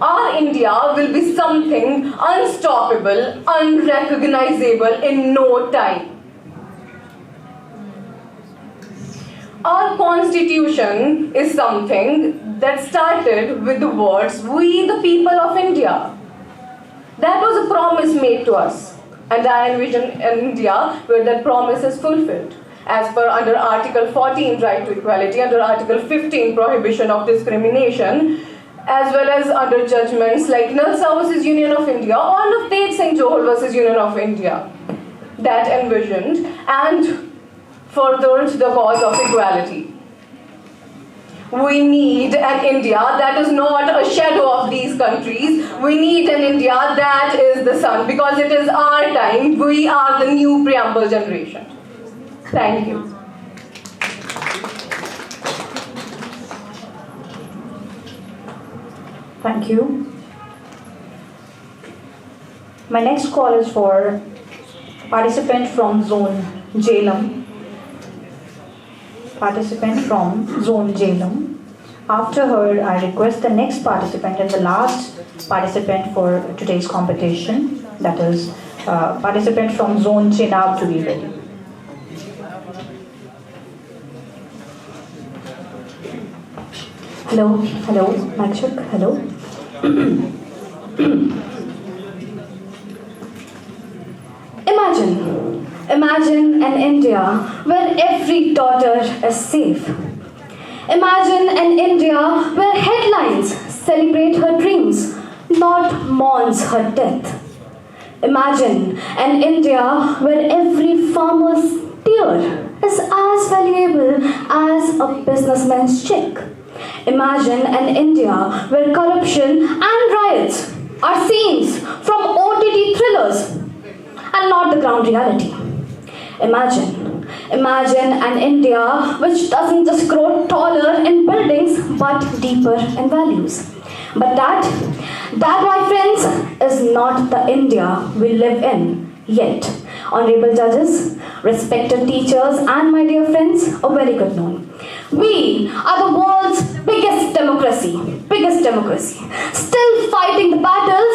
F: our India will be something unstoppable, unrecognizable in no time. Our constitution is something that started with the words, "We the people of India." That was a promise made to us. And I envision an India where that promise is fulfilled. As per under Article 14, right to equality, under Article 15, prohibition of discrimination, as well as under judgments like Nalsa versus Union of India, or Navtej Singh Johal versus Union of India, that envisioned and furthered the cause of equality. We need an India that is not a shadow of these countries. We need an India that is the sun, because it is our time. We are the new preamble generation. Thank you.
K: Thank you. My next call is for participant from Zone Jhelum. Participant from Zone Jhelum. After her, I request the next participant and the last participant for today's competition, that is participant from Zone Chenab, to be ready. Hello, mic check, hello.
D: Imagine an India where every daughter is safe. Imagine an India where headlines celebrate her dreams, not mourns her death. Imagine an India where every farmer's tear is as valuable as a businessman's check. Imagine an India where corruption and riots are scenes from OTT thrillers and not the ground reality. Imagine an India which doesn't just grow taller in buildings but deeper in values. But that, my friends, is not the India we live in yet. Honorable judges, respected teachers, and my dear friends, a very good noon. We are the world's biggest democracy. Still fighting the battles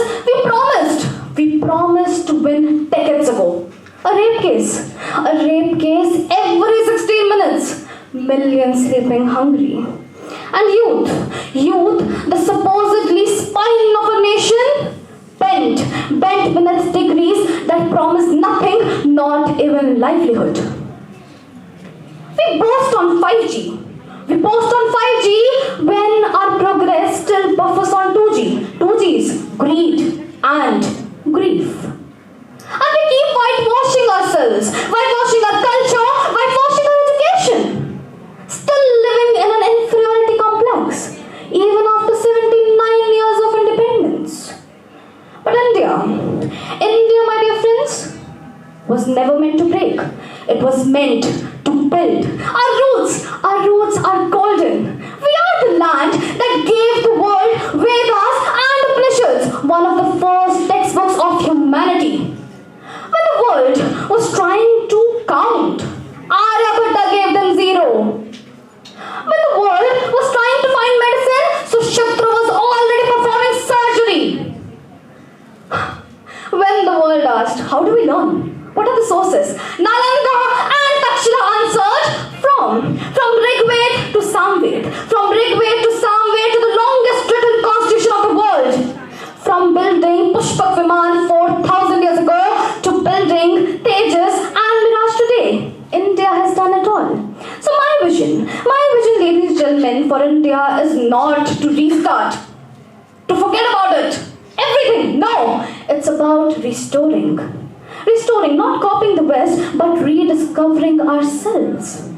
D: we promised to win decades ago. A rape case every 16 minutes. Millions sleeping hungry. And youth, the supposedly spine of a nation, bent beneath degrees that promise nothing, not even livelihood. We boast on 5G. When our progress still buffers on 2G. 2G's greed and grief. And we keep whitewashing ourselves, whitewashing our culture, whitewashing our education. Still living in an inferiority complex, even after 79 years of independence. But India, my dear friends, was never meant to break. It was meant to build. Our roots are golden. We are the land that gave the world Vedas and Upanishads, one of the first textbooks of humanity. When the world was trying to count, Aryabhatta gave them 0. When the world was trying to find medicine, Sushruta was already performing surgery. When the world asked, how do we learn? What are the sources? Nalanda and Takshila answered from Rigved to Samved. From Rigved to Samved to the longest written constitution of the world. From building Pushpak Viman 4,000 years ago to building Tejas and Mirage today. India has done it all. So my vision, ladies and gentlemen, for India is not to restart, to forget about it, everything. No,
K: It's about restoring. Restoring, not copying the West, but rediscovering ourselves.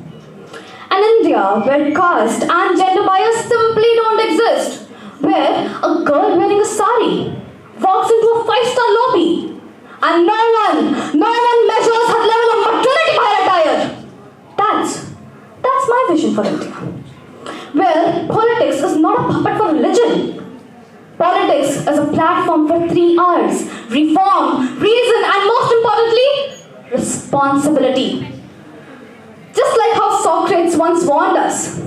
K: An India where caste and gender bias simply don't exist. Where a girl wearing a sari walks into a 5-star lobby and no one measures her level of maturity by her attire. That's my vision for India. Where politics is not a puppet for religion. Politics is a platform for 3 R's: reform, reason, and most importantly, responsibility. Just like how Socrates once warned us,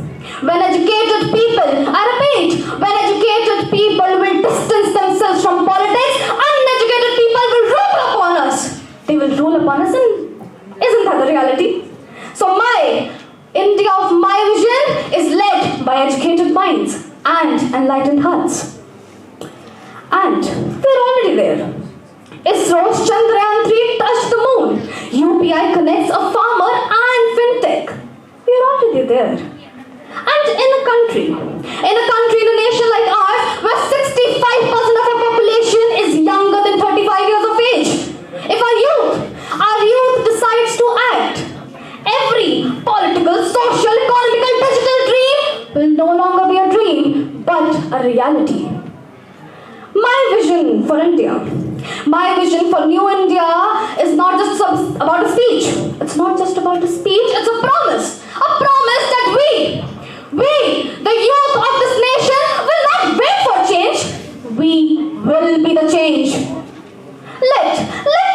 K: when educated people are apaid, when educated people will distance themselves from politics, uneducated people will rule upon us. They will rule upon us, and isn't that the reality? So my India of my vision is led by educated minds and enlightened hearts. And we're already there. ISRO's Chandrayaan 3 touched the moon. UPI connects a farmer and fintech. We're already there. And in a country, in a nation like ours, where 65% of our population is younger than 35 years of age, if our youth decides to act, every political, social, economical, digital dream will no longer be a dream, but a reality. My vision for India, my vision for New India is not just about a speech. It's not just about a speech, it's a promise. A promise that we, the youth of this nation, will not wait for change. We will be the change. Let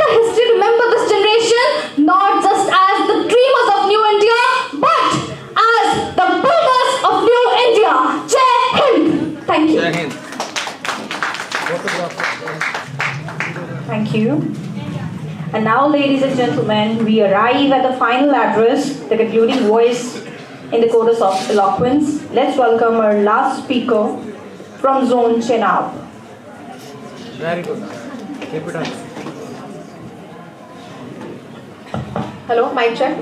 K: the history remember this generation not just as the dreamers of New India, but as the builders of New India. Jai Hind. Thank you.
N: Jai Hind.
K: Thank you. And now, ladies and gentlemen, we arrive at the final address, the concluding voice in the chorus of eloquence. Let's welcome our last speaker from Zone Chenab.
N: Very good. Keep it up.
F: Hello, mic check.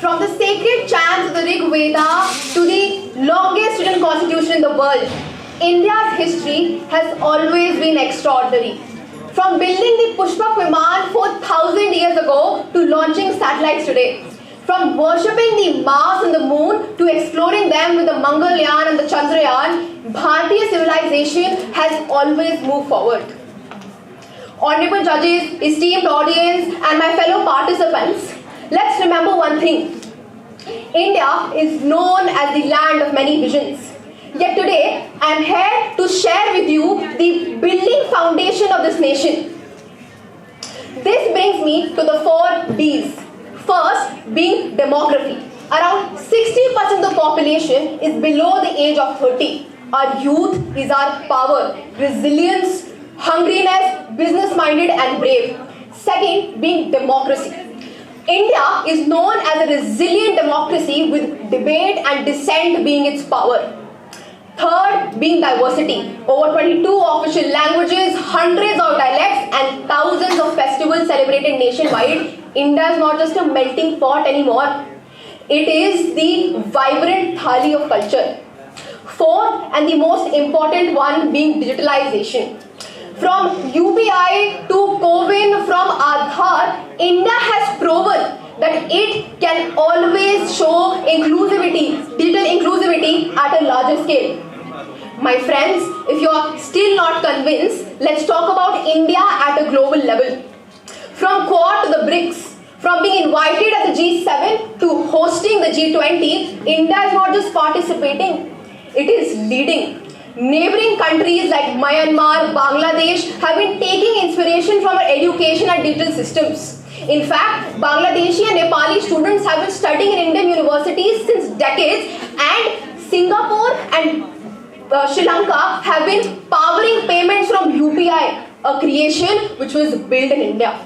F: From the sacred chants of the Rig Veda to the longest written constitution in the world, India's history has always been extraordinary. From building the Pushpak Viman 4,000 years ago to launching satellites today. From worshipping the Mars and the Moon to exploring them with the Mangalyaan and the Chandrayaan, Bharatiya civilization has always moved forward. Honorable judges, esteemed audience, and my fellow participants, let's remember one thing. India is known as the land of many visions. Yet today, I am here to share with you the building foundation of this nation. This brings me to the 4 Ds. First, being demography. Around 60% of the population is below the age of 30. Our youth is our power, resilience, hungriness, business-minded and brave. Second, being democracy. India is known as a resilient democracy with debate and dissent being its power. Third, being diversity. Over 22 official languages, hundreds of dialects and thousands of festivals celebrated nationwide. India is not just a melting pot anymore. It is the vibrant thali of culture. Fourth, and the most important one, being digitalization. From UPI to CoWIN, from Aadhaar, India has proven that it can always show inclusivity, digital inclusivity at a larger scale. My friends, if you are still not convinced, let's talk about India at a global level. From Quad to the BRICS, from being invited at the G7 to hosting the G20, India is not just participating, it is leading. Neighboring countries like Myanmar, Bangladesh have been taking inspiration from our education and digital systems. In fact, Bangladeshi and Nepali students have been studying in Indian universities since decades, and Singapore and Sri Lanka have been powering payments from UPI, a creation which was built in India.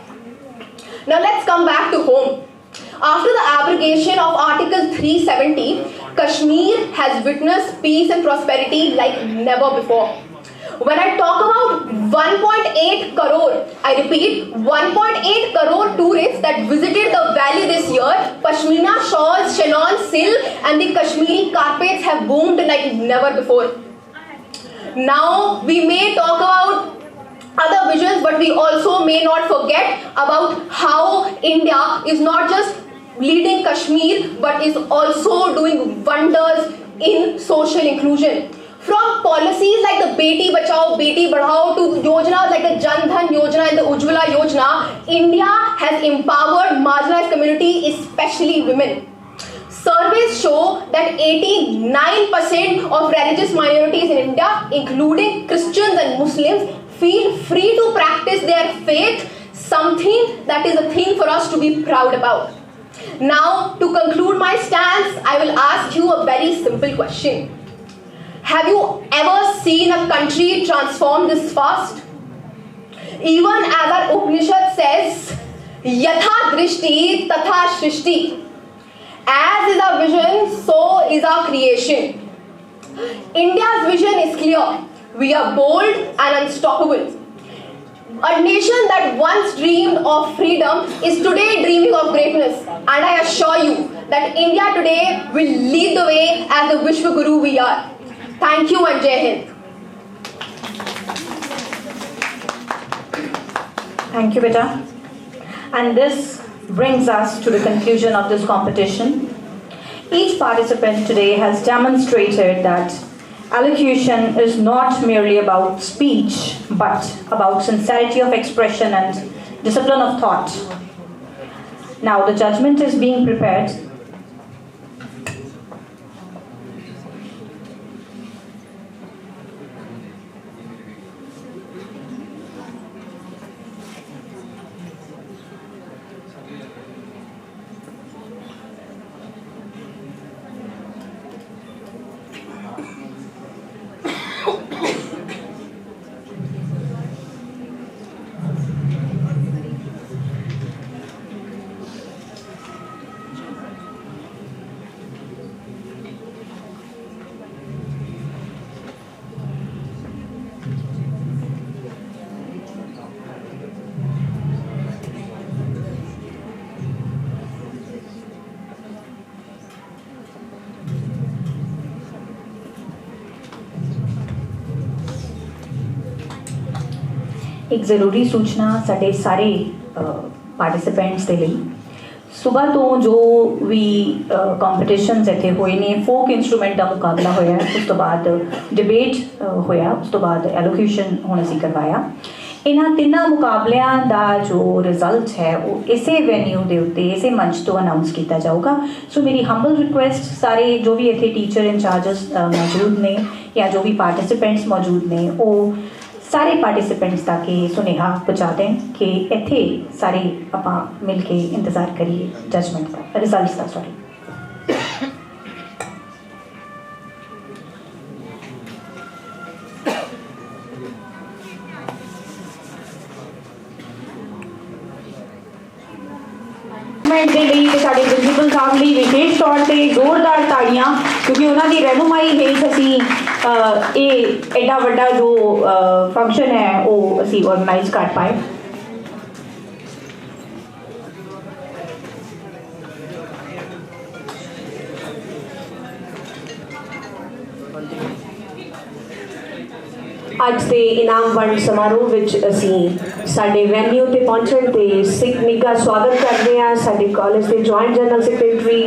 F: Now let's come back to home. After the abrogation of Article 370, Kashmir has witnessed peace and prosperity like never before. When I talk about 1.8 crore, I repeat, 1.8 crore tourists that visited the valley this year, Pashmina shawls, Chenon silk and the Kashmiri carpets have boomed like never before. Now, we may talk about other visions, but we also may not forget about how India is not just leading Kashmir, but is also doing wonders in social inclusion. From policies like the Beti Bachao, Beti Badhao to yojanas like the Jan Dhan Yojana and the Ujjwala Yojana, India has empowered marginalized community, especially women. Surveys show that 89% of religious minorities in India, including Christians and Muslims, feel free to practice their faith, something that is a thing for us to be proud about. Now, to conclude my stance, I will ask you a very simple question. Have you ever seen a country transform this fast? Even as our Upanishad says, Yatha Drishti Tatha Shrishti. As is our vision, so is our creation. India's vision is clear. We are bold and unstoppable. A nation that once dreamed of freedom is today dreaming of greatness. And I assure you that India today will lead the way as the Vishwa Guru we are. Thank you and Jai Hind.
K: Thank you, Beta. And this brings us to the conclusion of this competition. Each participant today has demonstrated that elocution is not merely about speech, but about sincerity of expression and discipline of thought. Now the judgment is being prepared. एक ज़रूरी सूचना साढ़े सारे participants के लिए सुबह तो जो भी कॉम्पिटिशनस इतने हुए ने फोक इंस्ट्रूमेंट का मुकाबला होया उस तो बाद डिबेट होया उस तो बाद एलोक्यूशन होना सी करवाया इन्हां तिन्ना मुकाबलियां दा जो रिजल्ट है वो इसे वेन्यू दे उत्ते इसे मंच तो अनाउंस किया जाऊगा सो मेरी हम्बल रिक्वेस्ट सारे जो भी इतने टीचर इंचार्जेस मौजूद ने या जो भी पार्टिसिपेंट्स मौजूद ने वो सारे पार्टिसिपेंट्स तक सुनेहा पहुँचा दें कि इत्थे सारे आपां मिल के इंतज़ार करिए जजमेंट का रिजल्ट्स का सॉरी ਦੇ ਲਈ ਤੇ ਸਾਡੇ ਪ੍ਰਿੰਸੀਪਲ ਸਾਹਿਬ ਲਈ ਵਿਸ਼ੇਸ਼ ਤੌਰ ਤੇ ਜ਼ੋਰਦਾਰ ਤਾੜੀਆਂ ਕਿਉਂਕਿ ਉਹਨਾਂ ਦੀ ਰਹਿਨੁਮਾਈ ਹੇਠ ਅਸੀਂ ਇਹ ਐਡਾ ਵੱਡਾ ਜੋ ਫੰਕਸ਼ਨ ਹੈ ਉਹ ਅਸੀਂ ਆਰਗੇਨਾਈਜ਼ ਕਰ ਪਾਏ
B: ਅੱਜ ਦੇ ਇਨਾਮ ਵੰਡ ਸਮਾਰੋਹ ਵਿੱਚ ਅਸੀਂ ਸਾਡੇ ਵੈਨਿਊ ਤੇ ਪਹੁੰਚਣ ਤੇ ਸਿੱਖ ਨਿੱਘਾ ਸਵਾਗਤ ਕਰਦੇ ਹਾਂ ਸਾਡੇ ਕਾਲਜ ਦੇ joint general secretary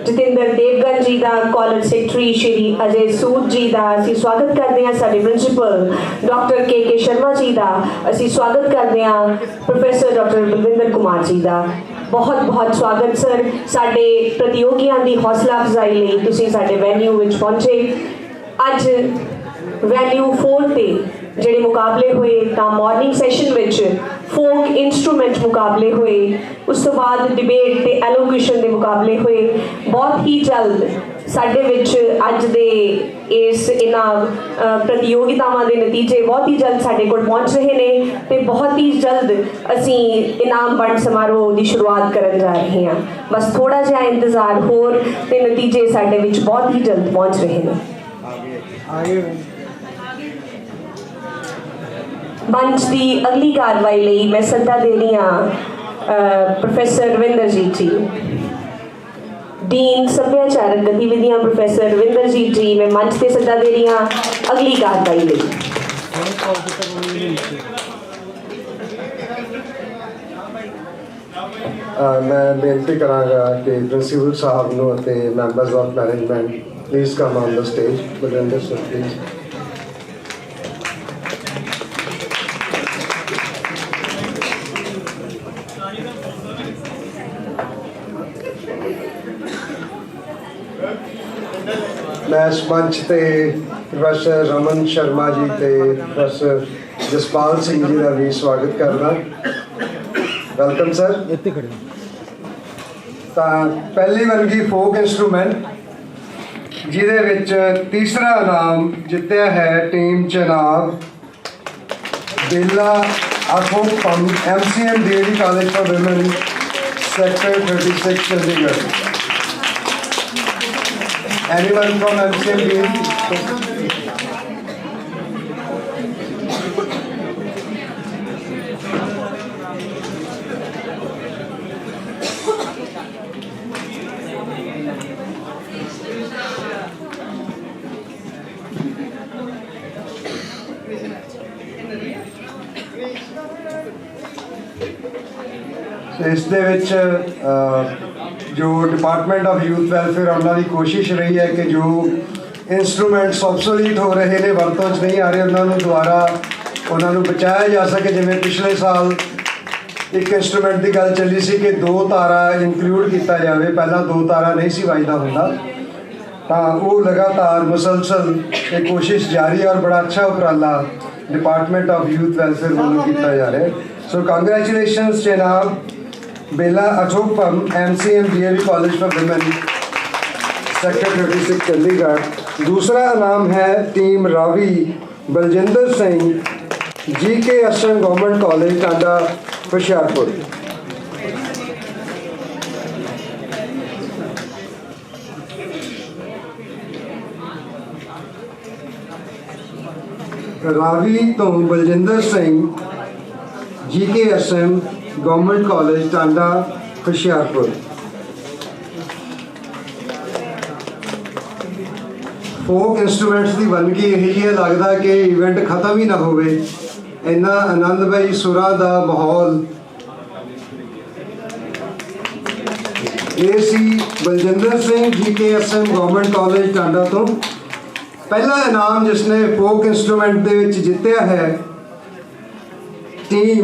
B: Jatinder Devgan ji ਦਾ ਕਾਲਜ ਸੈਕਟਰੀ ਸ਼੍ਰੀ ਅਜੇ ਸੂਦ ਜੀ ਦਾ ਅਸੀਂ ਸਵਾਗਤ ਕਰਦੇ ਹਾਂ ਸਾਡੇ ਪ੍ਰਿੰਸੀਪਲ ਡਾਕਟਰ ਕੇ ਸ਼ਰਮਾ ਜੀ ਦਾ ਅਸੀਂ ਸਵਾਗਤ ਕਰਦੇ ਹਾਂ ਪ੍ਰੋਫੈਸਰ ਡਾਕਟਰ ਬਲਵਿੰਦਰ ਕੁਮਾਰ ਜੀ ਦਾ ਬਹੁਤ ਬਹੁਤ ਸਵਾਗਤ ਸਰ ਸਾਡੇ ਪ੍ਰਤੀਯੋਗੀਆਂ ਦੀ ਹੌਸਲਾ ਅਫਜ਼ਾਈ ਲਈ ਤੁਸੀਂ ਸਾਡੇ ਵੈਨਿਊ ਵਿੱਚ ਪਹੁੰਚੇ ਅੱਜ वैल्यू 4 पे ਜਿਹੜੇ ਮੁਕਾਬਲੇ ਹੋਏ ਤਾਂ ਮਾਰਨਿੰਗ ਸੈਸ਼ਨ ਵਿੱਚ ਫੋਕ ਇਨਸਟਰੂਮੈਂਟ ਮੁਕਾਬਲੇ ਹੋਏ ਉਸ ਤੋਂ ਬਾਅਦ ਡਿਬੇਟ ਤੇ ਐਲੋਕੇਸ਼ਨ ਦੇ ਮੁਕਾਬਲੇ ਹੋਏ ਬਹੁਤ ਹੀ ਜਲਦ ਸਾਡੇ ਵਿੱਚ ਅੱਜ ਦੇ ਇਸ ਇਨਾਮ ਪ੍ਰਤੀਯੋਗਿਤਾਵਾਂ ਦੇ ਨਤੀਜੇ ਬਹੁਤ ਹੀ ਜਲਦ ਸਾਡੇ ਕੋਲ ਪਹੁੰਚ ਰਹੇ ਨੇ ਤੇ ਬਹੁਤ ਹੀ ਜਲਦ ਅਸੀਂ ਇਨਾਮ ਵੰਡ ਸਮਾਰੋਹ ਦੀ ਸ਼ੁਰੂਆਤ ਕਰਨ ਜਾ ਰਹੇ ਹਾਂ ਬਸ ਥੋੜਾ ਜਿਹਾ ਇੰਤਜ਼ਾਰ ਹੋਰ ਤੇ ਨਤੀਜੇ ਸਾਡੇ ਵਿੱਚ ਬਹੁਤ ਹੀ ਜਲਦ ਪਹੁੰਚ ਰਹੇ ਨੇ ਆਗੇ मंच की अगली कार्रवाई ਲਈ मैं सदा दे रही हाँ प्रोफेसर रविंदरजीत जी डीन सभ्याचारक गतिविधियां प्रोफेसर रविंदरजीत जी, मैं मंच से सदा दे रही हाँ अगली कार्रवाई ਲਈ।
O: मैं बेनती करांगा कि प्रिंसीपल साहब ਨੂੰ ਅਤੇ members of management please come on the stage. Balwinder sir please. मैं इस मंच ते प्रोफैसर रमन शर्मा जी ते प्रोफैसर जसपाल सिंह जी का भी स्वागत करना। Welcome sir. पहली वनगी फोक इंस्ट्रूमेंट जिहदे विच तीसरा इनाम जितया है team Chenab Bela Akhopam MCM DAV college for women sector 36 Chandigarh. Anyone from MCM DAV? इस दे विच जो डिपार्टमेंट ऑफ यूथ वैलफेयर उन्होंने कोशिश रही है कि जो इंस्ट्रूमेंट्स ऑब्सोलीट हो रहे हैं वरतों च नहीं आ रहे उन्होंने दोबारा उन्होंने बचाया जा सके। जिवें पिछले साल एक इंस्ट्रूमेंट की गल चली सी कि 2 तारा इंक्लूड किया जाए, पहला 2 तारा नहीं सी वजदा हुंदा, तो वो लगातार मुसलसल एक कोशिश जारी है और बड़ा अच्छा उपराला डिपार्टमेंट ऑफ यूथ वैलफेयर वालों किया जा रहा है। सो कंग्रेचुलेशंस जनाब Bela Achokpam MCM DAV college for women sector 36 Chandigarh. दूसरा इनाम है team Ravi Baljinder Singh GKSM government college Tanda Hoshiarpur. Ravi तो Baljinder Singh GKSM government college Tanda Hoshiarpur. Folk instruments की वनगी यही है, लगता कि इवेंट खत्म ही ना होवे, इन्ना आनंदमई सुरां दा माहौल। ये सी Baljinder Singh GKSM government college Tanda तो। पहला इनाम जिसने फोक इंस्ट्रूमेंट दे विच जितया है team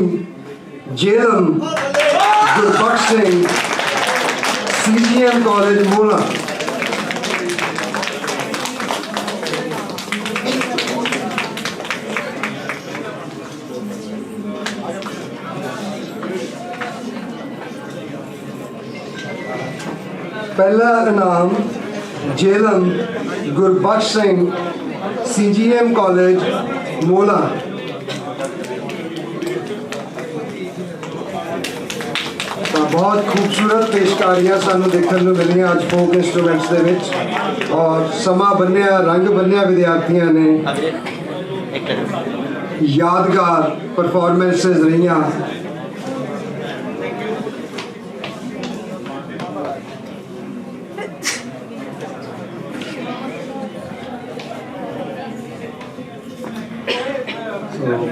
O: Jhelum Gurbaksh Singh CGM college मोला। पहला इनाम जेलम गुरबख्श सिंह CGM कॉलेज मोला। बहुत खूबसूरत पेशकारियां सानू देखने को मिलियां अज फोक इंस्ट्रूमेंट्स दे विच और समा बन्निया रंग बन्निया विद्यार्थियों ने यादगार परफॉर्मेंसेस रहियां।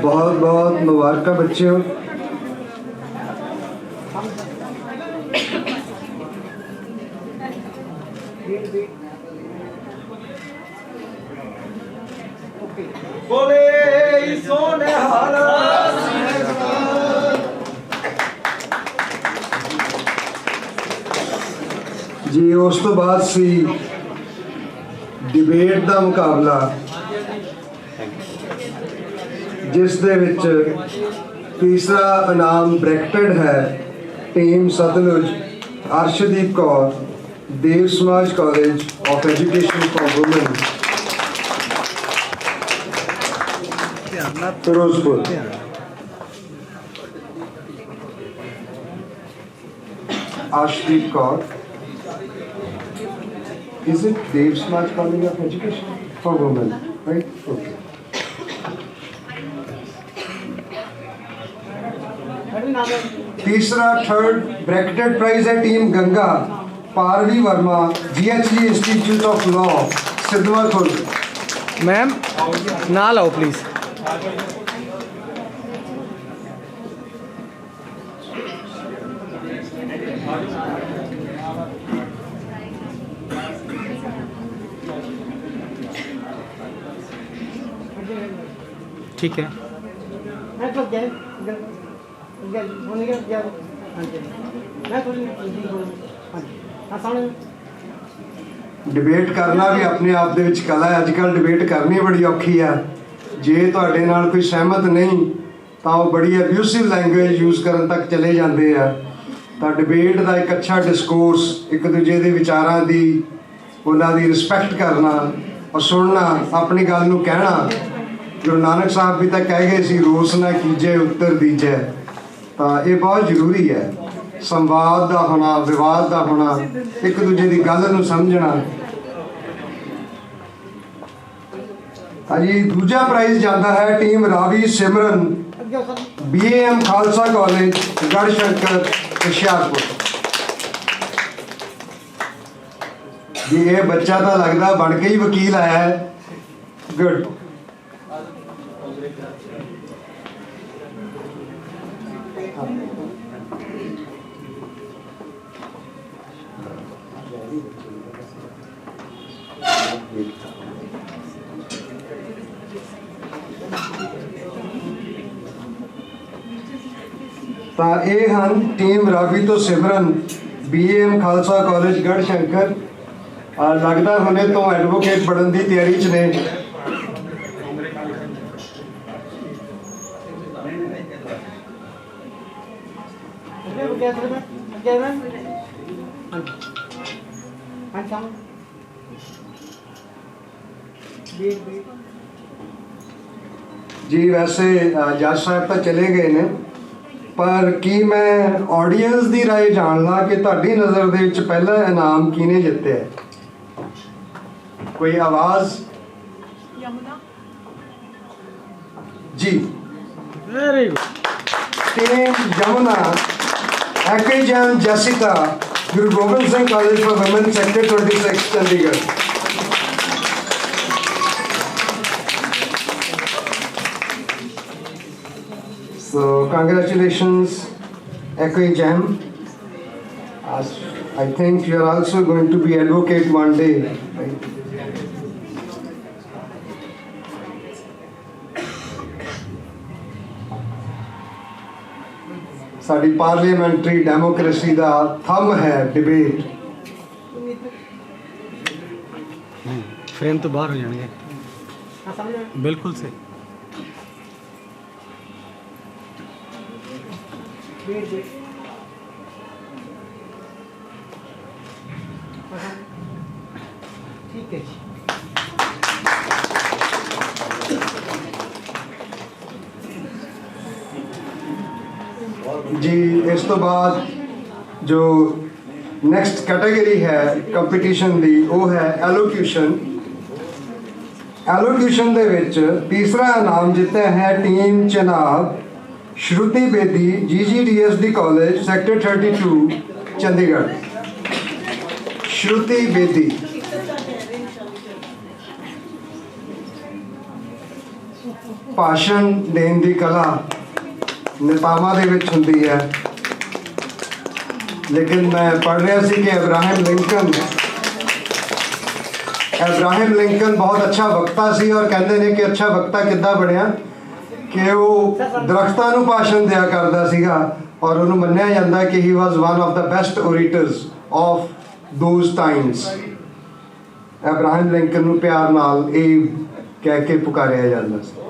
O: बहुत बहुत मुबारक बच्चों। जी उस तो बाद सी डिबेट का मुकाबला जिस दे विच तीसरा इनाम ब्रैकेटेड है team Sutlej Arshdeep Kaur Dev Samaj college of education for women Ferozepur. Arshdeep Kaur is it Dev Samaj College of Education for Women, right? Okay. तीसरा थर्ड ब्रैकेटेड प्राइज है team Ganga Parvi Verma, GHG institute of law, Sidhwan Khurd.
N: Ma'am ना लाओ प्लीज़। ठीक है।
O: डिबेट करना भी अपने आप दे विच कला है। अजकल डिबेट करनी बड़ी औखी है। जे तुहाडे नाल कोई सहमत नहीं तो वो बड़ी अब्यूसिव लैंग्वेज यूज़ करन तक चले जाते हैं। तो डिबेट का एक अच्छा डिस्कोर्स, एक दूजे के विचारों की उन्होंने रिस्पैक्ट करना और सुनना, अपनी गल नूं कहना। जो नानक साहब भी तो कह गए सी, रोस ना कीजे उत्तर दीजे। तो ये बहुत जरूरी है, संवाद का होना, विवाद का होना, एक दूजे की गल नूं समझना। जी दूजा प्राइज जाता है टीम रावी सिमरन, BAM खालसा कॉलेज गढ़शंकर हुशियारपुर। जी ये बच्चा तो लगता बन के ही वकील आया है। गुड। तो ये हैं टीम रावी तो सिमरन, BAM खालसा कॉलेज गढ़शंकर। लगता हुणे तो एडवोकेट बनने की तैयारी च ने। जी वैसे जज साहब तो चले गए ने, पर की मैं ऑडियंस की राय जान ला कि तुहाडी नज़र दे विच पहला इनाम किने जित्ते है? कोई आवाज़? जी
N: वेरी गुड।
O: टीम यमुना, एक्जैम Jessica, Guru Gobind Singh college for women, sector 26 Chandigarh. So congratulations, Equijam. I think you are also going to be advocate one day, right? Sari parliamentary democracy का थंब है डिबेट।
N: फ्रेम तो बाहर हो जाएंगे। बिल्कुल सही।
P: ठीक है
O: जी। इस तो बाद जो नैक्सट कैटेगरी है कंपीटिशन की, वो है एलोक्यूशन। एलोक्यूशन दे विच तीसरा इनाम जितने है team Chenab Shruti Bedi, GGDSD college, sector 32 Chandigarh. Shruti Bedi. भाषण देने की कला नेतावां दे विच हुंदी है, लेकिन मैं पढ़ रहा सी कि अब्राहम लिंकन बहुत अच्छा वक्ता सी, और कहते हैं कि अच्छा वक्ता किद्दां बनिया कि वो दरख्तां नूं भाषण दिया करदा सीगा, और उन्होंने मन्निया जाता कि he was one of the best orators of those times. Abraham Lincoln नूं प्यार नाल ये कह के पुकारिया जाता सी।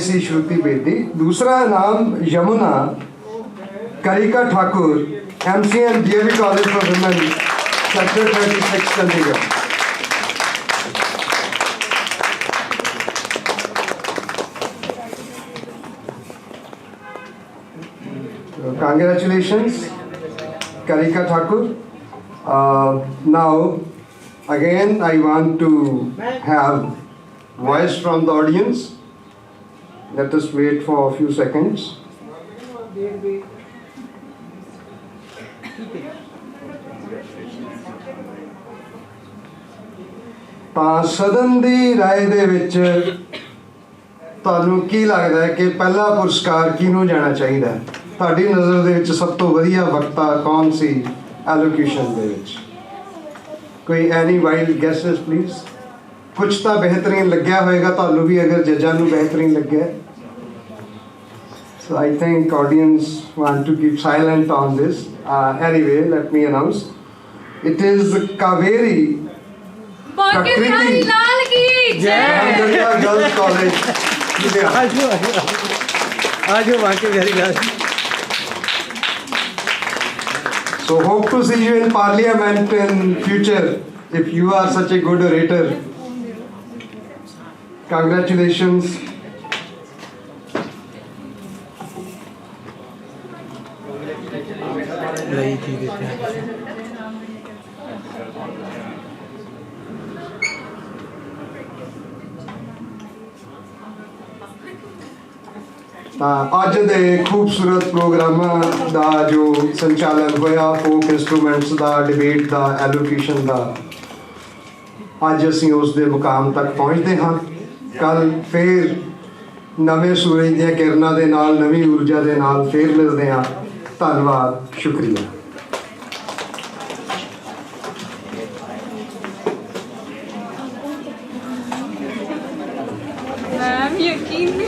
O: सी श्रुति बेदी। दूसरा इनाम Yamuna Karika Thakur, MCM DAV college for women, sector 36 Chandigarh. Congratulations, Karika Thakur. Now, again, I want to have voice from the audience. Let us wait for a few seconds. ਤਾਂ ਸਦਨ ਦੀ ਰਾਏ ਦੇ ਵਿੱਚ ਤੁਹਾਨੂੰ ਕੀ ਲੱਗਦਾ ਹੈ ਕਿ ਪਹਿਲਾ ਪੁਰਸਕਾਰ ਕਿਹਨੂੰ ਜਾਣਾ ਚਾਹੀਦਾ ਹੈ? ਤੁਹਾਡੀ ਨਜ਼ਰ ਦੇ ਵਿੱਚ ਸਭ ਤੋਂ ਵਧੀਆ ਵਕਤਾ ਕੌਣ ਸੀ ਐਲੋਕੇਸ਼ਨ ਦੇ ਵਿੱਚ? ਕੋਈ ਐਨੀ ਵਾਈਲਡ ਗੈਸਸ ਪਲੀਜ਼? ਕੁਝ ਤਾਂ ਬਿਹਤਰੀਨ ਲੱਗਿਆ ਹੋਏਗਾ ਤੁਹਾਨੂੰ ਵੀ, ਅਗਰ ਜੱਜਾਂ ਨੂੰ ਬਿਹਤਰੀਨ ਲੱਗਿਆ। So I think audience want to keep silent on this. Anyway, let me announce. It is Kaveri Prakriti Jahandariya Girls College.
N: आजो बाकी very good.
O: So hope to see you in Parliament in future if you are such a good orator. Congratulations.
N: नहीं ठीक है.
O: ਅੱਜ ਦੇ ਖੂਬਸੂਰਤ ਪ੍ਰੋਗਰਾਮਾਂ ਦਾ ਜੋ ਸੰਚਾਲਨ ਹੋਇਆ, ਫੋਕ ਇੰਸਟਰੂਮੈਂਟਸ ਦਾ, ਡਿਬੇਟ ਦਾ, ਐਲੋਕੇਸ਼ਨ ਦਾ, ਅੱਜ ਅਸੀਂ ਉਸ ਦੇ ਮੁਕਾਮ ਤੱਕ ਪਹੁੰਚਦੇ ਹਾਂ। ਕੱਲ ਫੇਰ ਨਵੇਂ ਸੂਰਜ ਦੀਆਂ ਕਿਰਨਾਂ ਦੇ ਨਾਲ, ਨਵੀਂ ਊਰਜਾ ਦੇ ਨਾਲ ਫੇਰ ਮਿਲਦੇ ਹਾਂ। ਧੰਨਵਾਦ, ਸ਼ੁਕਰੀਆ।
P: मैम यकीन